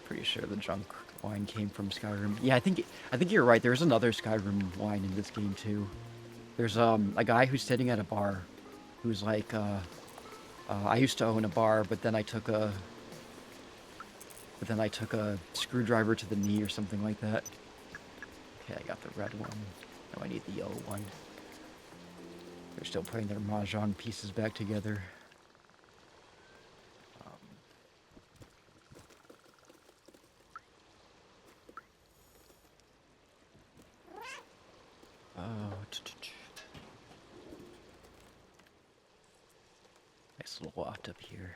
Pretty sure the junk wine came from Skyrim. Yeah, I think you're right. There's another Skyrim wine in this game too. There's a guy who's sitting at a bar, who's like, I used to own a bar, but then I took a screwdriver to the knee or something like that. Okay, I got the red one. Now I need the yellow one. They're still putting their mahjong pieces back together. Nice little loft up here.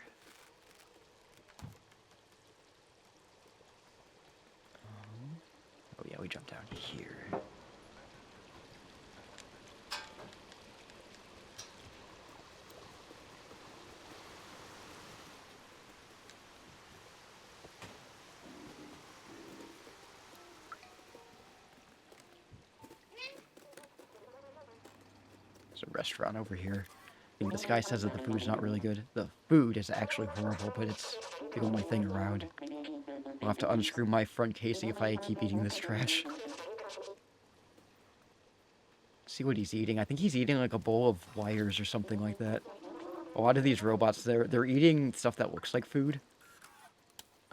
Oh yeah, we jump down here. There's a restaurant over here. And this guy says that the food's not really good. The food is actually horrible, but it's the only thing around. I'll have to unscrew my front casing if I keep eating this trash. See what he's eating. I think he's eating like a bowl of wires or something like that. A lot of these robots, they're eating stuff that looks like food.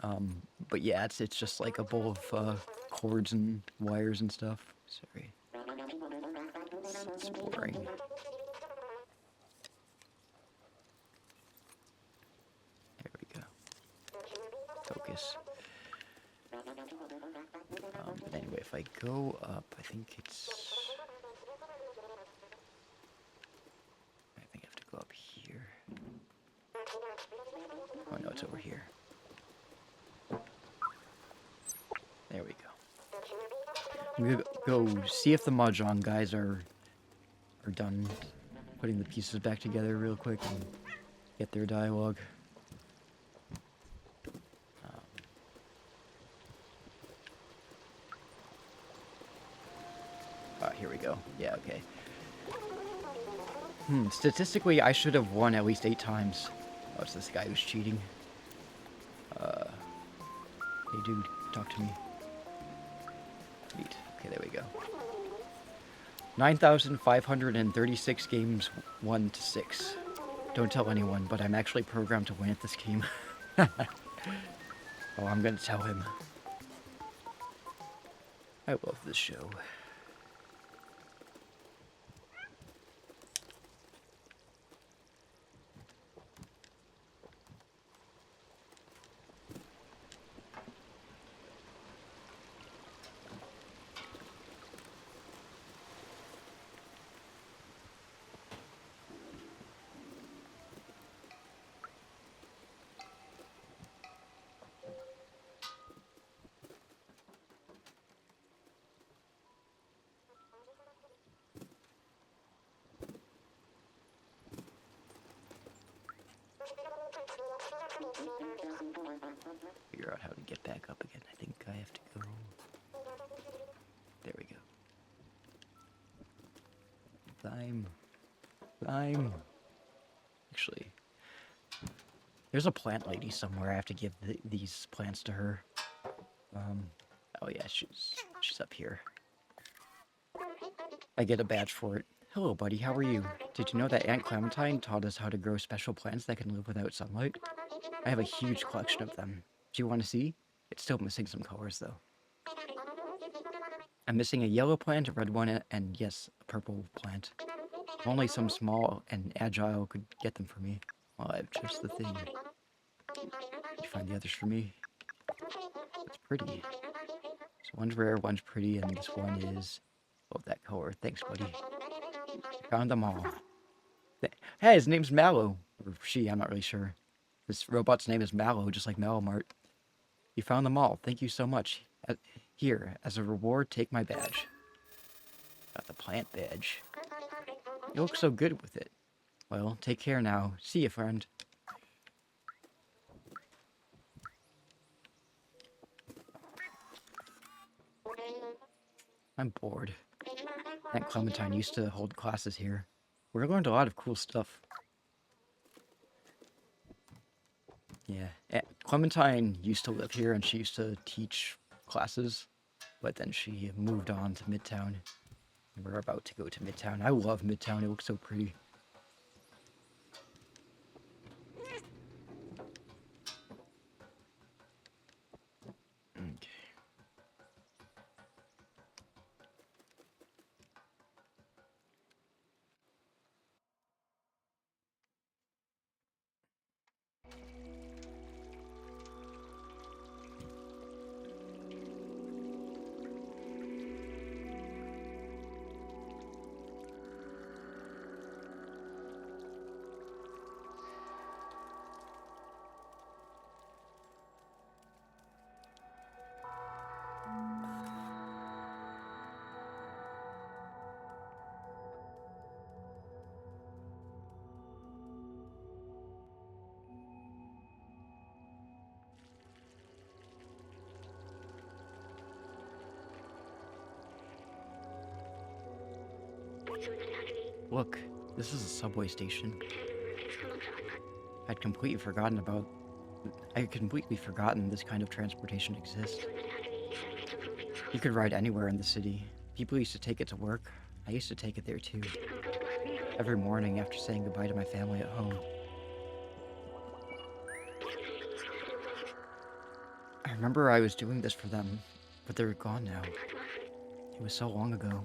But yeah, it's just like a bowl of cords and wires and stuff. Sorry. It's boring. There we go. Focus. Anyway, if I go up, I think I have to go up here. Oh no, it's over here. There we go. I'm gonna go see if the Mahjong guys are done putting the pieces back together real quick and get their dialogue. Here we go. Yeah, okay. Statistically, I should have won at least 8 times. Oh, it's this guy who's cheating. Hey dude, talk to me. Sweet. Okay, there we go. 9,536 games, 1-6. Don't tell anyone, but I'm actually programmed to win at this game. Oh, I'm gonna tell him. I love this show. Figure out how to get back up again. I think I have to go. There we go. Climb. Actually, there's a plant lady somewhere. I have to give these plants to her. Oh yeah, she's up here. I get a badge for it. Hello, buddy. How are you? Did you know that Aunt Clementine taught us how to grow special plants that can live without sunlight? I have a huge collection of them. Do you want to see? It's still missing some colors, though. I'm missing a yellow plant, a red one, and yes, a purple plant. If only some small and agile could get them for me. Well, I have just the thing. Did you find the others for me? It's pretty. So one's rare, one's pretty, and this one is... Oh, that color. Thanks, buddy. Found them all. Hey, his name's Mallow. Or she, I'm not really sure. This robot's name is Mallow, just like Malomart. You found them all. Thank you so much. Here, as a reward, take my badge. Got the plant badge. You look so good with it. Well, take care now. See you, friend. I'm bored. Aunt Clementine used to hold classes here. We learned a lot of cool stuff. Yeah, Clementine used to live here and she used to teach classes, but then she moved on to Midtown. And we're about to go to Midtown. I love Midtown, it looks so pretty. Okay. Look, this is a subway station. I'd completely forgotten this kind of transportation exists. You could ride anywhere in the city. People used to take it to work. I used to take it there too. Every morning after saying goodbye to my family at home. I remember I was doing this for them, but they're gone now. It was so long ago.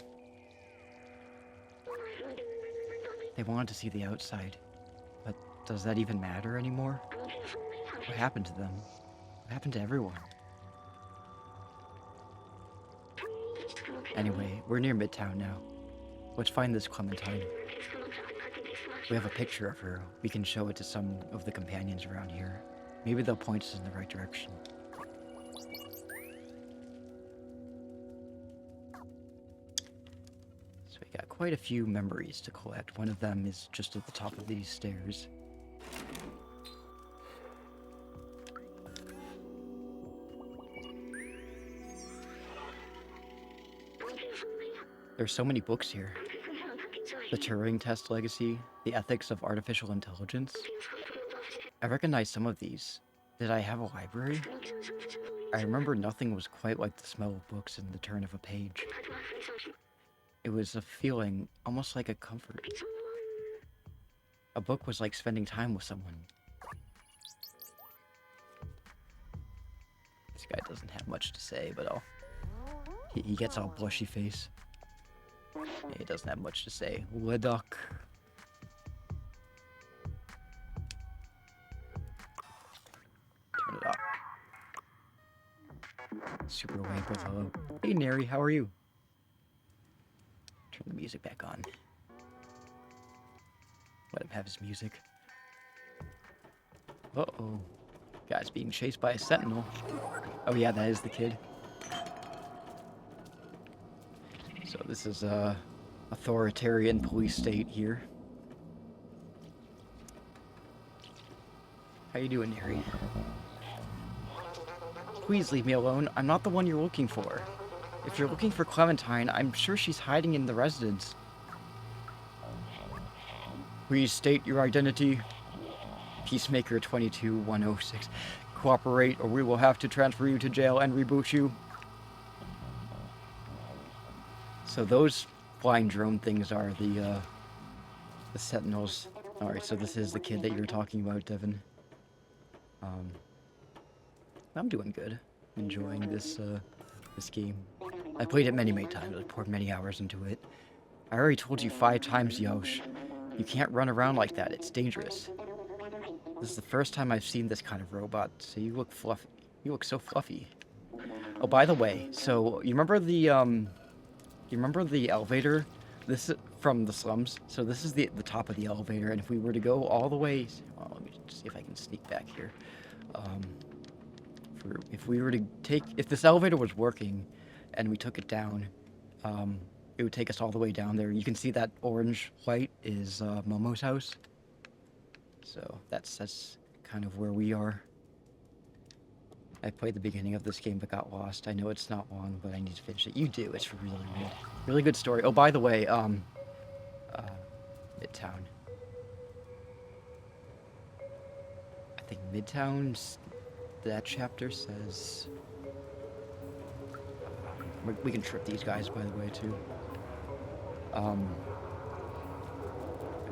They wanted to see the outside, but does that even matter anymore? What happened to them? What happened to everyone? Anyway, we're near Midtown now. Let's find this Clementine. We have a picture of her. We can show it to some of the companions around here. Maybe they'll point us in the right direction. So we got quite a few memories to collect. One of them is just at the top of these stairs. There's so many books here. The Turing Test Legacy, The Ethics of Artificial Intelligence. I recognize some of these. Did I have a library? I remember nothing was quite like the smell of books and the turn of a page. It was a feeling, almost like a comfort. A book was like spending time with someone. This guy doesn't have much to say, but he gets all blushy face. Yeah, he doesn't have much to say. Leduc. Turn it off. Super wave with hello. Hey Neri, how are you? Turn the music back on. Let him have his music. Uh-oh. Guy's being chased by a sentinel. Oh yeah, that is the kid. So this is a authoritarian police state here. How you doing, Neri? Please leave me alone. I'm not the one you're looking for. If you're looking for Clementine, I'm sure she's hiding in the residence. Please state your identity. Peacemaker 22106. Cooperate or we will have to transfer you to jail and reboot you. So those flying drone things are the sentinels. Alright, so this is the kid that you were talking about, Devin. I'm doing good. Enjoying this game. I played it many times. I poured many hours into it. I already told you 5 times, Yosh. You can't run around like that. It's dangerous. This is the first time I've seen this kind of robot, so you look fluffy. You look so fluffy. Oh, by the way, so you remember the elevator? This is from the slums. So this is the top of the elevator, and if we were to go all the way, well, let me see if I can sneak back here. If this elevator was working, and we took it down, it would take us all the way down there. You can see that orange light is Momo's house. So that's kind of where we are. I played the beginning of this game but got lost. I know it's not long, but I need to finish it. You do. It's really good. Really good story. Oh, by the way, Midtown. I think Midtown's... that chapter says... we can trip these guys, by the way, too. What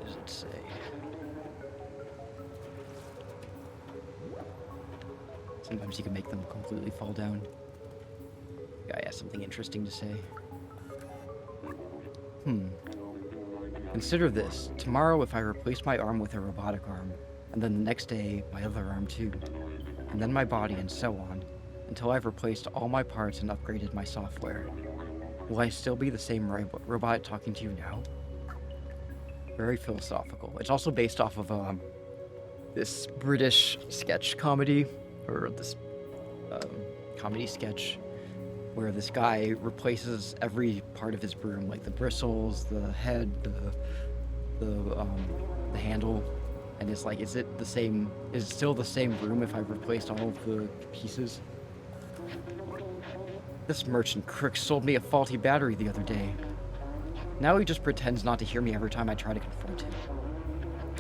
does it say? Sometimes you can make them completely fall down. Guy has something interesting to say. Consider this. Tomorrow, if I replace my arm with a robotic arm, and then the next day, my other arm too, and then my body, and so on, until I've replaced all my parts and upgraded my software, will I still be the same robot talking to you now? Very philosophical. It's also based off of this British sketch comedy, or this comedy sketch where this guy replaces every part of his broom, like the bristles, the head, the handle, and it's like, is it still the same broom if I've replaced all of the pieces? This merchant crook sold me a faulty battery the other day. Now he just pretends not to hear me every time I try to confront him.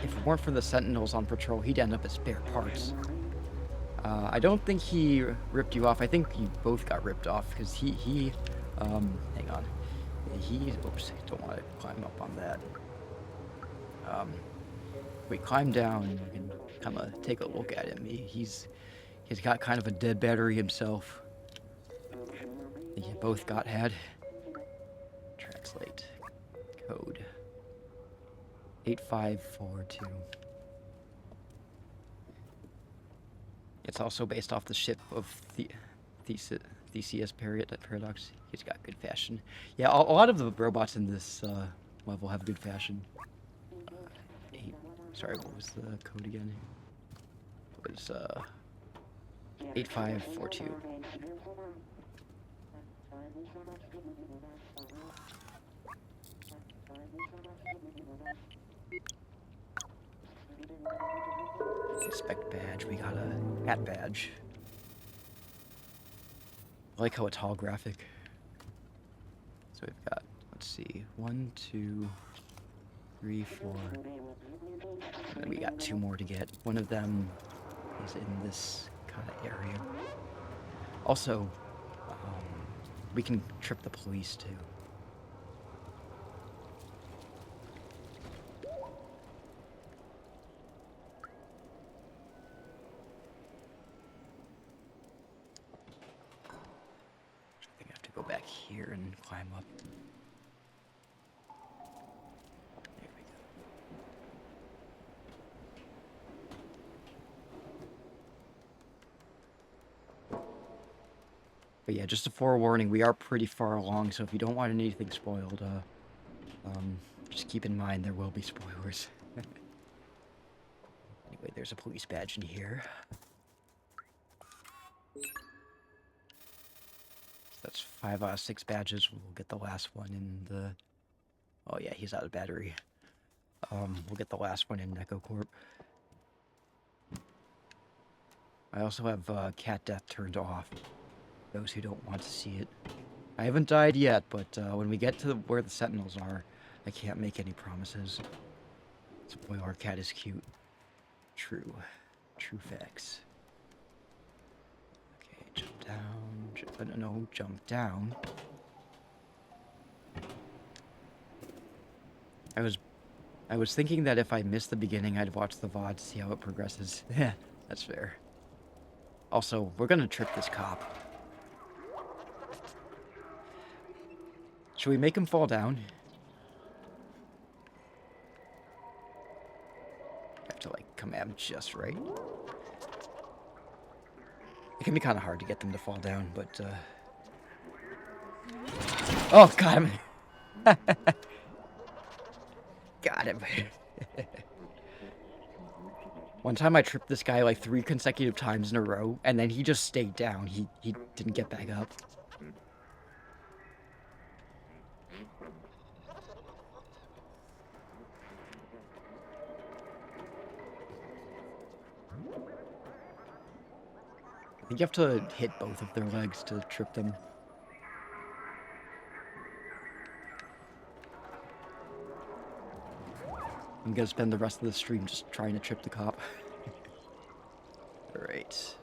If it weren't for the sentinels on patrol, he'd end up as spare parts. I don't think he ripped you off. I think you both got ripped off, because hang on. Oops, don't want to climb up on that. We climb down, and we can kind of take a look at him. He's got kind of a dead battery himself. You both got had. Translate. Code. 8542. It's also based off the ship of Theseus Paradox. He's got good fashion. Yeah, a lot of the robots in this level have good fashion. Sorry, what was the code again? It was 8542. Inspect badge. We got a hat badge. I like how it's holographic. So we've got, let's see, 1, 2, 3, 4. And then we got 2 more to get. One of them is in this kind of area. Also, we can trip the police too. I think I have to go back here and climb up. There we go. But yeah, just a forewarning, we are pretty far along, so if you don't want anything spoiled, just keep in mind there will be spoilers. Anyway, there's a police badge in here. So that's 5 out of 6 badges. We'll get the last one in the... Oh yeah, he's out of battery. We'll get the last one in Echo Corp. I also have cat death turned off. Those who don't want to see it. I haven't died yet, but when we get to where the sentinels are, I can't make any promises. Spoiler, cat is cute. True. True facts. Okay, jump down. No, jump down. I was thinking that if I missed the beginning, I'd watch the VOD to see how it progresses. Yeah, that's fair. Also, we're gonna trip this cop. Should we make him fall down? I have to, like, come at him just right. It can be kind of hard to get them to fall down, but, Oh, got him! Got him. One time I tripped this guy, like, 3 consecutive times in a row, and then he just stayed down. He didn't get back up. I think you have to hit both of their legs to trip them. I'm gonna spend the rest of the stream just trying to trip the cop. Alright,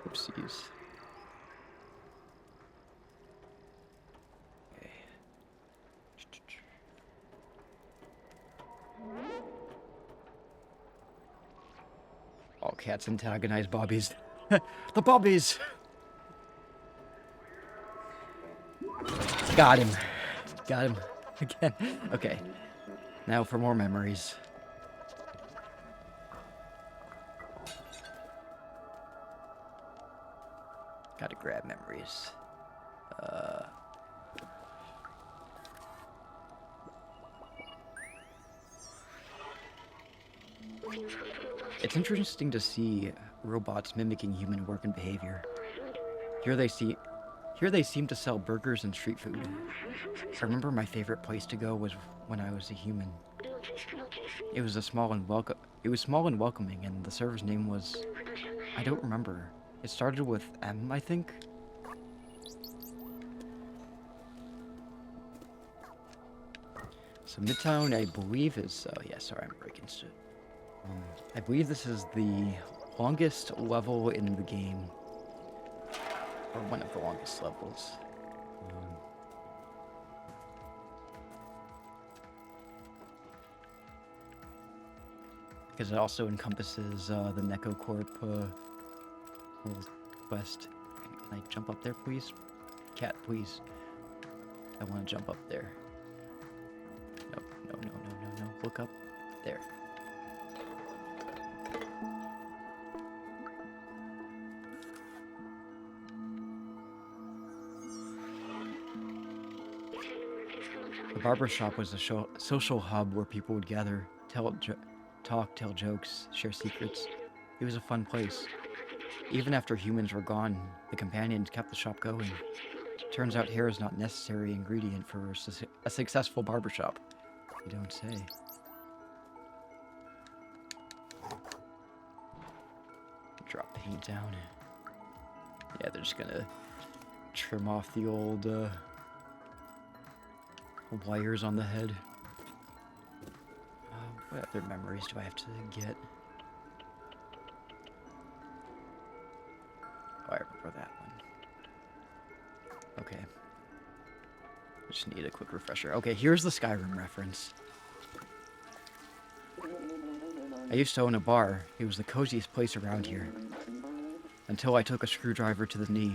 oopsies. Okay. All cats antagonize bobbies. The bobbies! Got him. Got him. Again. Okay. Now for more memories. Gotta grab memories. It's interesting to see robots mimicking human work and behavior. Here they seem to sell burgers and street food. I remember my favorite place to go was when I was a human. It was small and welcoming, and the server's name was... I don't remember. It started with M, I think? So Midtown, I believe is... Oh, yeah, sorry, I'm breaking shit. I believe this is the longest level in the game. Or one of the longest levels. Because it also encompasses the NecoCorp little quest. Can I jump up there, please? Cat, please. I want to jump up there. No, no, no, no, no, no. Look up. There. The barbershop was a social hub where people would gather, talk, tell jokes, share secrets. It was a fun place. Even after humans were gone, the companions kept the shop going. Turns out hair is not a necessary ingredient for a successful barbershop. You don't say. Drop paint down. Yeah, they're just gonna trim off the old wires on the head. What other memories do I have to get? Oh, I remember that one. Okay. Just need a quick refresher. Okay, here's the Skyrim reference. I used to own a bar. It was the coziest place around here. Until I took a screwdriver to the knee,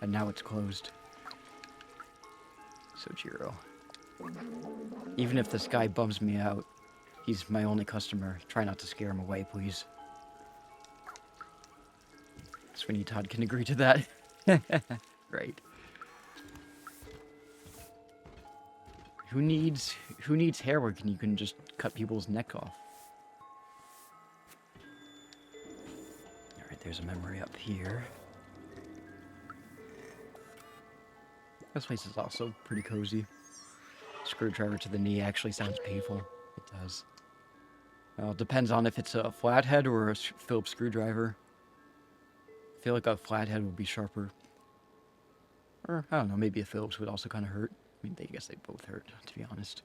and now it's closed. Sojiro. Even if this guy bums me out, he's my only customer. Try not to scare him away, please. Sweeney Todd can agree to that. Great. Who needs hair work and you can just cut people's neck off? Alright, there's a memory up here. This place is also pretty cozy. Screwdriver to the knee actually sounds painful. It does. Well, it depends on if it's a flathead or a Phillips screwdriver. I feel like a flathead would be sharper. Or, I don't know, maybe a Phillips would also kind of hurt. I mean, I guess they both hurt, to be honest.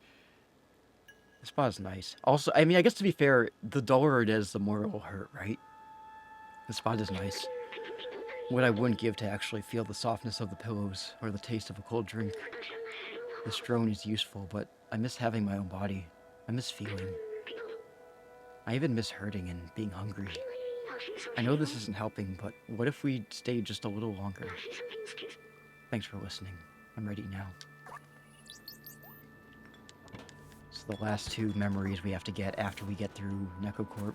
This spot is nice. Also, I mean, I guess to be fair, the duller it is, the more it will hurt, right? The spot is nice. What I wouldn't give to actually feel the softness of the pillows or the taste of a cold drink. This drone is useful, but I miss having my own body. I miss feeling. I even miss hurting and being hungry. I know this isn't helping, but what if we stayed just a little longer? Thanks for listening. I'm ready now. So the last two memories we have to get after we get through NecoCorp.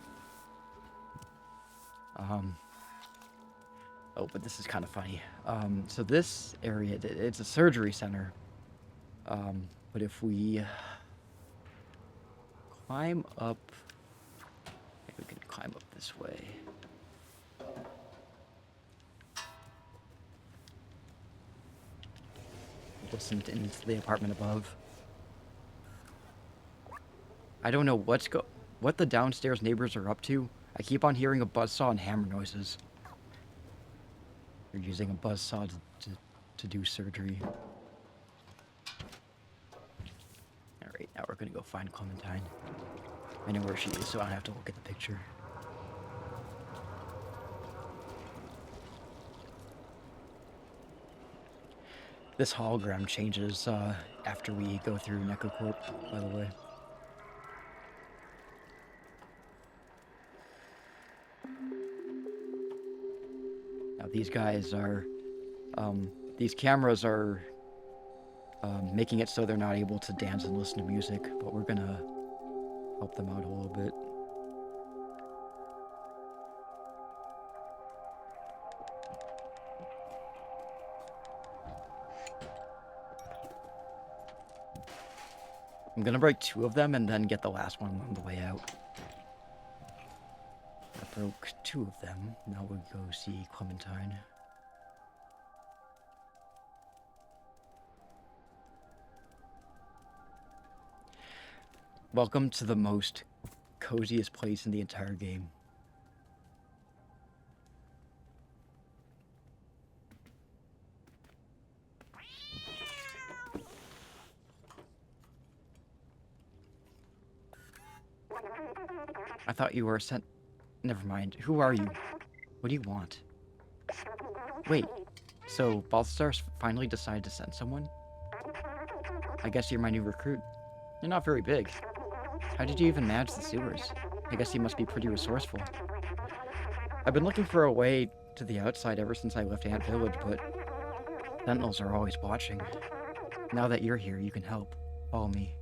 Oh, but this is kind of funny. So this area, it's a surgery center. But if we climb up, maybe we can climb up this way. Listen into the apartment above. I don't know what the downstairs neighbors are up to. I keep on hearing a buzzsaw and hammer noises. They're using a buzzsaw to do surgery. Alright, now we're gonna go find Clementine. I know where she is, so I don't have to look at the picture. This hologram changes after we go through NecoCorp, by the way. Now these guys are, these cameras are making it so they're not able to dance and listen to music, but we're gonna help them out a little bit. I'm gonna break 2 of them and then get the last one on the way out. I broke 2 of them. Now we'll go see Clementine. Welcome to the most coziest place in the entire game. I thought you were sent... Never mind. Who are you? What do you want? Wait, so Balthazar finally decided to send someone? I guess you're my new recruit. You're not very big. How did you even manage the sewers? I guess you must be pretty resourceful. I've been looking for a way to the outside ever since I left Ant Village, but sentinels are always watching. Now that you're here, you can help. Follow me.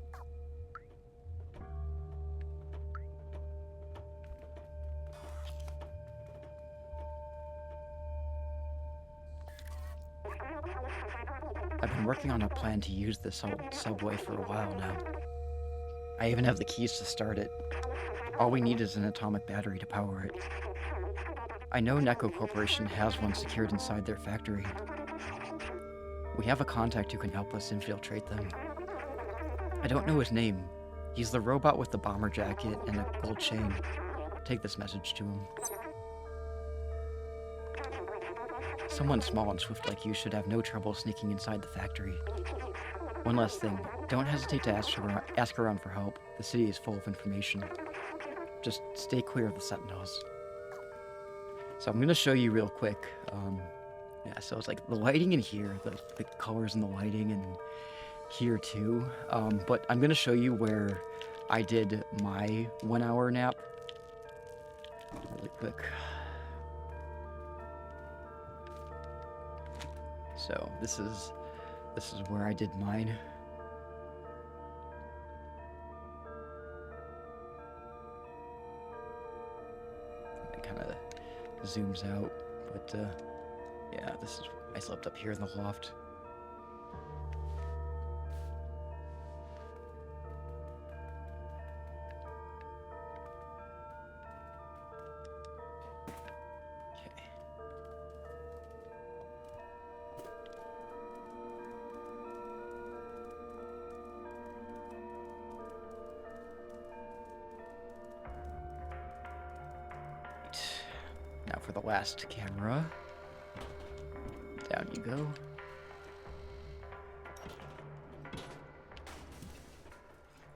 I've been working on a plan to use this old subway for a while now. I even have the keys to start it. All we need is an atomic battery to power it. I know Neko Corporation has one secured inside their factory. We have a contact who can help us infiltrate them. I don't know his name. He's the robot with the bomber jacket and a gold chain. Take this message to him. Someone small and swift like you should have no trouble sneaking inside the factory. One last thing, don't hesitate to ask around for help. The city is full of information. Just stay clear of the sentinels. So I'm gonna show you real quick. Yeah, so it's like the lighting in here, the colors in the lighting, and here too. But I'm gonna show you where I did my 1 hour nap. Really quick. So this is where I did mine. It kind of zooms out, but yeah, I slept up here in the loft. Now for the last camera. Down you go.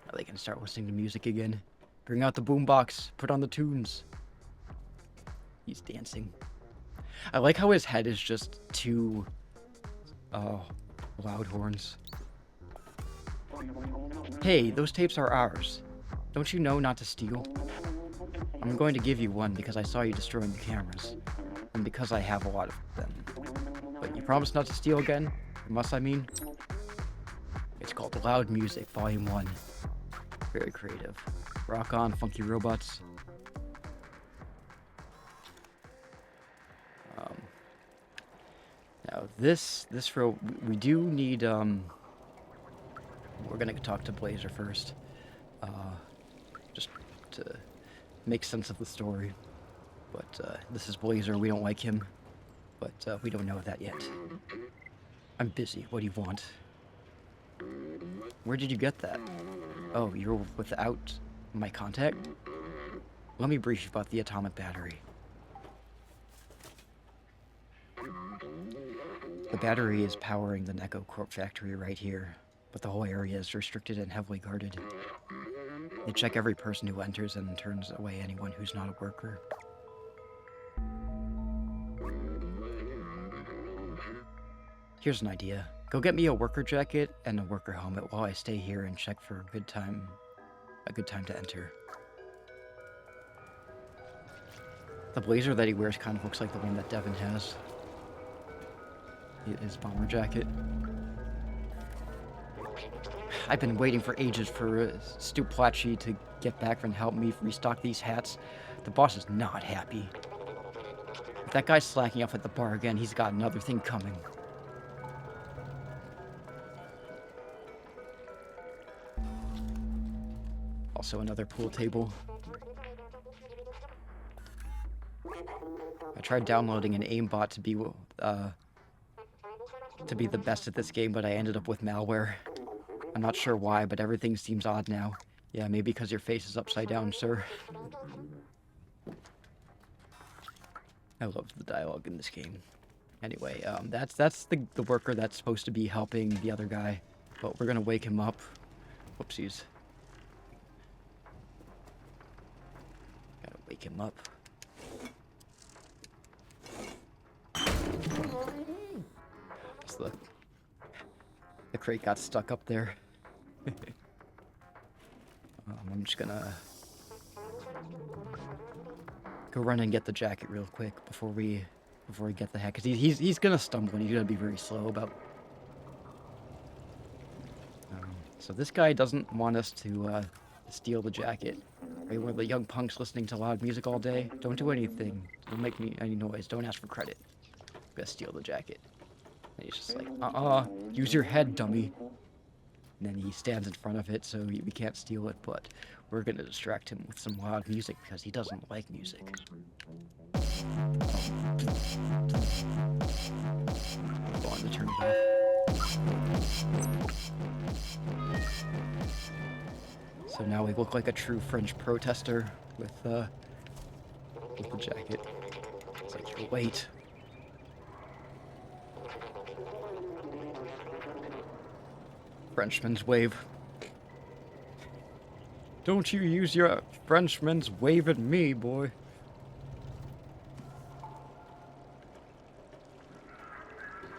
Now they can start listening to music again. Bring out the boombox. Put on the tunes. He's dancing. I like how his head is just two loud horns. Hey, those tapes are ours. Don't you know not to steal? I'm going to give you one because I saw you destroying the cameras, and because I have a lot of them. But you promise not to steal again? Must I mean? It's called Loud Music, Volume 1. Very creative. Rock on, funky robots. Now this row, we do need, we're gonna talk to Blazer first. Just to make sense of the story. But this is Blazer, we don't like him. But we don't know that yet. I'm busy, what do you want? Where did you get that? Oh, you're without my contact? Let me brief you about the atomic battery. The battery is powering the Neko Corp factory right here, but the whole area is restricted and heavily guarded. They check every person who enters and turns away anyone who's not a worker. Here's an idea. Go get me a worker jacket and a worker helmet while I stay here and check for a good time to enter. The blazer that he wears kind of looks like the one that Devin has. His bomber jacket. I've been waiting for ages for Stu Placci to get back and help me restock these hats. The boss is not happy. If that guy's slacking off at the bar again, he's got another thing coming. Also another pool table. I tried downloading an aimbot to be the best at this game, but I ended up with malware. I'm not sure why, but everything seems odd now. Yeah, maybe because your face is upside down, sir. I love the dialogue in this game. Anyway, that's the worker that's supposed to be helping the other guy, but we're gonna wake him up. Whoopsies. Wake him up. So the crate got stuck up there. I'm just gonna go run and get the jacket real quick before we get the hat, because he's gonna stumble and he's gonna be very slow about. So this guy doesn't want us to steal the jacket. Are you one of the young punks listening to loud music all day? Don't do anything. Don't make any noise. Don't ask for credit. I'm gonna steal the jacket. And he's just like, use your head, dummy. And then he stands in front of it, so we can't steal it, but we're gonna distract him with some loud music because he doesn't like music. Go on to turn it off. So now we look like a true French protester with the jacket. It's like, here, wait. Frenchman's wave. Don't you use your Frenchman's wave at me, boy.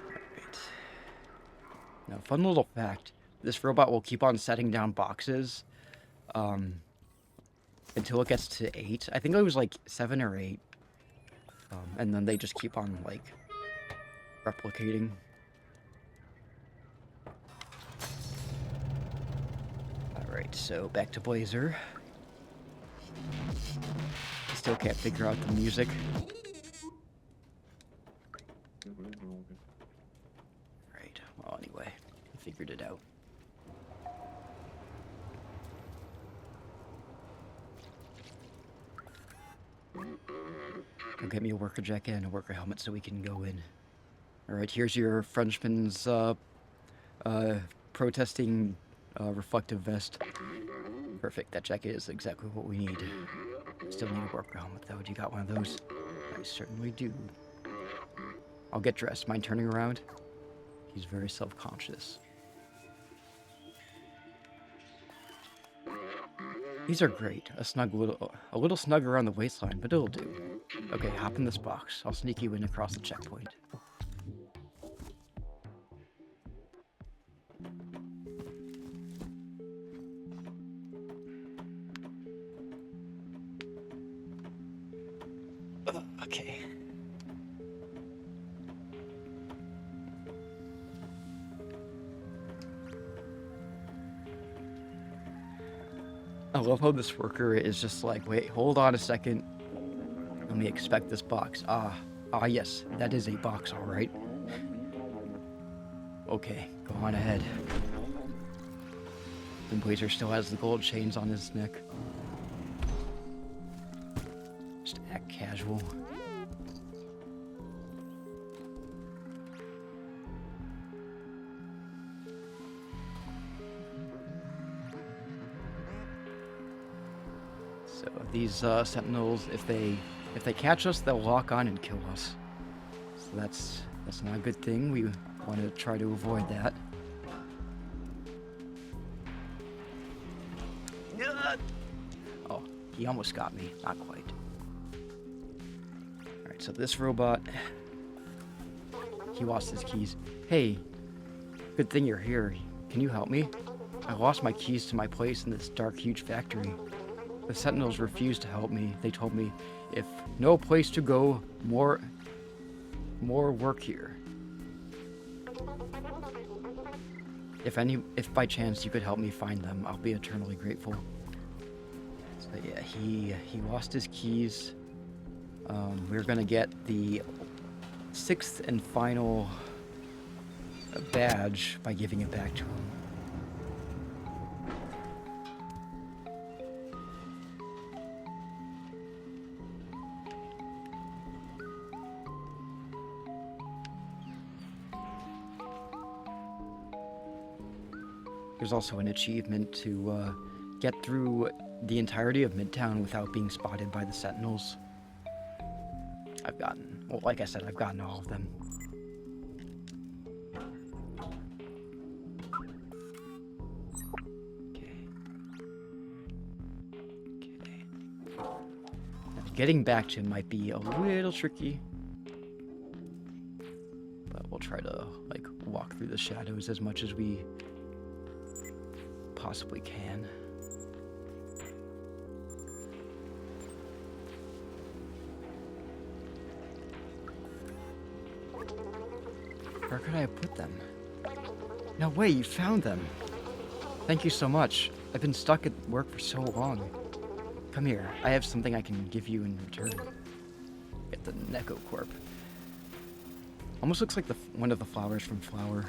Alright. Now, fun little fact. This robot will keep on setting down boxes until it gets to 8. I think it was like 7 or 8. And then they just keep on, like, replicating. Alright, so back to Blazer. Still can't figure out the music. Right, well, anyway, I figured it out. Go get me a worker jacket and a worker helmet so we can go in. Alright, here's your Frenchman's protesting reflective vest. Perfect, that jacket is exactly what we need. Still need a worker helmet though. Do you got one of those? I certainly do. I'll get dressed. Mind turning around? He's very self-conscious. These are great. A little snug around the waistline, but it'll do. Okay, hop in this box. I'll sneak you in across the checkpoint. Okay. I love how this worker is just like, wait, hold on a second. Let me expect this box. Yes, that is a box, all right. Okay, go on ahead. And Blazer still has the gold chains on his neck. Just act casual. So these sentinels, if they catch us, they'll lock on and kill us. So that's not a good thing. We want to try to avoid that. Oh, he almost got me. Not quite. Alright, so this robot, he lost his keys. Hey, good thing you're here. Can you help me? I lost my keys to my place in this dark, huge factory. The sentinels refused to help me. They told me, if no place to go, more work here. If by chance you could help me find them, I'll be eternally grateful. So yeah, he lost his keys. We're gonna get the 6th and final badge by giving it back to him. There's also an achievement to get through the entirety of Midtown without being spotted by the Sentinels. Well, like I said, I've gotten all of them. Okay. getting back to him might be a little tricky. But we'll try to, like, walk through the shadows as much as we possibly can. Where could I have put them? No way, you found them. Thank you so much. I've been stuck at work for so long. Come here, I have something I can give you in return. Get the Neko Corp. Almost looks like one of the flowers from Flower.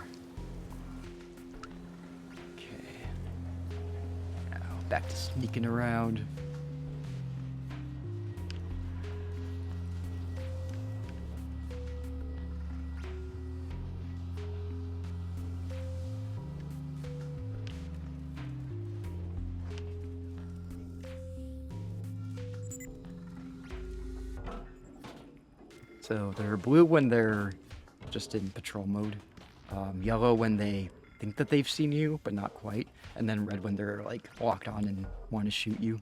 Okay. Now, back to sneaking around. So they're blue when they're just in patrol mode, yellow when they think that they've seen you, but not quite, and then red when they're like locked on and want to shoot you.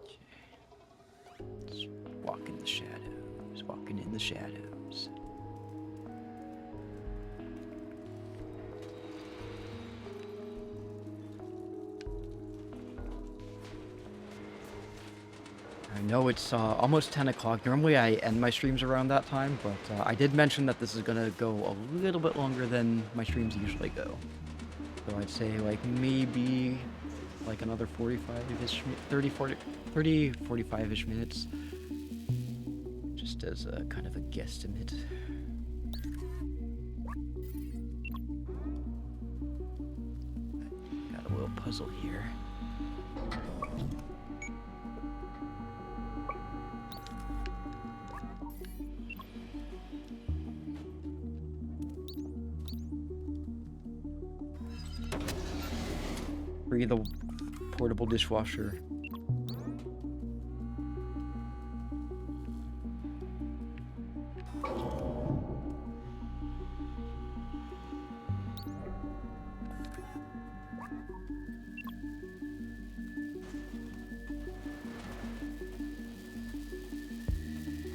Okay. Let's walk in the shadows, walking in the shadows. I know it's almost 10 o'clock. Normally I end my streams around that time, but I did mention that this is going to go a little bit longer than my streams usually go. So I'd say like maybe like another 45-ish, 30, 45-ish minutes. Just as a kind of a guesstimate. Got a little puzzle here. Free the portable dishwasher.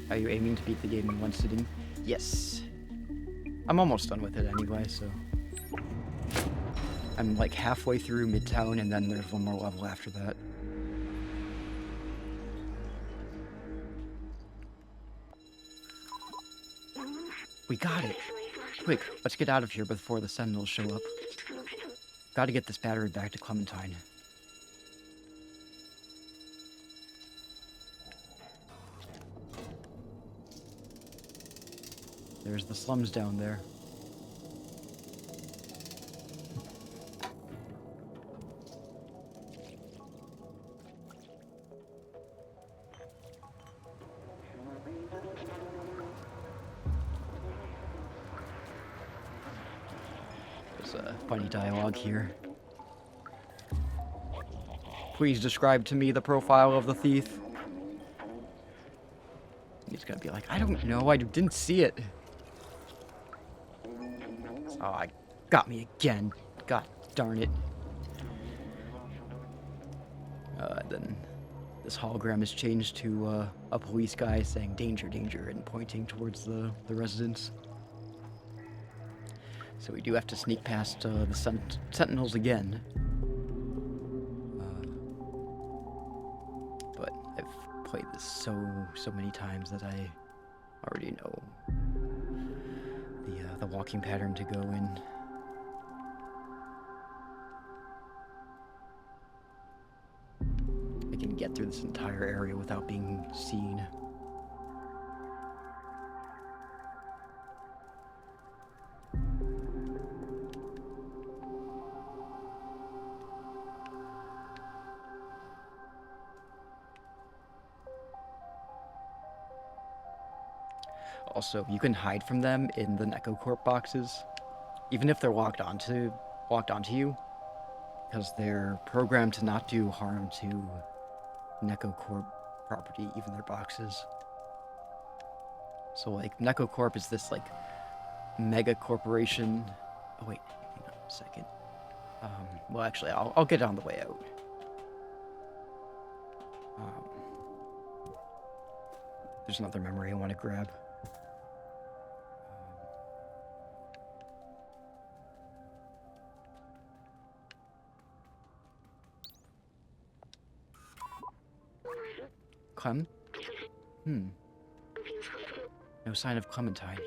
Are you aiming to beat the game in one sitting? Yes. I'm almost done with it anyway, so... I'm like halfway through Midtown, and then there's one more level after that. We got it! Quick, let's get out of here before the Sentinels show up. Gotta get this battery back to Clementine. There's the slums down there. Funny dialogue here. Please describe to me the profile of the thief. He's gonna be like, I don't know, I didn't see it. Oh, got me again. God darn it. Then this hologram is changed to a police guy saying danger, danger, and pointing towards the residents. So we do have to sneak past the Sentinels again. But I've played this so many times that I already know the walking pattern to go in. I can get through this entire area without being seen. Also, you can hide from them in the Neko Corp boxes, even if they're locked onto you, because they're programmed to not do harm to Neko Corp property, even their boxes. So, like, Neko Corp is this, like, mega corporation. Oh, wait. second. Well, actually, I'll get it on the way out. There's another memory I want to grab. Clem? No sign of Clementine.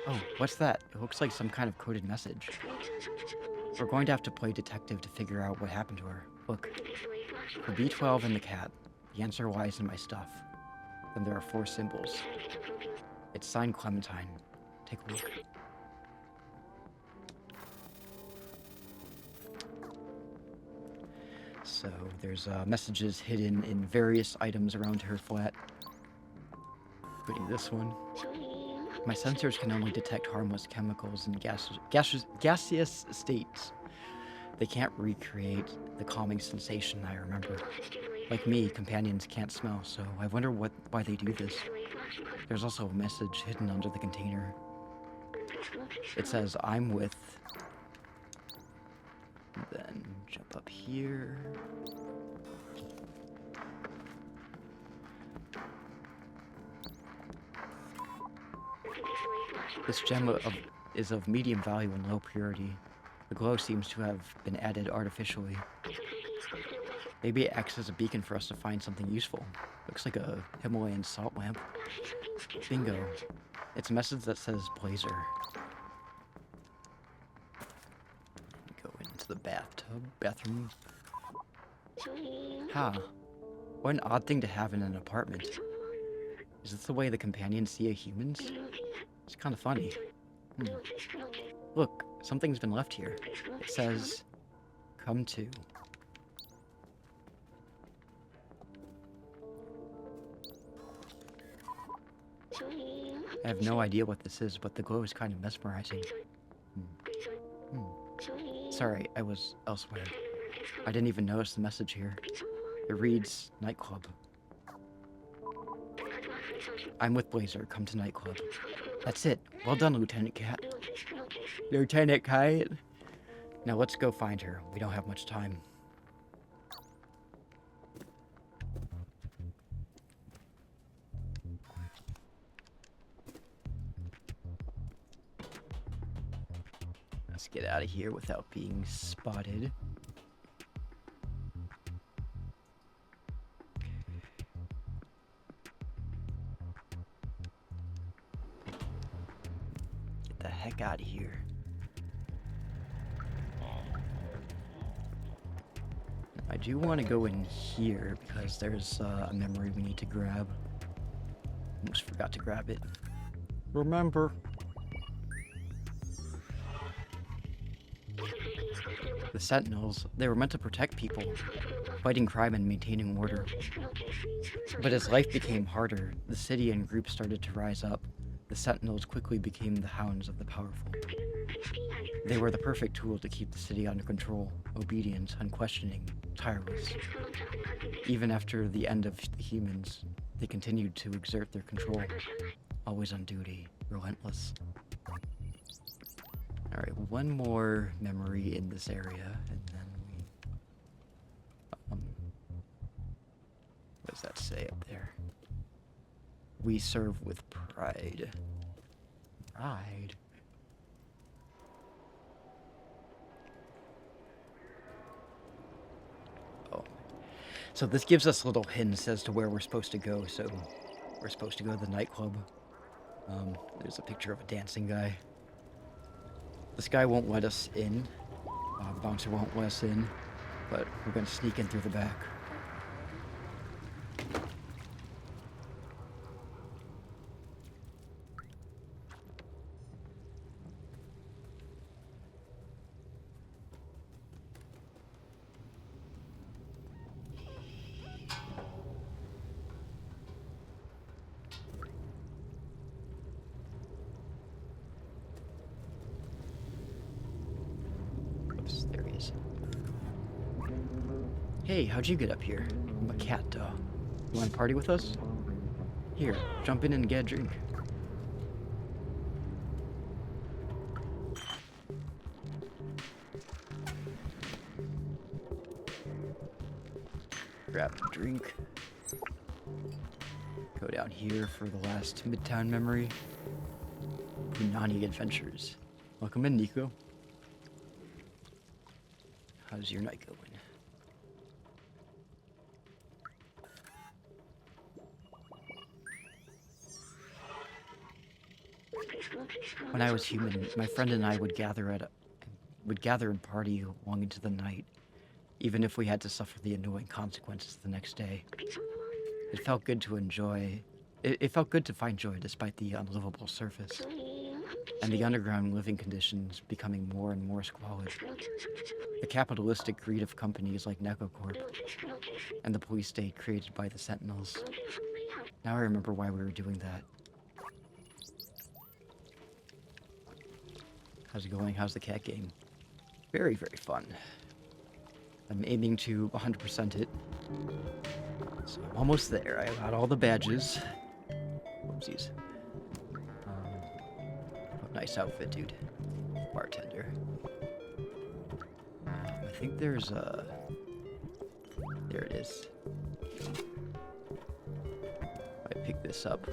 Oh, what's that? It looks like some kind of coded message. We're going to have to play detective to figure out what happened to her. Look, the B12 and the cat. The answer lies in my stuff. Then there are 4 symbols. It's signed Clementine. Take a look. So there's messages hidden in various items around her flat, including this one. My sensors can only detect harmless chemicals in gaseous states. They can't recreate the calming sensation I remember. Like me, companions can't smell, so I wonder why they do this. There's also a message hidden under the container. It says, I'm with... Then jump up here. This gem is of medium value and low purity. The glow seems to have been added artificially. Maybe it acts as a beacon for us to find something useful. Looks like a Himalayan salt lamp. Bingo. It's a message that says Blazer. Go into the bathroom. What an odd thing to have in an apartment. Is this the way the companions see humans? It's kind of funny. Look, something's been left here. It says, come to. I have no idea what this is, but the glow is kind of mesmerizing. Sorry, I was elsewhere. I didn't even notice the message here. It reads, nightclub. I'm with Blazer, come to nightclub. That's it. Well done, Lieutenant Cat. Lieutenant Cat. Now let's go find her. We don't have much time. Let's get out of here without being spotted. Get the heck out of here. I do want to go in here because there's a memory we need to grab. Almost forgot to grab it. Remember. The Sentinels, they were meant to protect people, fighting crime and maintaining order. But as life became harder, the city and groups started to rise up. The Sentinels quickly became the hounds of the powerful. They were the perfect tool to keep the city under control, obedient, unquestioning, tireless. Even after the end of the humans, they continued to exert their control, always on duty, relentless. Alright, one more memory in this area, and then we... what does that say up there? We serve with pride. Pride? Oh. So this gives us little hints as to where we're supposed to go, so... we're supposed to go to the nightclub. There's a picture of a dancing guy. This guy won't let us in. The bouncer won't let us in, but we're gonna sneak in through the back. Hey, how'd you get up here? I'm a cat, duh. You wanna party with us? Here, jump in and get a drink. grab a drink. Go down here for the last Midtown memory. Punani Adventures. Welcome in, Nico. How's your night going? When I was human, my friend and I would gather and party long into the night, even if we had to suffer the annoying consequences the next day. It felt good to enjoy. It felt good to find joy despite the unlivable surface, and the underground living conditions becoming more and more squalid. The capitalistic greed of companies like Necocorp, and the police state created by the Sentinels. Now I remember why we were doing that. How's it going? How's the cat game? Very, very fun. I'm aiming to 100% it. So I'm almost there. I got all the badges. Whoopsies. Nice outfit, dude. Bartender. I think there's a... There it is. I pick this up.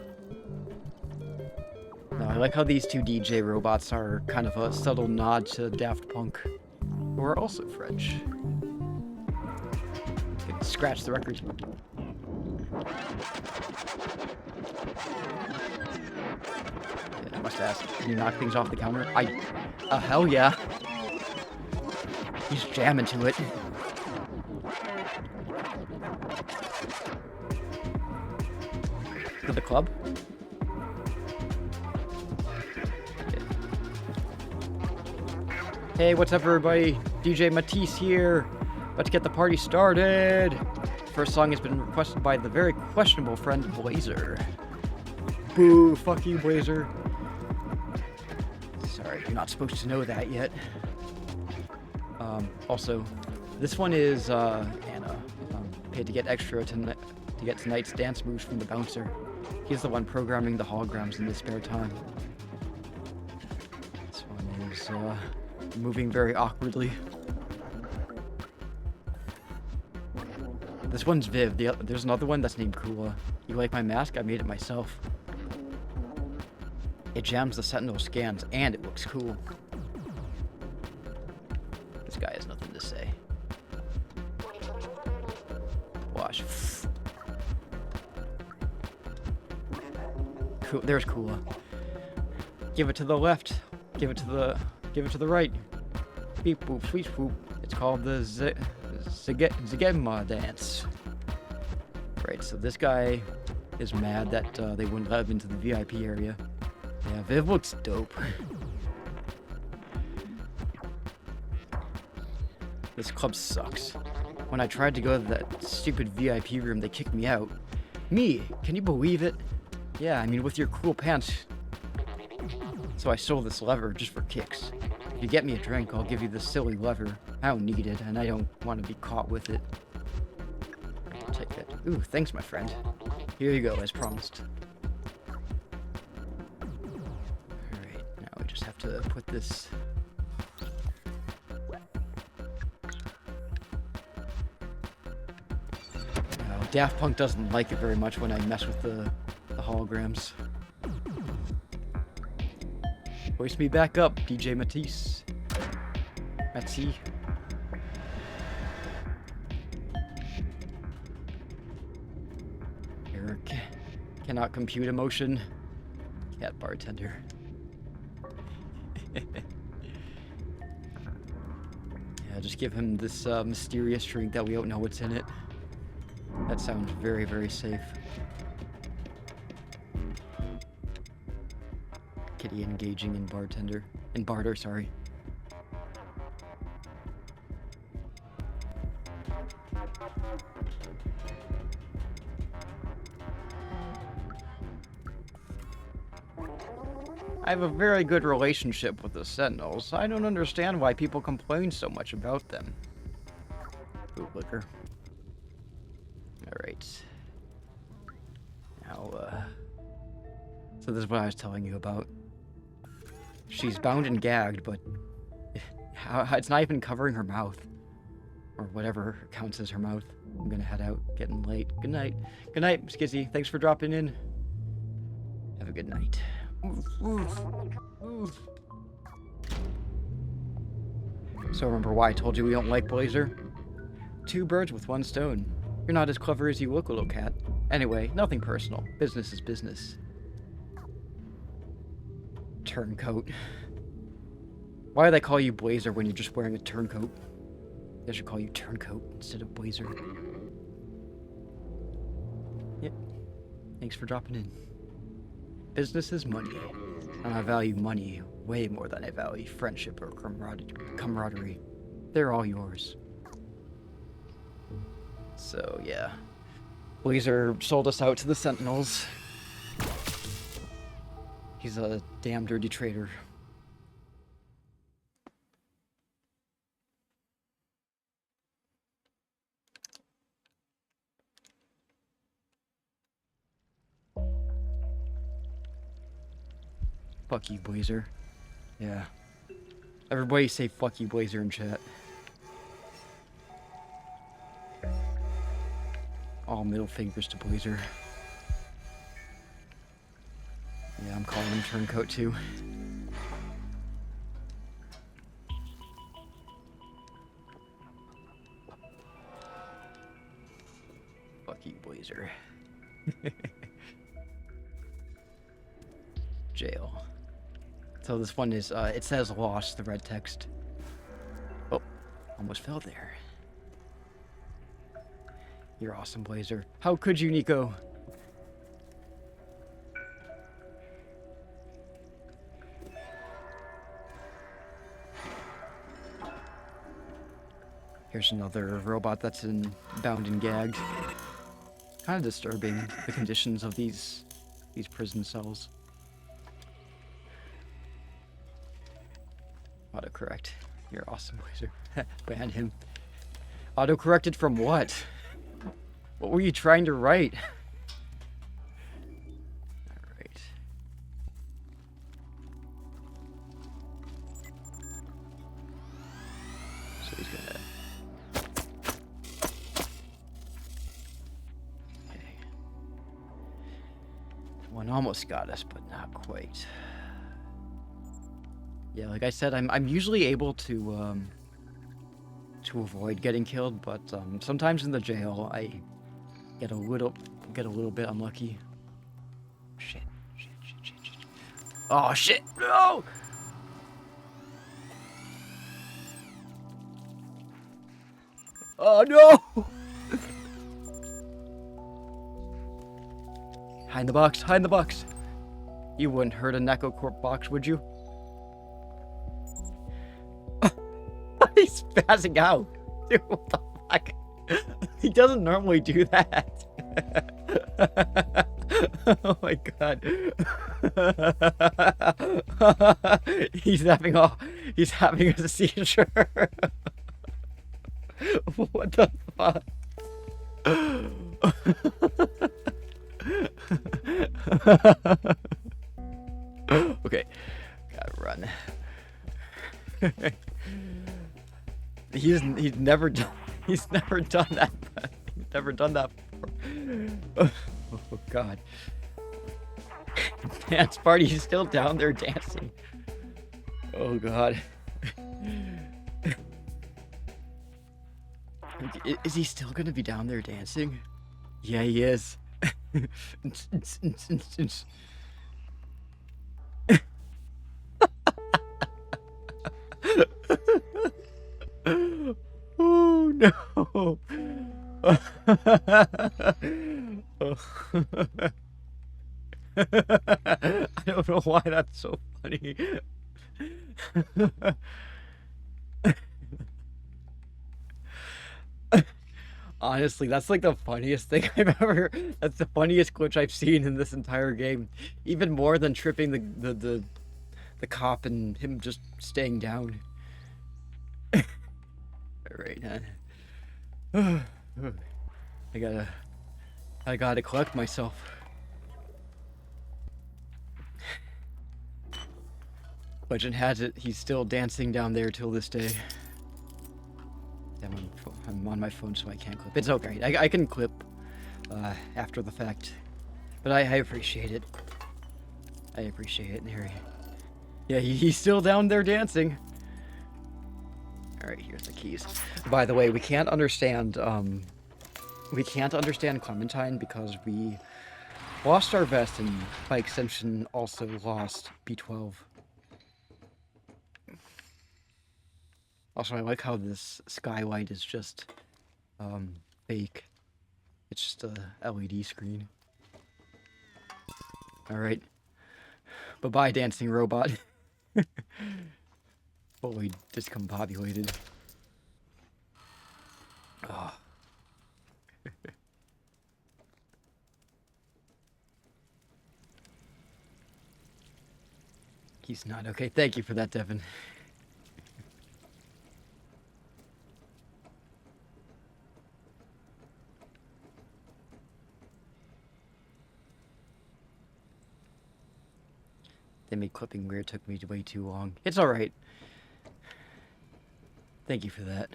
Now, I like how these two DJ robots are kind of a subtle nod to Daft Punk, who are also French. Scratch the record. I must ask, can you knock things off the counter? Hell yeah. He's jamming to it. To the club? Hey, what's up, everybody? DJ Matisse here. About to get the party started. First song has been requested by the very questionable friend Blazer. Boo, fuck you, Blazer. Sorry, you're not supposed to know that yet. Also, this one is Anna. Paid to get extra to get tonight's dance moves from the bouncer. He's the one programming the holograms in his spare time. This one is moving very awkwardly. This one's Viv. There's another one that's named Kula. You like my mask? I made it myself. It jams the Sentinel scans, and it looks cool. This guy has nothing to say. Wash. Cool. There's Kula. Give it to the left. Give it to the right. Beep boop, sweet swoop. It's called the Zigema dance. Right, so this guy is mad that they wouldn't let him into the VIP area. Yeah, Viv looks dope. This club sucks. When I tried to go to that stupid VIP room, they kicked me out. Me? Can you believe it? Yeah, I mean, with your cool pants. So I stole this lever just for kicks. If you get me a drink, I'll give you this silly lever. I don't need it, and I don't want to be caught with it. I'll take it. Ooh, thanks, my friend. Here you go, as promised. Alright, now we just have to put this... Now, Daft Punk doesn't like it very much when I mess with the holograms. Hoist me back up, DJ Matisse. Matisse. Eric cannot compute emotion. Cat bartender. Yeah, just give him this mysterious drink that we don't know what's in it. That sounds very, very safe. Kitty engaging in barter, sorry. I have a very good relationship with the Sentinels. I don't understand why people complain so much about them. Bootlicker. Alright. Now, so this is what I was telling you about. She's bound and gagged, but it's not even covering her mouth. Or whatever counts as her mouth. I'm gonna head out. Getting late. Good night. Good night, Skizzy. Thanks for dropping in. Have a good night. So remember why I told you we don't like Blazer? 2 birds with 1 stone. You're not as clever as you look, little cat. Anyway, nothing personal. Business is business. Turncoat. Why do they call you Blazer when you're just wearing a turncoat? They should call you Turncoat instead of Blazer. Yep. Thanks for dropping in. Business is money. And I value money way more than I value friendship or camaraderie. They're all yours. So, yeah. Blazer sold us out to the Sentinels. He's a damn dirty traitor. Fuck you, Blazer. Yeah. Everybody say fuck you, Blazer, in chat. All middle fingers to Blazer. Yeah, I'm calling him Turncoat too. Fuck you, Blazer. Jail. So this one is, it says lost, the red text. Oh, almost fell there. You're awesome, Blazer. How could you, Nico? Here's another robot that's bound and gagged. Kind of disturbing, the conditions of these prison cells. Autocorrect. You're awesome, Blazer. Ban him. Autocorrected from what? What were you trying to write? Alright. So he's gonna... Okay. One almost got us, but not quite. Yeah, like I said, I'm usually able to avoid getting killed, but sometimes in the jail I get a little bit unlucky. Shit. Oh shit! No! Oh no! Hide in the box. Hide in the box. You wouldn't hurt a Necocorp box, would you? He's passing out. Dude, what the fuck? He doesn't normally do that. Oh my god. He's having a seizure. What the fuck? Okay. Gotta run. He's never done that. He's never done that before. Oh god. Dance party, he's still down there dancing. Oh god. Is he still gonna be down there dancing? Yeah, he is. Oh no. I don't know why that's so funny. Honestly, that's like the funniest thing that's the funniest glitch I've seen in this entire game. Even more than tripping the cop and him just staying down. Alright, I gotta collect myself. Legend has it, he's still dancing down there till this day. Damn, I'm on my phone, so I can't clip. It's okay. I can clip after the fact. But I appreciate it. I appreciate it, Harry. Yeah, he's still down there dancing. Alright, here's the keys. By the way, we can't understand Clementine because we lost our vest and by extension also lost B12. Also, I like how this skylight is just fake. It's just a LED screen. Alright. Bye-bye, dancing robot. Fully discombobulated. Oh. He's not okay. Thank you for that, Devin. They made clipping weird. Took me way too long. It's alright. Thank you for that.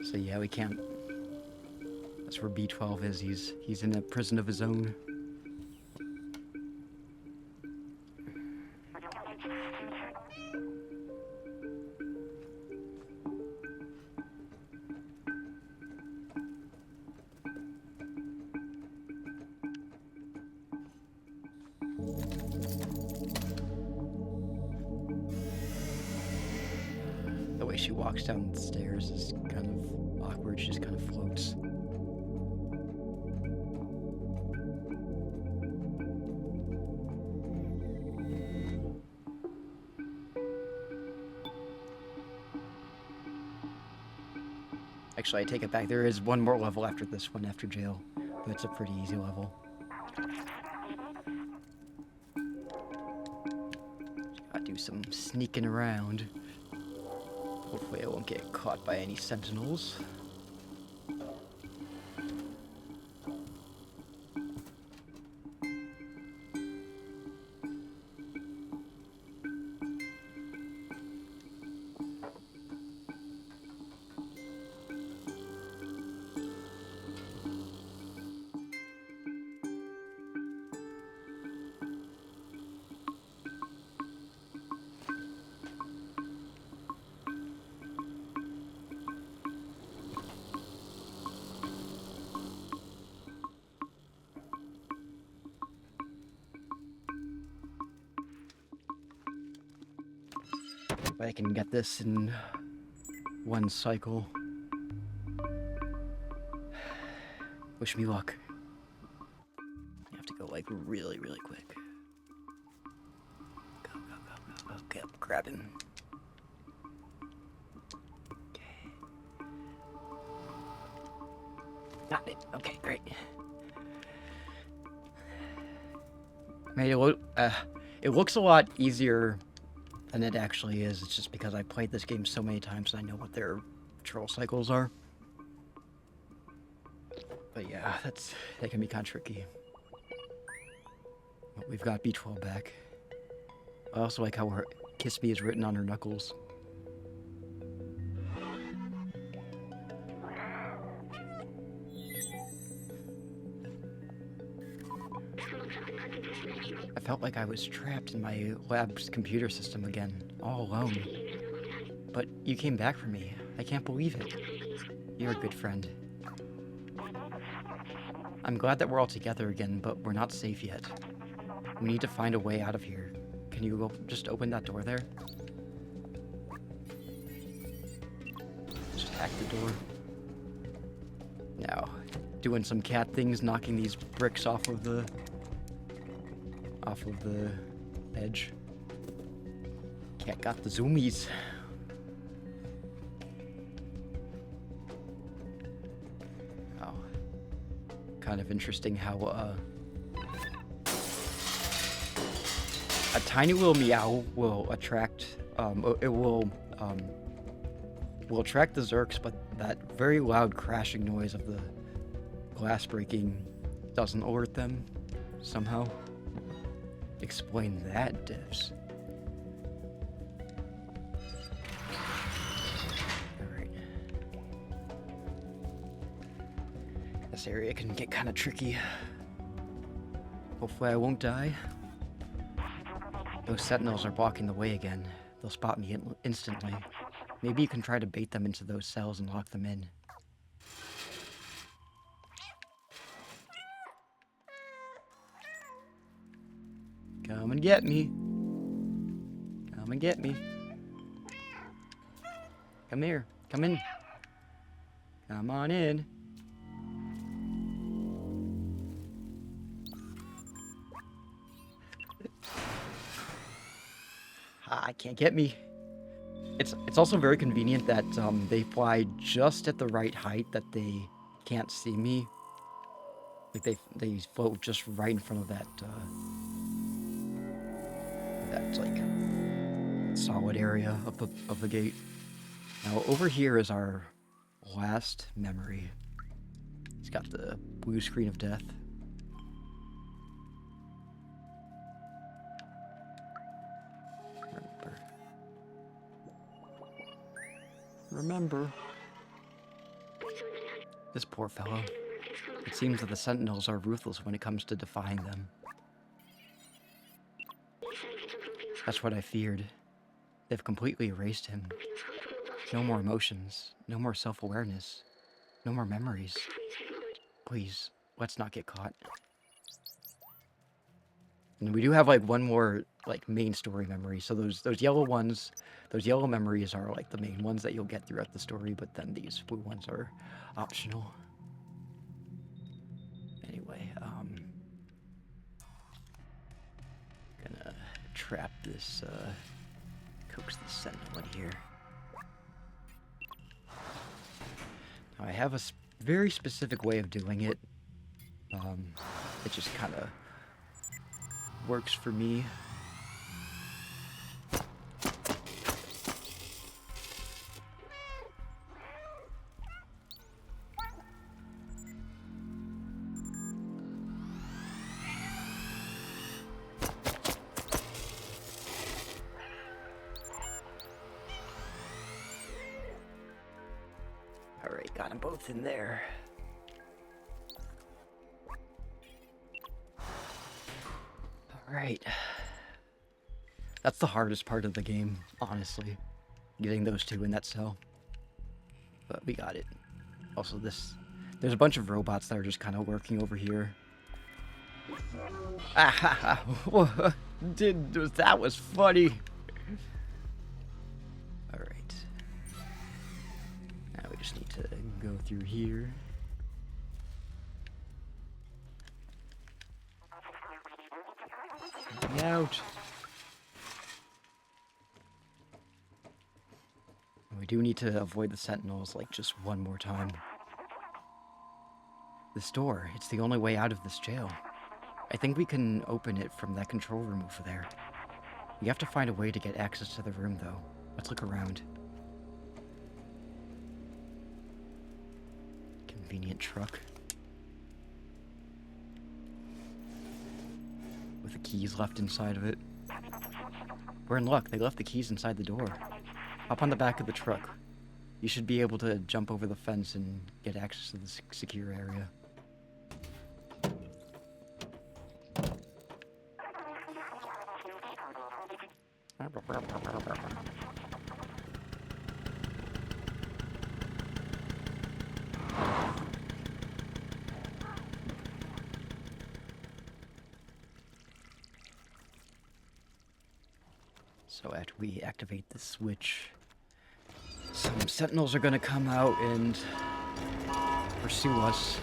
So yeah, we can't. That's where B12 is. He's in a prison of his own. The way she walks down the stairs is kind of awkward. She just kind of floats. Actually, I take it back. There is one more level after this one, after jail. But it's a pretty easy level. Gotta do some sneaking around. Hopefully I won't get caught by any sentinels. If I can get this in one cycle. Wish me luck. You have to go like really, really quick. Go, go, go, go, go. Okay, grab him. Okay. Got it. Okay, great. I mean, it looks a lot easier than it actually is. It's just because I played this game so many times and I know what their patrol cycles are. But yeah, that can be kind of tricky. But we've got B12 back. I also like how her "Kiss Me" is written on her knuckles. I felt like I was trapped in my lab's computer system again, all alone. But you came back for me. I can't believe it. You're a good friend. I'm glad that we're all together again, but we're not safe yet. We need to find a way out of here. Can you just open that door there? Just hack the door. Now, doing some cat things, knocking these bricks off of the edge. Cat got the zoomies. Oh. kind of interesting how a tiny little meow will attract it will attract the Zerks, but that very loud crashing noise of the glass breaking doesn't alert them somehow. Explain that, devs. Alright. This area can get kind of tricky. Hopefully I won't die. Those sentinels are blocking the way again. They'll spot me instantly. Maybe you can try to bait them into those cells and lock them in. Come and get me. Come and get me. Come here. Come in. Come on in. Ah, can't get me. It's also very convenient that they fly just at the right height that they can't see me. Like they float just right in front of that like solid area of the gate. Now over here is our last memory. It's got the blue screen of death. Remember. This poor fellow. It seems that the Sentinels are ruthless when it comes to defying them. That's what I feared. They've completely erased him. No more emotions. No more self-awareness. No more memories. Please, let's not get caught. And we do have like one more like main story memory. So those yellow ones, those yellow memories are like the main ones that you'll get throughout the story, but then these blue ones are optional. Anyway, gonna trap this, coax the sentinel in here. Now I have a very specific way of doing it. It just kind of works for me. Alright, got them both in there. Alright. That's the hardest part of the game, honestly. Getting those two in that cell. But we got it. Also there's a bunch of robots that are just kind of working over here. Ah, that was funny. Alright. Now we just need to go through here. Get me out. We do need to avoid the sentinels like just one more time. This door, it's the only way out of this jail. I think we can open it from that control room over there. We have to find a way to get access to the room though. Let's look around. Convenient truck. With the keys left inside of it. We're in luck, they left the keys inside the door. Hop on the back of the truck. You should be able to jump over the fence and get access to the secure area. So after we activate the switch, some sentinels are gonna come out and pursue us.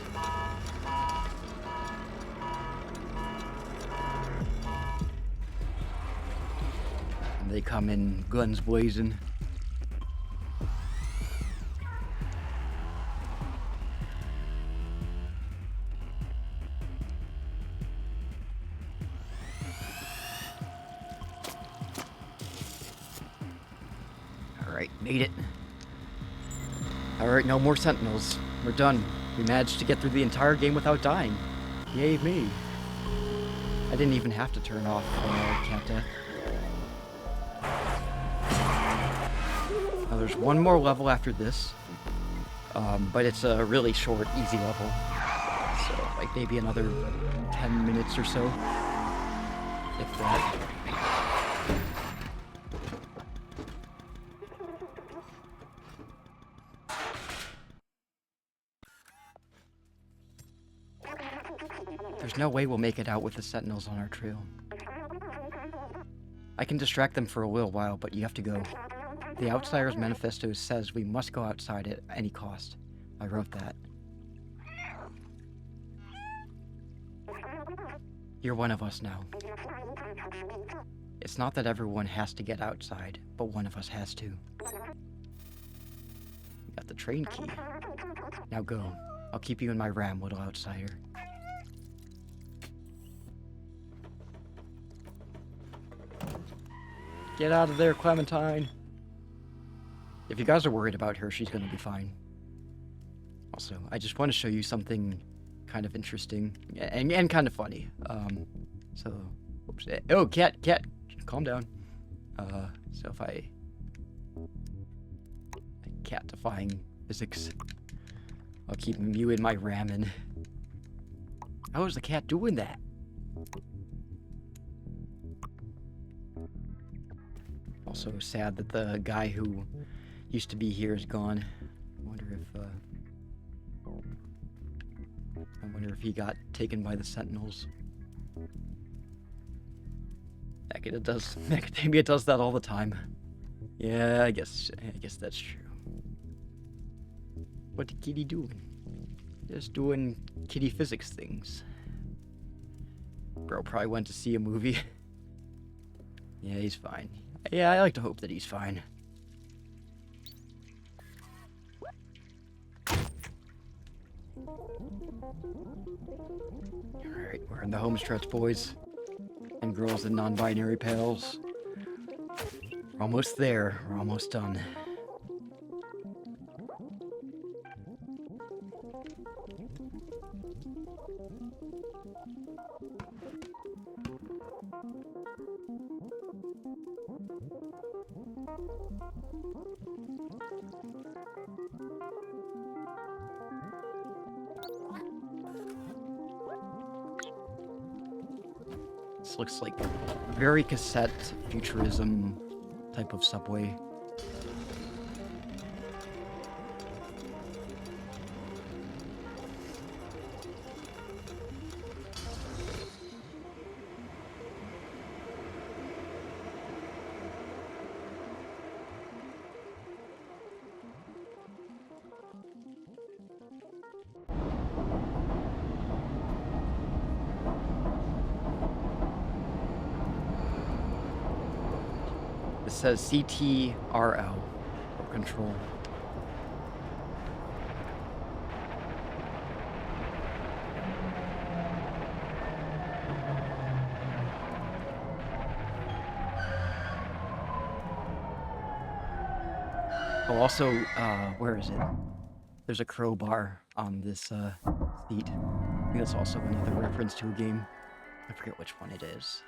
And they come in guns blazing. Alright, made it. Alright, no more sentinels. We're done. We managed to get through the entire game without dying. Yay me. I didn't even have to turn off cat death. Now there's one more level after this. But it's a really short, easy level. So, like, maybe another 10 minutes or so. If that. There's no way we'll make it out with the sentinels on our trail. I can distract them for a little while, but you have to go. The Outsider's Manifesto says we must go outside at any cost. I wrote that. You're one of us now. It's not that everyone has to get outside, but one of us has to. You got the train key. Now go. I'll keep you in my ram, little outsider. Get out of there, Clementine. If you guys are worried about her, she's gonna be fine. Also, I just want to show you something kind of interesting and kind of funny. Oops. Oh, cat, calm down. So if I cat-defying physics, I'll keep you in my ramen. How is the cat doing that? Also sad that the guy who used to be here is gone. I wonder if he got taken by the sentinels. Maybe it does that all the time. Yeah, I guess that's true. What kitty doing? Just doing kitty physics things. Bro probably went to see a movie. Yeah, he's fine. Yeah, I like to hope that he's fine. Alright, we're in the home stretch, boys. And girls and non-binary pals. We're almost there. We're almost done. This looks like very cassette futurism type of subway. It says CTRL for control. Oh, also, where is it? There's a crowbar on this seat. I think that's also another reference to a game. I forget which one it is.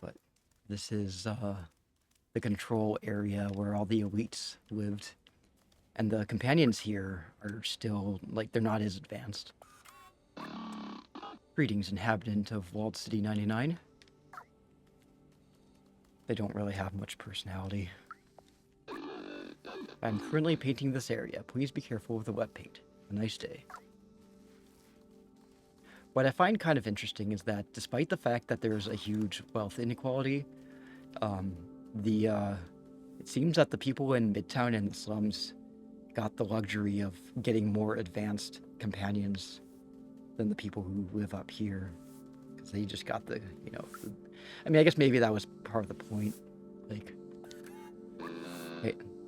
But this is the control area where all the elites lived. And the companions here are still, like, they're not as advanced. Greetings, inhabitant of Walled City 99. They don't really have much personality. I'm currently painting this area. Please be careful with the wet paint. Have a nice day. What I find kind of interesting is that despite the fact that there's a huge wealth inequality, it seems that the people in Midtown and the slums got the luxury of getting more advanced companions than the people who live up here. Because they just got the, I mean, I guess maybe that was part of the point. Like,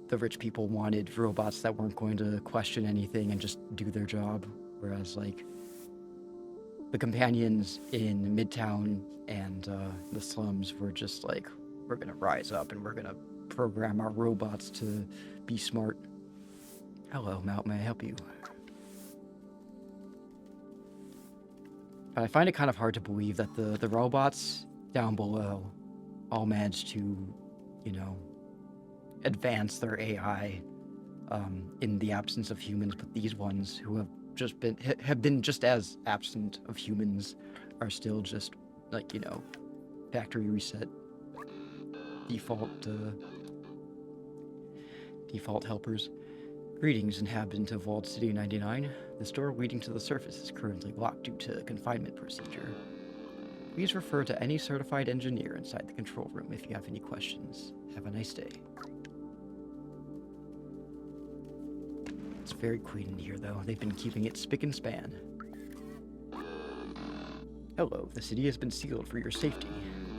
the rich people wanted robots that weren't going to question anything and just do their job. Whereas, like, the companions in Midtown and the slums were just like, we're gonna rise up and we're gonna program our robots to be smart. Hello, Mount, may I help you? But I find it kind of hard to believe that the robots down below all managed to, you know, advance their AI in the absence of humans, but these ones who have been just as absent of humans are still just, like, you know, factory reset default helpers. Greetings, inhabitant of Walled City 99. This door leading to the surface is currently locked due to confinement procedure. Please refer to any certified engineer inside the control room if you have any questions. Have a nice day. It's very clean in here, though. They've been keeping it spick and span. Hello, the city has been sealed for your safety.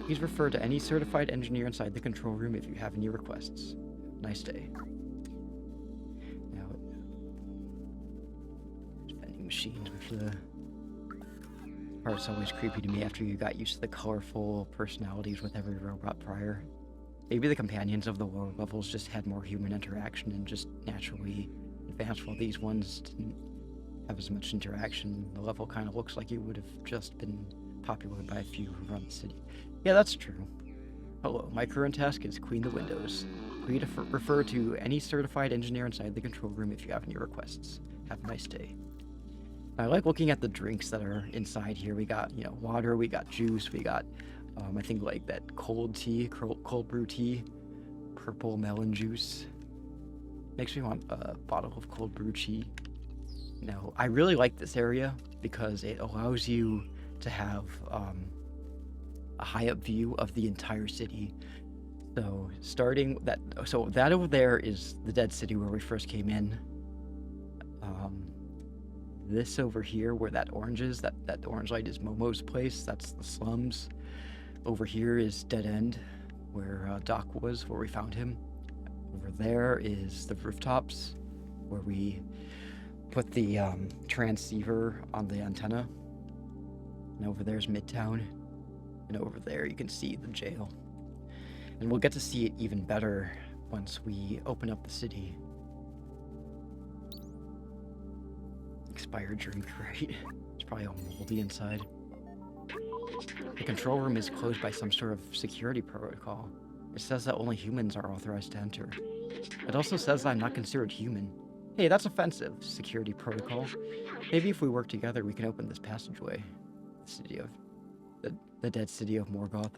Please refer to any certified engineer inside the control room if you have any requests. Nice day. Now, vending machines with the part's always creepy to me after you got used to the colorful personalities with every robot prior. Maybe the companions of the lower levels just had more human interaction and just naturally advanced, while these ones didn't have as much interaction. The level kind of looks like it would have just been populated by a few who run the city. Yeah, that's true. Hello, my current task is clean the windows. Please refer to any certified engineer inside the control room if you have any requests. Have a nice day. I like looking at the drinks that are inside here. We got, you know, water, we got juice, we got, I think like that cold tea, cold brew tea, purple melon juice. Makes me want a bottle of cold brew tea. Now, I really like this area because it allows you to have a high-up view of the entire city. So that over there is the dead city where we first came in. This over here, where that orange is, that orange light is Momo's place. That's the slums. Over here is Dead End, where Doc was, where we found him. Over there is the rooftops, where we put the transceiver on the antenna. And over there's Midtown. And over there you can see the jail. And we'll get to see it even better once we open up the city. Expired drink, right? It's probably all moldy inside. The control room is closed by some sort of security protocol. It says that only humans are authorized to enter. It also says I'm not considered human. Hey, that's offensive, security protocol. Maybe if we work together, we can open this passageway. The dead city of Morgoth.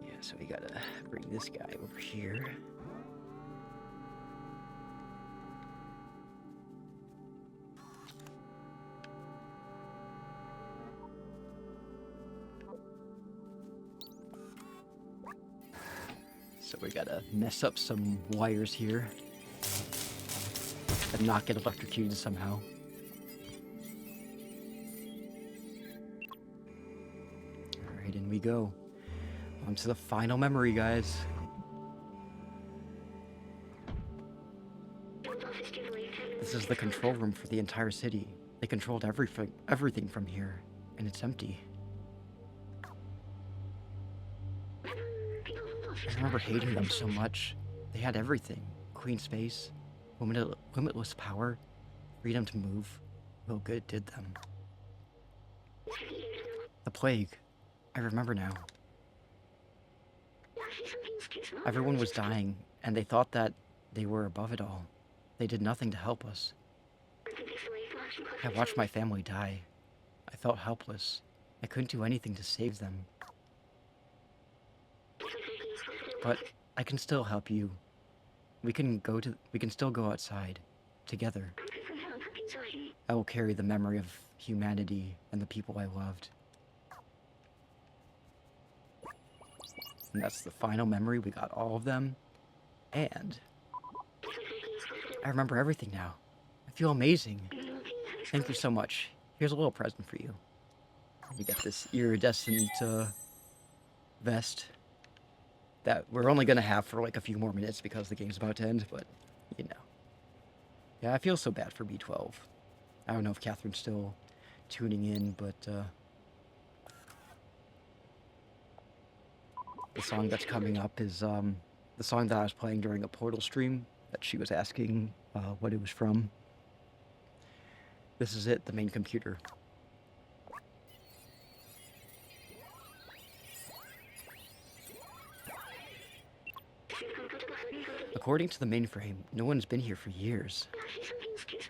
Yeah, so we gotta bring this guy over here. So we gotta mess up some wires here and not get electrocuted somehow. Alright, in we go. On to the final memory, guys. This is the control room for the entire city. They controlled everything from here, and it's empty. I remember hating them so much. They had everything. Clean space, limitless power, freedom to move. Well, good it did them. The plague. I remember now. Everyone was dying, and they thought that they were above it all. They did nothing to help us. I watched my family die. I felt helpless. I couldn't do anything to save them. But I can still help you. We can still go outside together. I will carry the memory of humanity and the people I loved. And that's the final memory. We got all of them. And I remember everything now. I feel amazing. Thank you so much. Here's a little present for you. We got this iridescent vest that we're only gonna have for like a few more minutes because the game's about to end, but you know. Yeah, I feel so bad for B12. I don't know if Catherine's still tuning in, but The song that's coming up is the song that I was playing during a Portal stream that she was asking what it was from. This is it, the main computer. According to the mainframe, no one's been here for years.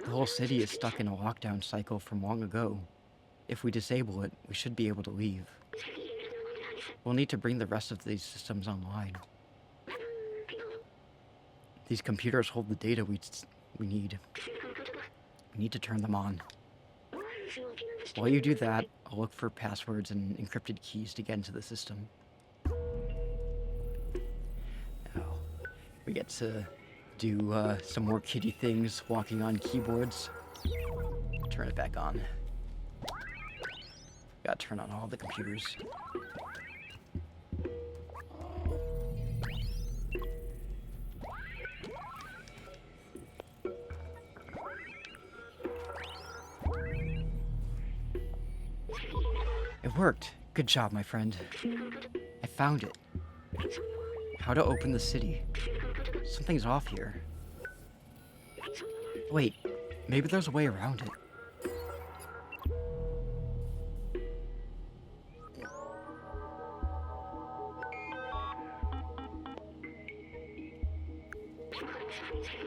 The whole city is stuck in a lockdown cycle from long ago. If we disable it, we should be able to leave. We'll need to bring the rest of these systems online. These computers hold the data we need. We need to turn them on. While you do that, I'll look for passwords and encrypted keys to get into the system. Now, we get to do some more kiddie things, walking on keyboards. Turn it back on. Gotta turn on all the computers. It worked. Good job, my friend. I found it. How to open the city. Something's off here. Wait, maybe there's a way around it.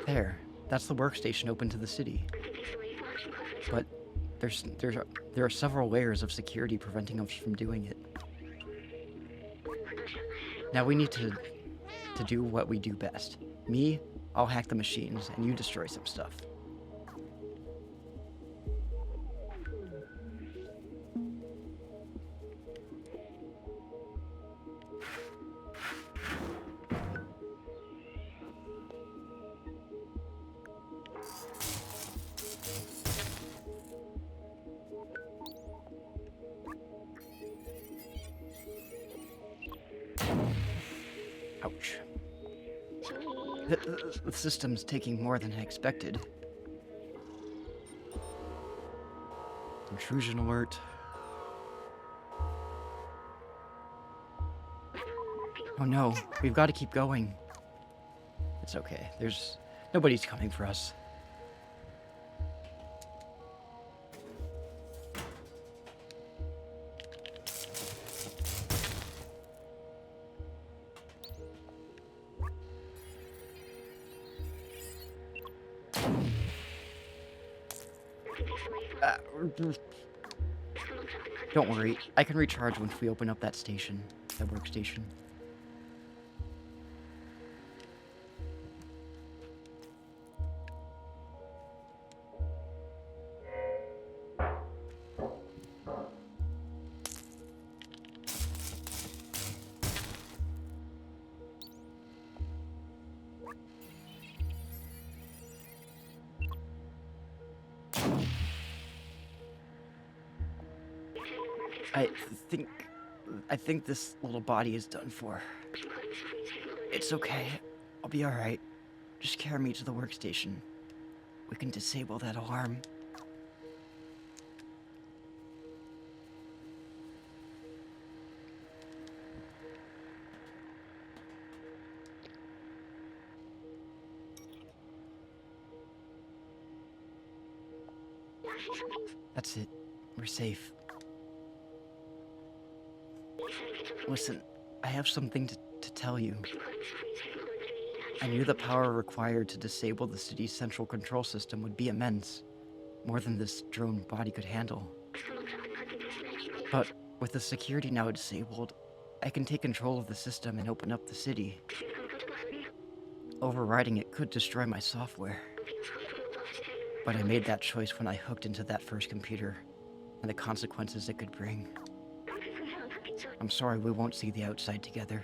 There, that's the workstation open to the city. But there are several layers of security preventing us from doing it. Now we need to do what we do best. Me, I'll hack the machines, and you destroy some stuff. Ouch. The system's taking more than I expected. Intrusion alert. Oh no, we've got to keep going. It's okay. Nobody's coming for us. Don't worry, I can recharge once we open up that station, that workstation. I think this little body is done for. It's okay. I'll be alright. Just carry me to the workstation. We can disable that alarm. That's it. We're safe. Listen, I have something to tell you. I knew the power required to disable the city's central control system would be immense, more than this drone body could handle. But with the security now disabled, I can take control of the system and open up the city. Overriding it could destroy my software. But I made that choice when I hooked into that first computer, and the consequences it could bring. I'm sorry we won't see the outside together.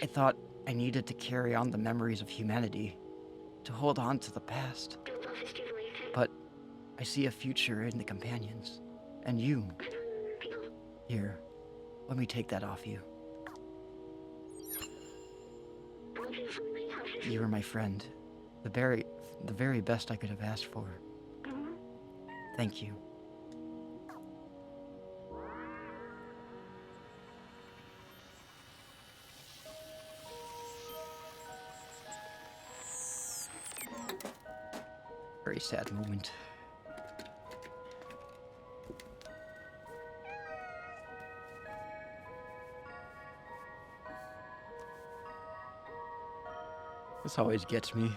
I thought I needed to carry on the memories of humanity, to hold on to the past. But I see a future in the companions, and you. Here, let me take that off you. You were my friend, the very best I could have asked for. Thank you. very sad moment. This always gets me.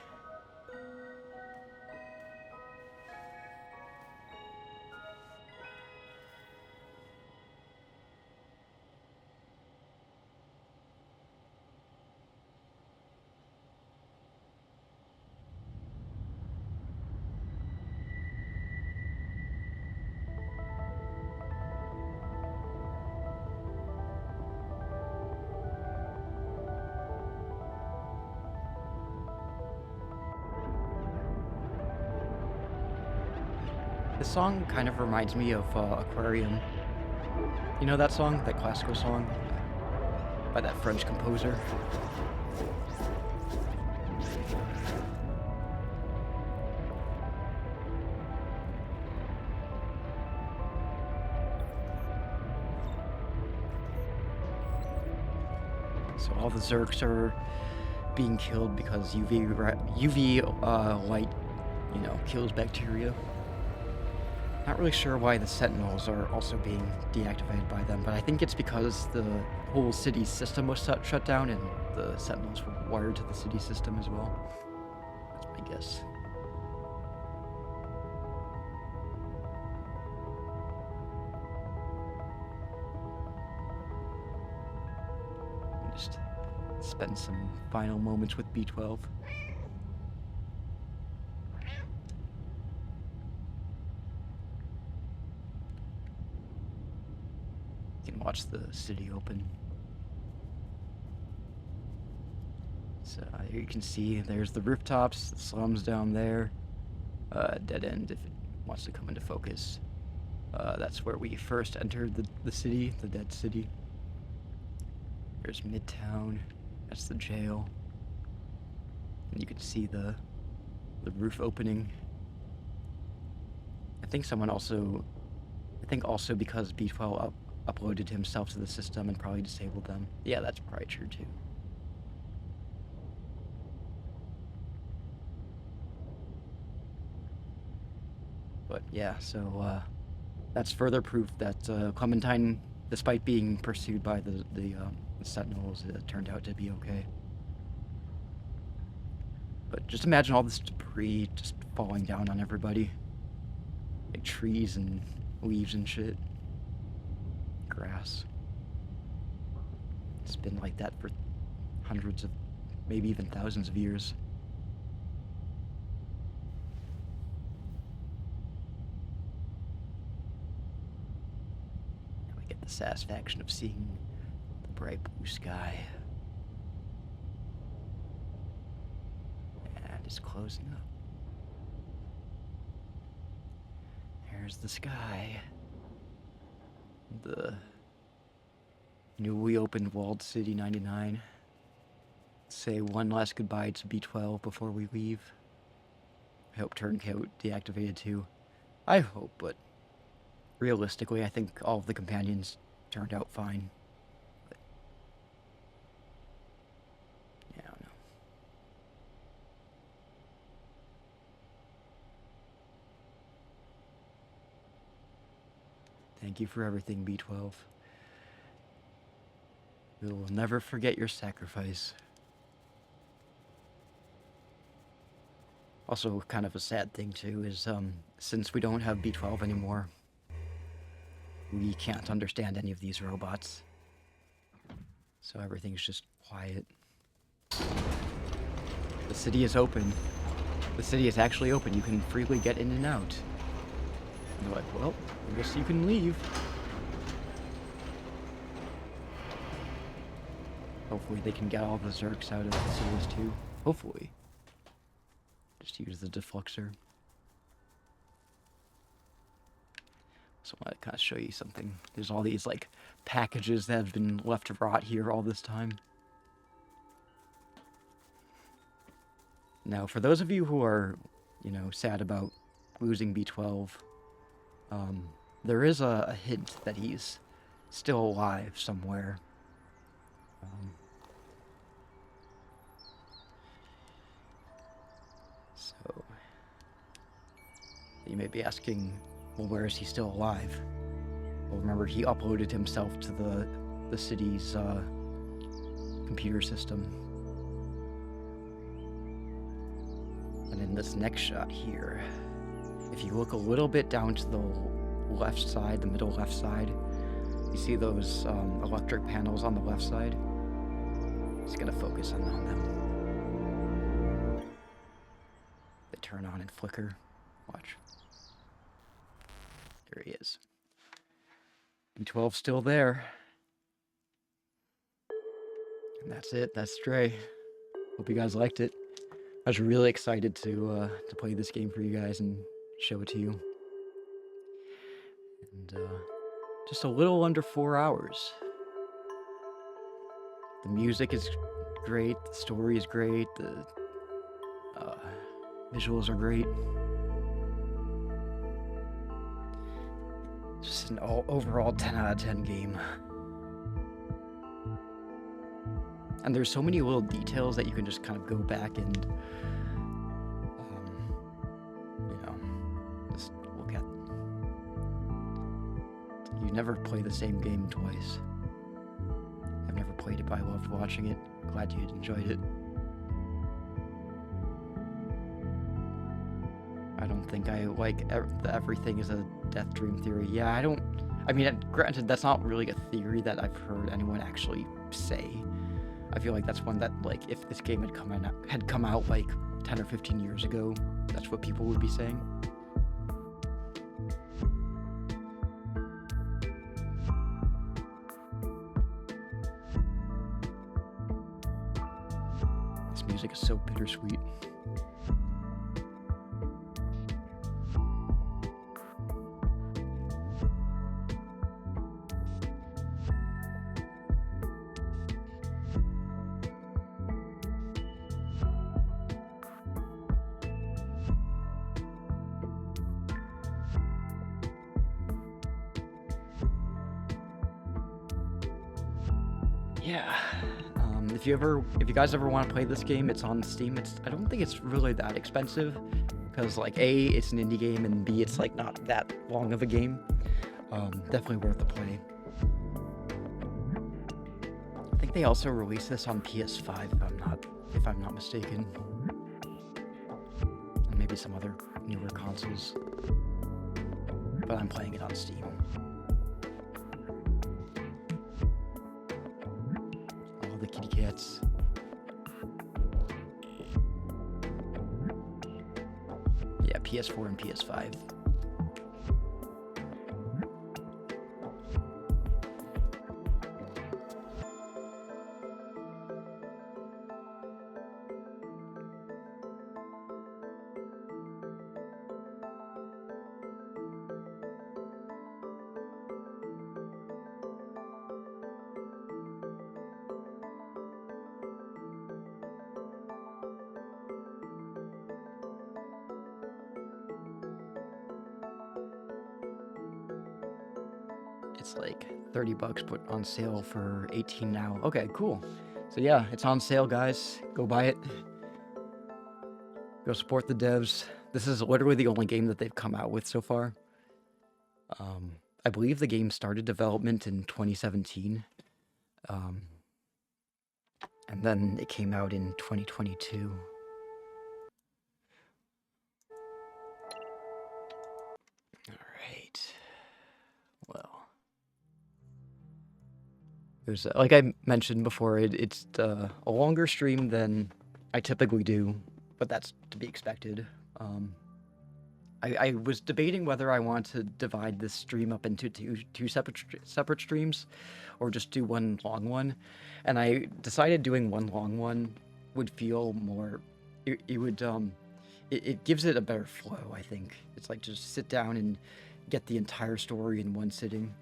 This song kind of reminds me of Aquarium. You know that song? That classical song? By that French composer? So all the Zerks are being killed because UV light, you know, kills bacteria. Not really sure why the Sentinels are also being deactivated by them, but I think it's because the whole city system was shut down and the Sentinels were wired to the city system as well. That's my guess. Just spend some final moments with B12. Watch the city open. So here you can see there's the rooftops, the slums down there. Dead end if it wants to come into focus. That's where we first entered the city, the dead city. There's Midtown. That's the jail. And you can see the roof opening. I think also because B12 uploaded himself to the system and probably disabled them. Yeah, that's probably true too. But yeah, so that's further proof that Clementine, despite being pursued by the Sentinels, turned out to be okay. But just imagine all this debris just falling down on everybody. Like trees and leaves and shit. Grass. It's been like that for hundreds of, maybe even thousands of years. Now we get the satisfaction of seeing the bright blue sky. And it's closing up. There's the sky. The newly opened walled city 99. Say one last goodbye to B12 before we leave. I hope Turncoat deactivated too. I hope, but realistically, I think all of the companions turned out fine. But yeah, I don't know. Thank you for everything, B12. We will never forget your sacrifice. Also, kind of a sad thing too is, since we don't have B12 anymore, we can't understand any of these robots. So everything's just quiet. The city is open. The city is actually open. You can freely get in and out. And they're like, well, I guess you can leave. Hopefully they can get all the Zerks out of the cities too. Hopefully. Just use the defluxer. So I want to kind of show you something. There's all these like packages that have been left to rot here all this time. Now, for those of you who are, you know, sad about losing B12, there is a hint that he's still alive somewhere. So, You may be asking, well, where is he still alive? Well, remember, he uploaded himself to the city's computer system. And in this next shot here, if you look a little bit down to the left side, the middle left side, you see those electric panels on the left side? Just gonna focus on them. They turn on and flicker. Watch. There he is. B12's still there. And that's it. That's Stray. Hope you guys liked it. I was really excited to play this game for you guys and show it to you. And just a little under 4 hours. The music is great. The story is great. The visuals are great. Just an overall 10 out of 10 game. And there's so many little details that you can just kind of go back and, just look at. You never play the same game twice. I've never played it, but I loved watching it. Glad you enjoyed it. I don't think I like everything is a death dream theory. Yeah, I mean, granted, that's not really a theory that I've heard anyone actually say. I feel like that's one that, like, if this game had come out like 10 or 15 years ago, that's what people would be saying. This music is so bittersweet. Yeah, if you guys ever want to play this game, it's on Steam. I don't think it's really that expensive, because like A, it's an indie game, and B, it's like not that long of a game. Definitely worth the play. I think they also released this on PS5, if I'm not mistaken, and maybe some other newer consoles. But I'm playing it on Steam. The kitty cats. Yeah, PS4 and PS5. It's like $30, but on sale for $18 now. Okay, cool. So yeah, it's on sale, guys. Go buy it. Go support the devs. This is literally the only game that they've come out with so far. I believe the game started development in 2017. And then it came out in 2022. Alright. Well. There's, like I mentioned before, it's a longer stream than I typically do, but that's to be expected. I was debating whether I want to divide this stream up into two separate streams, or just do one long one, and I decided doing one long one would feel more. It gives it a better flow. I think it's like just sit down and get the entire story in one sitting.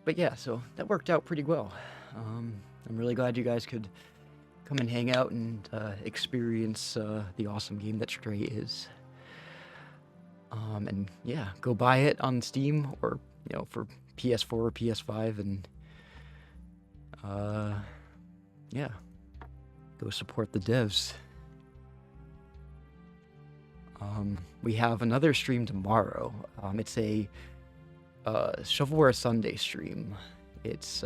But yeah, so that worked out pretty well. I'm really glad you guys could come and hang out and experience the awesome game that Stray is. And yeah, go buy it on Steam, or for PS4 or PS5, and yeah, go support the devs. We have another stream tomorrow. It's a Shovelware Sunday stream. It's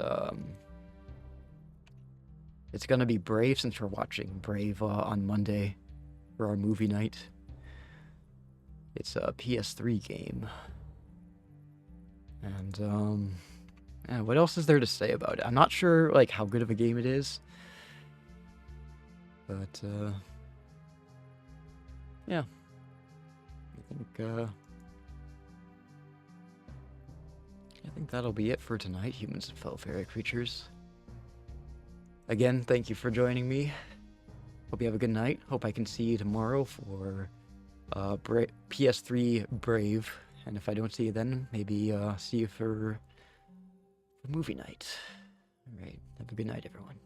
gonna be Brave, since we're watching Brave on Monday for our movie night. It's a PS3 game. And yeah, what else is there to say about it? I'm not sure like how good of a game it is. But yeah. I think that'll be it for tonight, humans and fellow fairy creatures. Again, thank you for joining me. Hope you have a good night. Hope I can see you tomorrow for PS3 Brave. And if I don't see you then, maybe see you for movie night. Alright, have a good night, everyone.